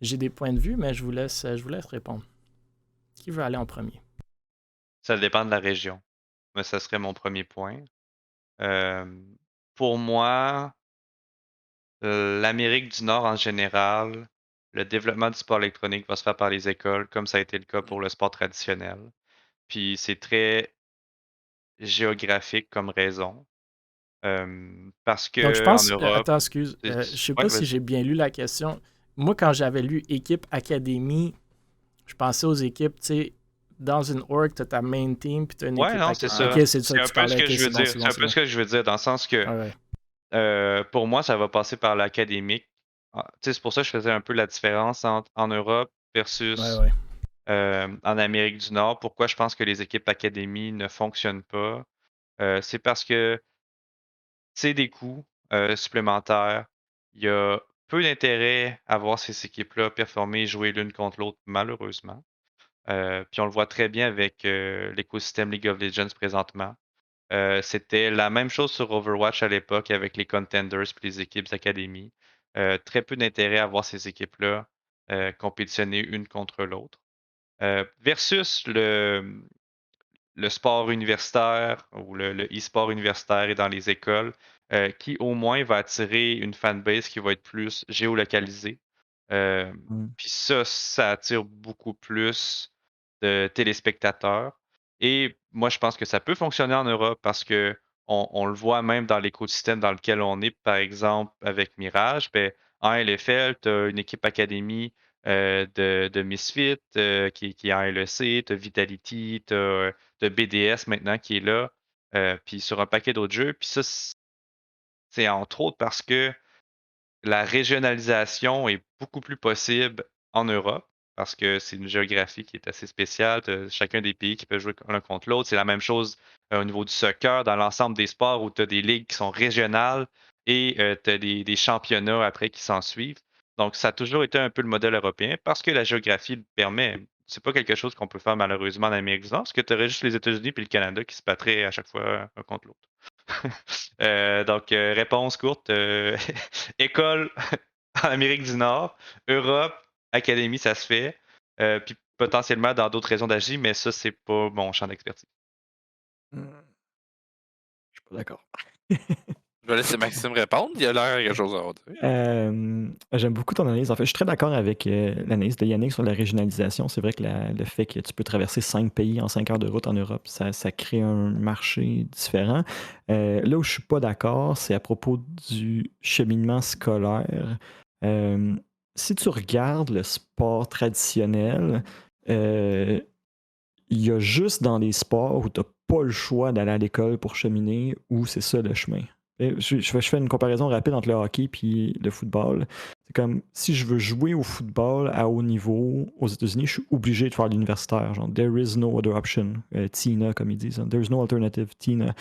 [SPEAKER 1] J'ai des points de vue, mais je vous laisse répondre. Qui veut aller en premier?
[SPEAKER 2] Ça dépend de la région. Mais ça serait mon premier point. Pour moi, l'Amérique du Nord en général, le développement du sport électronique va se faire par les écoles, comme ça a été le cas pour le sport traditionnel. Puis c'est très géographique comme raison. Parce que
[SPEAKER 1] donc, je pense,
[SPEAKER 2] en Europe.
[SPEAKER 1] attends, excuse, je sais pas si j'ai bien lu la question. Moi, quand j'avais lu équipe académie, je pensais aux équipes, tu sais, dans une org, t'as ta main team, puis t'as une
[SPEAKER 2] Ouais,
[SPEAKER 1] équipe
[SPEAKER 2] non,
[SPEAKER 1] à...
[SPEAKER 2] c'est
[SPEAKER 1] Ah, ok,
[SPEAKER 2] ça.
[SPEAKER 1] c'est de ça
[SPEAKER 2] C'est
[SPEAKER 1] que
[SPEAKER 2] un
[SPEAKER 1] tu
[SPEAKER 2] peu ce
[SPEAKER 1] parlais.
[SPEAKER 2] que
[SPEAKER 1] Ok,
[SPEAKER 2] je veux
[SPEAKER 1] c'est bon,
[SPEAKER 2] dire.
[SPEAKER 1] c'est
[SPEAKER 2] C'est
[SPEAKER 1] bon,
[SPEAKER 2] un
[SPEAKER 1] c'est
[SPEAKER 2] peu
[SPEAKER 1] bon.
[SPEAKER 2] ce que je veux dire, dans le sens que pour moi, ça va passer par l'académique. Tu sais, c'est pour ça que je faisais un peu la différence en Europe versus
[SPEAKER 1] Ouais.
[SPEAKER 2] en Amérique du Nord. Pourquoi je pense que les équipes académies ne fonctionnent pas? C'est parce que c'est des coûts supplémentaires. Il y a peu d'intérêt à voir ces équipes-là performer et jouer l'une contre l'autre, malheureusement. Puis on le voit très bien avec l'écosystème League of Legends présentement. C'était la même chose sur Overwatch à l'époque avec les contenders et les équipes académies. Très peu d'intérêt à voir ces équipes-là compétitionner une contre l'autre. Versus le sport universitaire ou le e-sport universitaire et dans les écoles, qui au moins va attirer une fanbase qui va être plus géolocalisée. Euh,
[SPEAKER 3] Mm.
[SPEAKER 2] Puis ça attire beaucoup plus de téléspectateurs. Et moi, je pense que ça peut fonctionner en Europe parce que on le voit même dans l'écosystème dans lequel on est, par exemple avec Mirage, ben, en LFL, tu as une équipe académie de Misfit qui est en LEC, tu as Vitality, tu as de BDS maintenant qui est là, puis sur un paquet d'autres jeux. Puis ça, c'est entre autres parce que la régionalisation est beaucoup plus possible en Europe, parce que c'est une géographie qui est assez spéciale. T'as chacun des pays qui peut jouer l'un contre l'autre. C'est la même chose au niveau du soccer, dans l'ensemble des sports où tu as des ligues qui sont régionales et tu as des championnats après qui s'en suivent. Donc, ça a toujours été un peu le modèle européen parce que la géographie le permet. C'est pas quelque chose qu'on peut faire malheureusement en Amérique du Nord, parce que tu aurais juste les États-Unis et le Canada qui se battraient à chaque fois un contre l'autre. Donc, réponse courte, école en Amérique du Nord, Europe, académie, ça se fait. Puis potentiellement dans d'autres régions d'Asie, mais ça, c'est pas mon champ d'expertise.
[SPEAKER 3] Je suis pas d'accord.
[SPEAKER 4] Je vais laisser Maxime répondre. Il a l'air quelque chose à dire.
[SPEAKER 3] J'aime beaucoup ton analyse. En fait, je suis très d'accord avec l'analyse de Yannick sur la régionalisation. C'est vrai que le fait que tu peux traverser 5 pays en 5 heures de route en Europe, ça crée un marché différent. Là où je suis pas d'accord, c'est à propos du cheminement scolaire. Si tu regardes le sport traditionnel, il y a juste dans les sports où tu n'as pas le choix d'aller à l'école pour cheminer, où c'est ça le chemin. Et je fais une comparaison rapide entre le hockey et le football. C'est comme si je veux jouer au football à haut niveau aux États-Unis, je suis obligé de faire l'universitaire. Genre, there is no other option. TINA, comme ils disent. There is no alternative, TINA.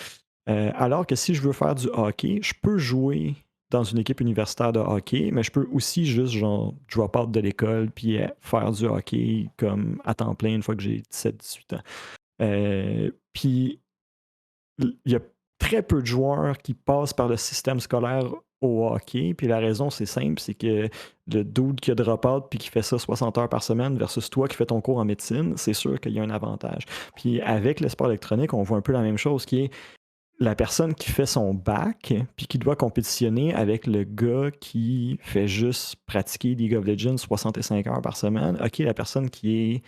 [SPEAKER 3] Alors que si je veux faire du hockey, je peux jouer dans une équipe universitaire de hockey, mais je peux aussi juste genre drop out de l'école puis faire du hockey comme à temps plein une fois que j'ai 17-18 ans. Puis il y a très peu de joueurs qui passent par le système scolaire au hockey. Puis la raison, c'est simple, c'est que le dude qui a drop out puis qui fait ça 60 heures par semaine versus toi qui fais ton cours en médecine, c'est sûr qu'il y a un avantage. Puis avec le sport électronique, on voit un peu la même chose qui est la personne qui fait son bac puis qui doit compétitionner avec le gars qui fait juste pratiquer League of Legends 65 heures par semaine. OK, la personne qui est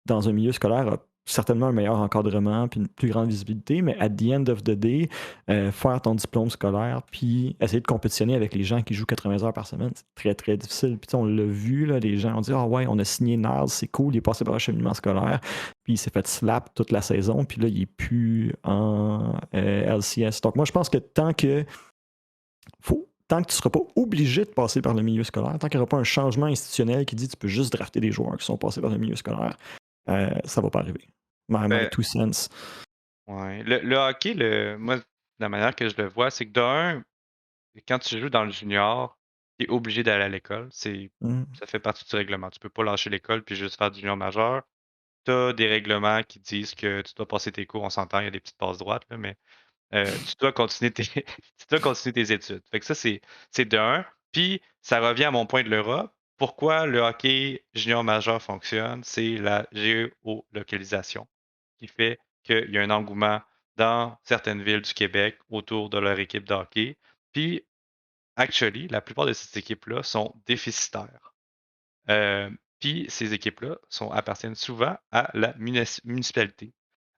[SPEAKER 3] dans un milieu scolaire a certainement un meilleur encadrement puis une plus grande visibilité, mais at the end of the day, faire ton diplôme scolaire puis essayer de compétitionner avec les gens qui jouent 80 heures par semaine, c'est très, très difficile. Puis on l'a vu, là, les gens ont dit « Ah ouais, on a signé Niles, c'est cool, il est passé par un cheminement scolaire. » Puis il s'est fait slap toute la saison, puis là, il est plus en LCS. Donc moi, je pense que tant que tu ne seras pas obligé de passer par le milieu scolaire, tant qu'il n'y aura pas un changement institutionnel qui dit que tu peux juste drafter des joueurs qui sont passés par le milieu scolaire, ça va pas arriver. My
[SPEAKER 2] Ben,
[SPEAKER 3] two cents.
[SPEAKER 2] ouais. Le hockey, moi, la manière que je le vois, c'est que d'un, quand tu joues dans le junior, tu es obligé d'aller à l'école.
[SPEAKER 3] Mm.
[SPEAKER 2] Ça fait partie du règlement. Tu peux pas lâcher l'école puis juste faire du junior majeur. Tu as des règlements qui disent que tu dois passer tes cours, on s'entend, il y a des petites passes droites, là, mais tu dois continuer tes, tu dois continuer tes études. Fait que ça, c'est de un. Puis, ça revient à mon point de l'Europe. Pourquoi le hockey junior majeur fonctionne? C'est la géolocalisation qui fait qu'il y a un engouement dans certaines villes du Québec autour de leur équipe de hockey. Puis, actually, la plupart de ces équipes-là sont déficitaires. Euh, Puis ces équipes-là appartiennent souvent à la municipalité.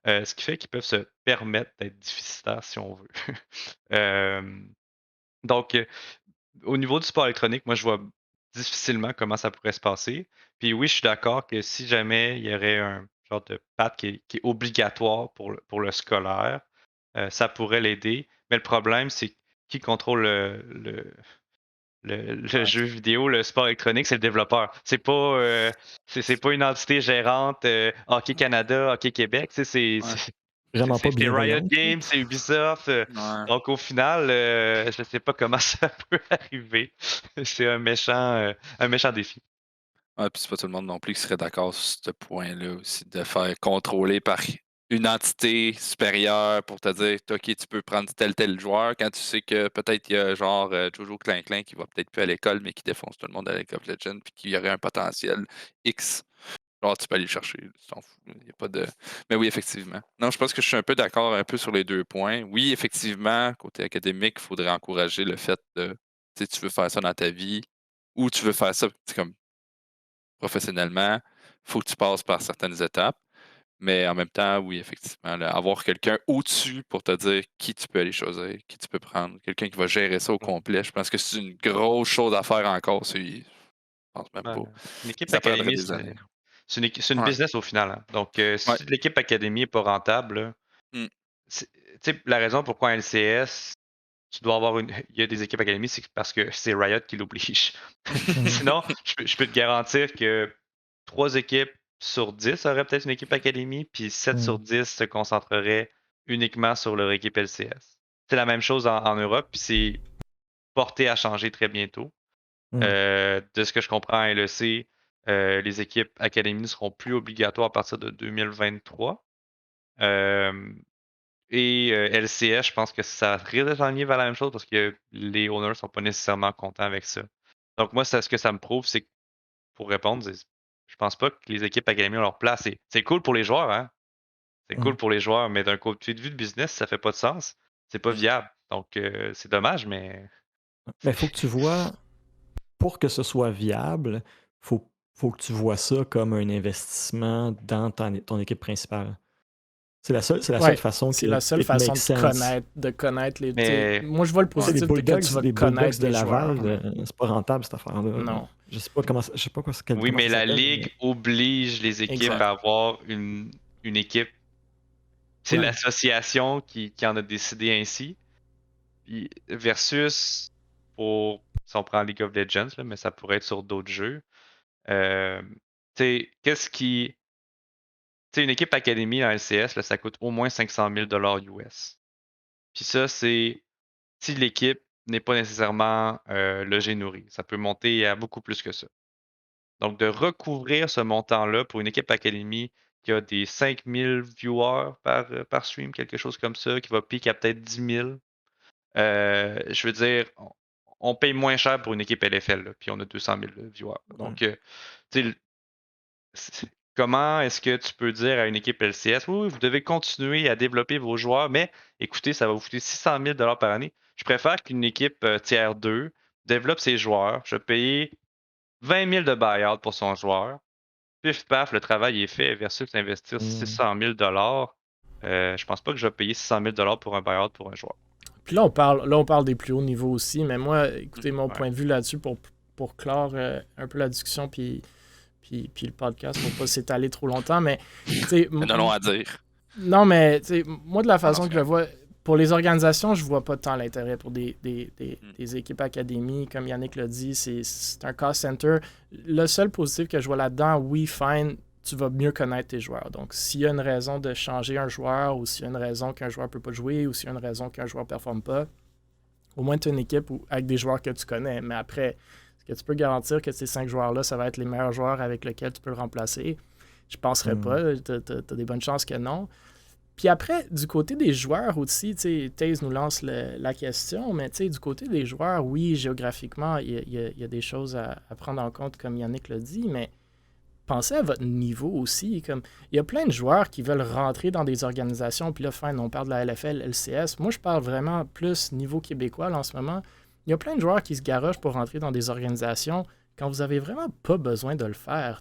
[SPEAKER 2] Ce qui fait qu'ils peuvent se permettre d'être déficitaires si on veut. Euh, donc, au niveau du sport électronique, moi, je vois difficilement comment ça pourrait se passer. Puis oui, je suis d'accord que si jamais il y aurait genre de patte qui est obligatoire pour le scolaire, ça pourrait l'aider. Mais le problème, c'est qui contrôle le jeu vidéo, le sport électronique, c'est le développeur. C'est pas, c'est pas une entité gérante Hockey Canada, Hockey Québec. C'est
[SPEAKER 3] Vraiment pas
[SPEAKER 2] c'est Riot
[SPEAKER 3] bienveillante.
[SPEAKER 2] Games, c'est Ubisoft.
[SPEAKER 4] Ouais.
[SPEAKER 2] Donc au final, je sais pas comment ça peut arriver. C'est un méchant défi.
[SPEAKER 4] Ouais, puis c'est pas tout le monde non plus qui serait d'accord sur ce point-là aussi, de faire contrôler par une entité supérieure pour te dire, OK, tu peux prendre tel joueur quand tu sais que peut-être il y a genre Jojo Clin qui va peut-être plus à l'école, mais qui défonce tout le monde à League of Legends, puis qu'il y aurait un potentiel X. Genre, tu peux aller le chercher, tu t'en fous. Il y a pas de... Mais oui, effectivement. Non, je pense que je suis un peu d'accord un peu sur les 2 points. Oui, effectivement, côté académique, il faudrait encourager le fait de, tu sais, tu veux faire ça dans ta vie, ou tu veux faire ça, c'est comme professionnellement, il faut que tu passes par certaines étapes. Mais en même temps, oui, effectivement, là, avoir quelqu'un au-dessus pour te dire qui tu peux aller choisir, qui tu peux prendre, quelqu'un qui va gérer ça au complet, je pense que c'est une grosse chose à faire encore. Je pense même pas.
[SPEAKER 2] Une équipe
[SPEAKER 4] Ça prendrait
[SPEAKER 2] académie,
[SPEAKER 4] des années.
[SPEAKER 2] c'est une
[SPEAKER 4] Ouais.
[SPEAKER 2] business au final. Hein. Donc,
[SPEAKER 4] Ouais.
[SPEAKER 2] si l'équipe académie n'est pas rentable, là,
[SPEAKER 4] Mm.
[SPEAKER 2] tu sais, la raison pourquoi un LCS, tu dois avoir il y a des équipes académies, c'est parce que c'est Riot qui l'oblige. Sinon, je peux te garantir que 3 équipes sur 10 auraient peut-être une équipe académie, puis 7 sur 10 se concentreraient uniquement sur leur équipe LCS. C'est la même chose en Europe, puis c'est porté à changer très bientôt. De ce que je comprends à LEC, les équipes académies ne seront plus obligatoires à partir de 2023. LCS, je pense que ça risque de s'enligner vers la même chose parce que les owners ne sont pas nécessairement contents avec ça. Donc moi, ce que ça me prouve, c'est que pour répondre, je pense pas que les équipes académies ont leur place. C'est cool pour les joueurs, hein? C'est cool pour les joueurs, mais d'un côté de vue de business, ça fait pas de sens. C'est pas viable. Donc c'est dommage, mais.
[SPEAKER 3] Mais il faut que tu vois, pour que ce soit viable, faut que tu vois ça comme un investissement dans ton équipe principale. C'est la seule façon que
[SPEAKER 1] c'est la seule façon de connaître les.
[SPEAKER 2] Mais...
[SPEAKER 1] Moi, je vois le positif
[SPEAKER 3] les
[SPEAKER 1] que tu vas connaître
[SPEAKER 3] de
[SPEAKER 1] les
[SPEAKER 3] Laval,
[SPEAKER 1] joueurs.
[SPEAKER 3] c'est pas rentable cette affaire-là.
[SPEAKER 1] Non.
[SPEAKER 3] Je sais pas comment. Je sais pas quoi.
[SPEAKER 2] Oui, mais la ligue oblige les équipes à avoir une équipe. C'est l'association qui en a décidé ainsi. Puis, versus si on prend League of Legends, là, mais ça pourrait être sur d'autres jeux. Qu'est-ce qui. Une équipe académie en LCS, là, ça coûte au moins 500 000 US. Puis ça, c'est si l'équipe n'est pas nécessairement logée nourrie. Ça peut monter à beaucoup plus que ça. Donc, de recouvrir ce montant-là pour une équipe académie qui a des 5000 viewers par stream, quelque chose comme ça, qui va piquer à peut-être 10 000, je veux dire, on paye moins cher pour une équipe LFL, là, puis on a 200 000 viewers. Donc, tu sais, comment est-ce que tu peux dire à une équipe LCS, oui, vous devez continuer à développer vos joueurs, mais écoutez, ça va vous coûter 600 000 par année. Je préfère qu'une équipe tiers 2 développe ses joueurs. Je vais payer 20 000 de buyout pour son joueur. Pif paf, le travail est fait versus investir 600 000 je pense pas que je vais payer 600 000 pour un buyout pour un joueur.
[SPEAKER 1] Puis là, on parle des plus hauts niveaux aussi, mais moi, écoutez, mon point de vue là-dessus pour clore un peu la discussion puis le podcast pour pas s'étaler trop longtemps, mais
[SPEAKER 4] non à dire.
[SPEAKER 1] Non, mais moi, de la façon que je le vois, pour les organisations, je vois pas tant l'intérêt pour des équipes académies. Comme Yannick l'a dit, c'est un cost center. Le seul positif que je vois là-dedans, oui, fine, tu vas mieux connaître tes joueurs. Donc, s'il y a une raison de changer un joueur ou s'il y a une raison qu'un joueur peut pas jouer ou s'il y a une raison qu'un joueur performe pas, au moins tu as une équipe avec des joueurs que tu connais. Mais après, est-ce que tu peux garantir que ces 5 joueurs-là, ça va être les meilleurs joueurs avec lesquels tu peux le remplacer? Je penserais pas. Tu as des bonnes chances que non. Puis après, du côté des joueurs aussi, Taze nous lance la question, mais du côté des joueurs, oui, géographiquement, il y a des choses à prendre en compte, comme Yannick l'a dit, mais pensez à votre niveau aussi. Comme il y a plein de joueurs qui veulent rentrer dans des organisations, puis là, on parle de la LFL, LCS. Moi, je parle vraiment plus niveau québécois là, en ce moment. Il y a plein de joueurs qui se garochent pour rentrer dans des organisations quand vous avez vraiment pas besoin de le faire.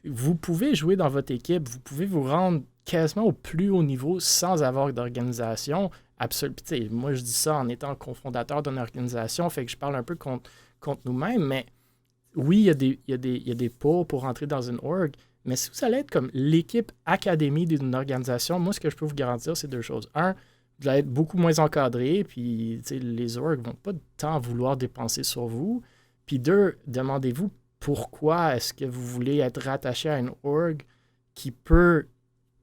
[SPEAKER 1] Vous pouvez jouer dans votre équipe, vous pouvez vous rendre quasiment au plus haut niveau sans avoir d'organisation. Moi, je dis ça en étant cofondateur d'une organisation, fait que je parle un peu contre nous-mêmes, mais oui, il y a des pour rentrer dans une org, mais si vous allez être comme l'équipe académie d'une organisation, moi, ce que je peux vous garantir, c'est deux choses. Un, vous allez être beaucoup moins encadré, puis les orgs vont pas tant vouloir dépenser sur vous. Puis deux, demandez-vous pourquoi est-ce que vous voulez être rattaché à une org qui peut,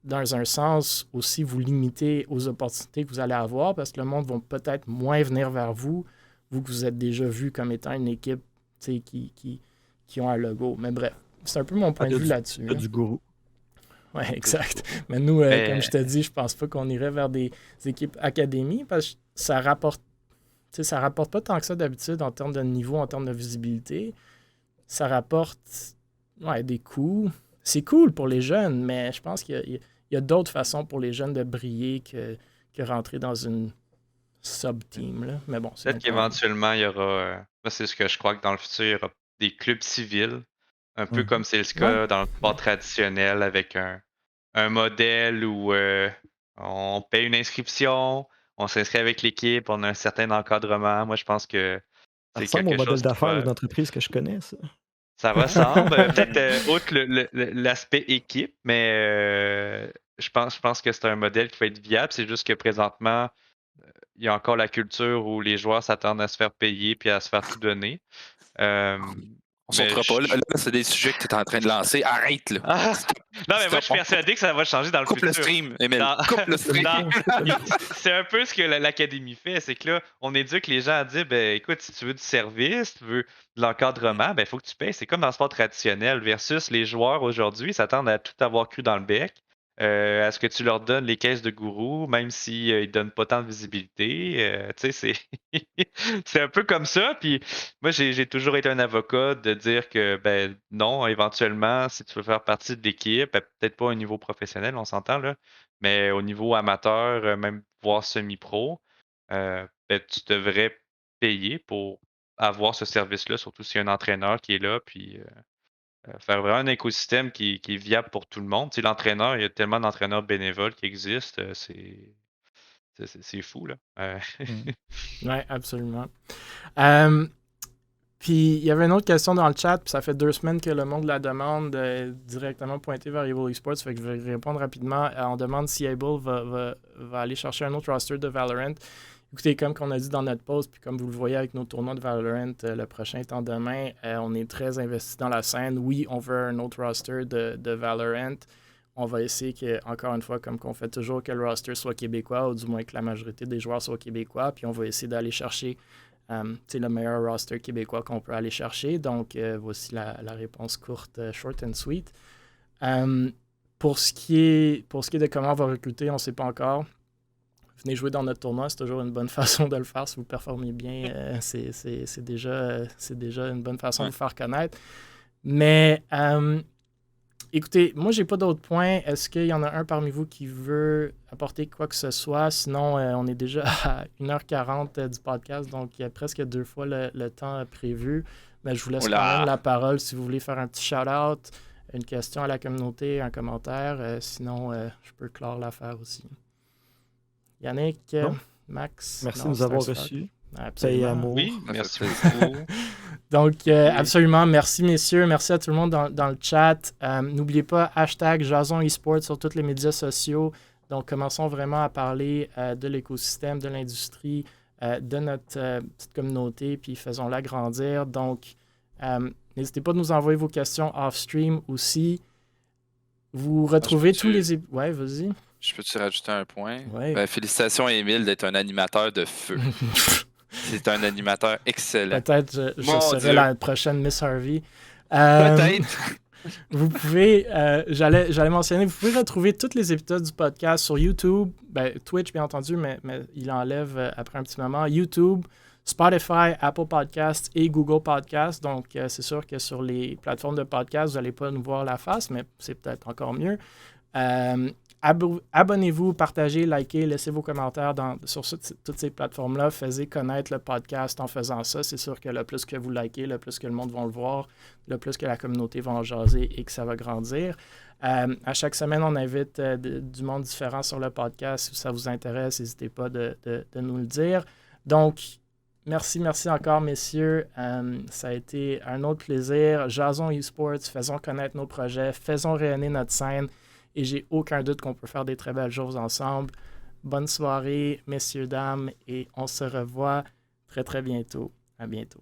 [SPEAKER 1] dans un sens, aussi vous limiter aux opportunités que vous allez avoir, parce que le monde va peut-être moins venir vers vous, vous que vous êtes déjà vu comme étant une équipe qui ont un logo. Mais bref, c'est un peu mon point de vue là-dessus.
[SPEAKER 3] Du gourou.
[SPEAKER 1] Oui, exact. Mais nous, comme je te dis, je pense pas qu'on irait vers des équipes académies parce que ça rapporte pas tant que ça d'habitude en termes de niveau, en termes de visibilité. Ça rapporte des coûts. C'est cool pour les jeunes, mais je pense qu'il y a d'autres façons pour les jeunes de briller que rentrer dans une sub-team. Là. Mais bon,
[SPEAKER 2] peut-être qu'éventuellement, il y aura... moi, c'est ce que je crois que dans le futur, il y aura des clubs civils, un peu comme c'est le cas dans le sport traditionnel, avec un modèle où on paye une inscription, on s'inscrit avec l'équipe, on a un certain encadrement. Moi, je pense que c'est
[SPEAKER 3] quelque chose. C'est mon modèle d'affaires
[SPEAKER 2] va...
[SPEAKER 3] d'une entreprise que je connais, ça.
[SPEAKER 2] Ça ressemble. Peut-être outre l'aspect équipe, mais je pense que c'est un modèle qui va être viable. C'est juste que présentement, il y a encore la culture où les joueurs s'attendent à se faire payer puis à se faire tout donner.
[SPEAKER 4] On sautera pas. Là, c'est des sujets que tu es en train de lancer. Arrête, là.
[SPEAKER 2] Non, mais moi, je suis persuadé que ça va changer dans le futur.
[SPEAKER 4] Coupe le stream, Emile. Coupe le stream.
[SPEAKER 2] C'est un peu ce que l'académie fait. C'est que là, on éduque les gens à dire, ben écoute, si tu veux du service, tu veux de l'encadrement, ben il faut que tu payes. C'est comme dans le sport traditionnel versus les joueurs aujourd'hui s'attendent à tout avoir cru dans le bec. À ce que tu leur donnes les caisses de gourou, même s'ils ne donnent pas tant de visibilité. Tu sais, c'est un peu comme ça. Puis moi, j'ai toujours été un avocat de dire que, ben non, éventuellement, si tu veux faire partie de l'équipe, peut-être pas au niveau professionnel, on s'entend, là, mais au niveau amateur, même voire semi-pro, ben, tu devrais payer pour avoir ce service-là, surtout s'il y a un entraîneur qui est là, puis faire vraiment un écosystème qui est viable pour tout le monde. Tu sais, l'entraîneur, il y a tellement d'entraîneurs bénévoles qui existent, c'est fou, là.
[SPEAKER 1] Oui, absolument. Puis, il y avait une autre question dans le chat, puis ça fait 2 semaines que le monde la demande directement pointé vers Able Esports, fait que je vais répondre rapidement. On demande si Able va aller chercher un autre roster de Valorant. Écoutez, comme on a dit dans notre post, puis comme vous le voyez avec nos tournois de Valorant, le prochain étant demain, on est très investi dans la scène. Oui, on veut un autre roster de Valorant. On va essayer que, encore une fois, comme qu'on fait toujours, que le roster soit québécois, ou du moins que la majorité des joueurs soient québécois. Puis on va essayer d'aller chercher le meilleur roster québécois qu'on peut aller chercher. Donc, voici la réponse courte, short and sweet. Pour ce qui est de comment on va recruter, on ne sait pas encore. Venez jouer dans notre tournoi, c'est toujours une bonne façon de le faire. Si vous performez bien, c'est déjà une bonne façon de vous faire connaître. Mais écoutez, moi, j'ai pas d'autres points. Est-ce qu'il y en a un parmi vous qui veut apporter quoi que ce soit? Sinon, on est déjà à 1h40 du podcast, donc il y a presque 2 fois le temps prévu. Mais je vous laisse quand même la parole si vous voulez faire un petit shout-out, une question à la communauté, un commentaire. Sinon, je peux clore l'affaire aussi. Yannick, Max.
[SPEAKER 3] Merci de nous avoir reçus.
[SPEAKER 1] Absolument.
[SPEAKER 2] Oui, merci beaucoup.
[SPEAKER 1] Donc, absolument, merci messieurs, merci à tout le monde dans le chat. N'oubliez pas, #Jason Esports sur tous les médias sociaux. Donc, commençons vraiment à parler de l'écosystème, de l'industrie, de notre petite communauté, puis faisons-la grandir. Donc, n'hésitez pas à nous envoyer vos questions off-stream aussi. Vous retrouvez tous les... Ouais, vas-y.
[SPEAKER 4] Je peux-tu rajouter un point?
[SPEAKER 1] Ouais.
[SPEAKER 4] Ben, félicitations à Émile d'être un animateur de feu. C'est un animateur excellent.
[SPEAKER 1] Peut-être je serai la prochaine Miss Harvey.
[SPEAKER 4] Peut-être.
[SPEAKER 1] Vous pouvez, j'allais mentionner, vous pouvez retrouver tous les épisodes du podcast sur YouTube, Twitch bien entendu, mais il enlève après un petit moment, YouTube, Spotify, Apple Podcasts et Google Podcasts. Donc, c'est sûr que sur les plateformes de podcast, vous n'allez pas nous voir la face, mais c'est peut-être encore mieux. Abonnez-vous, partagez, likez, laissez vos commentaires sur toutes ces plateformes-là. Faisez connaître le podcast en faisant ça. C'est sûr que le plus que vous likez, le plus que le monde va le voir, le plus que la communauté va en jaser et que ça va grandir. À chaque semaine, on invite du monde différent sur le podcast. Si ça vous intéresse, n'hésitez pas de nous le dire. Donc, merci encore, messieurs. Ça a été un autre plaisir. Jason eSports, faisons connaître nos projets, faisons rayonner notre scène et j'ai aucun doute qu'on peut faire des très belles choses ensemble. Bonne soirée, messieurs, dames, et on se revoit très, très bientôt. À bientôt.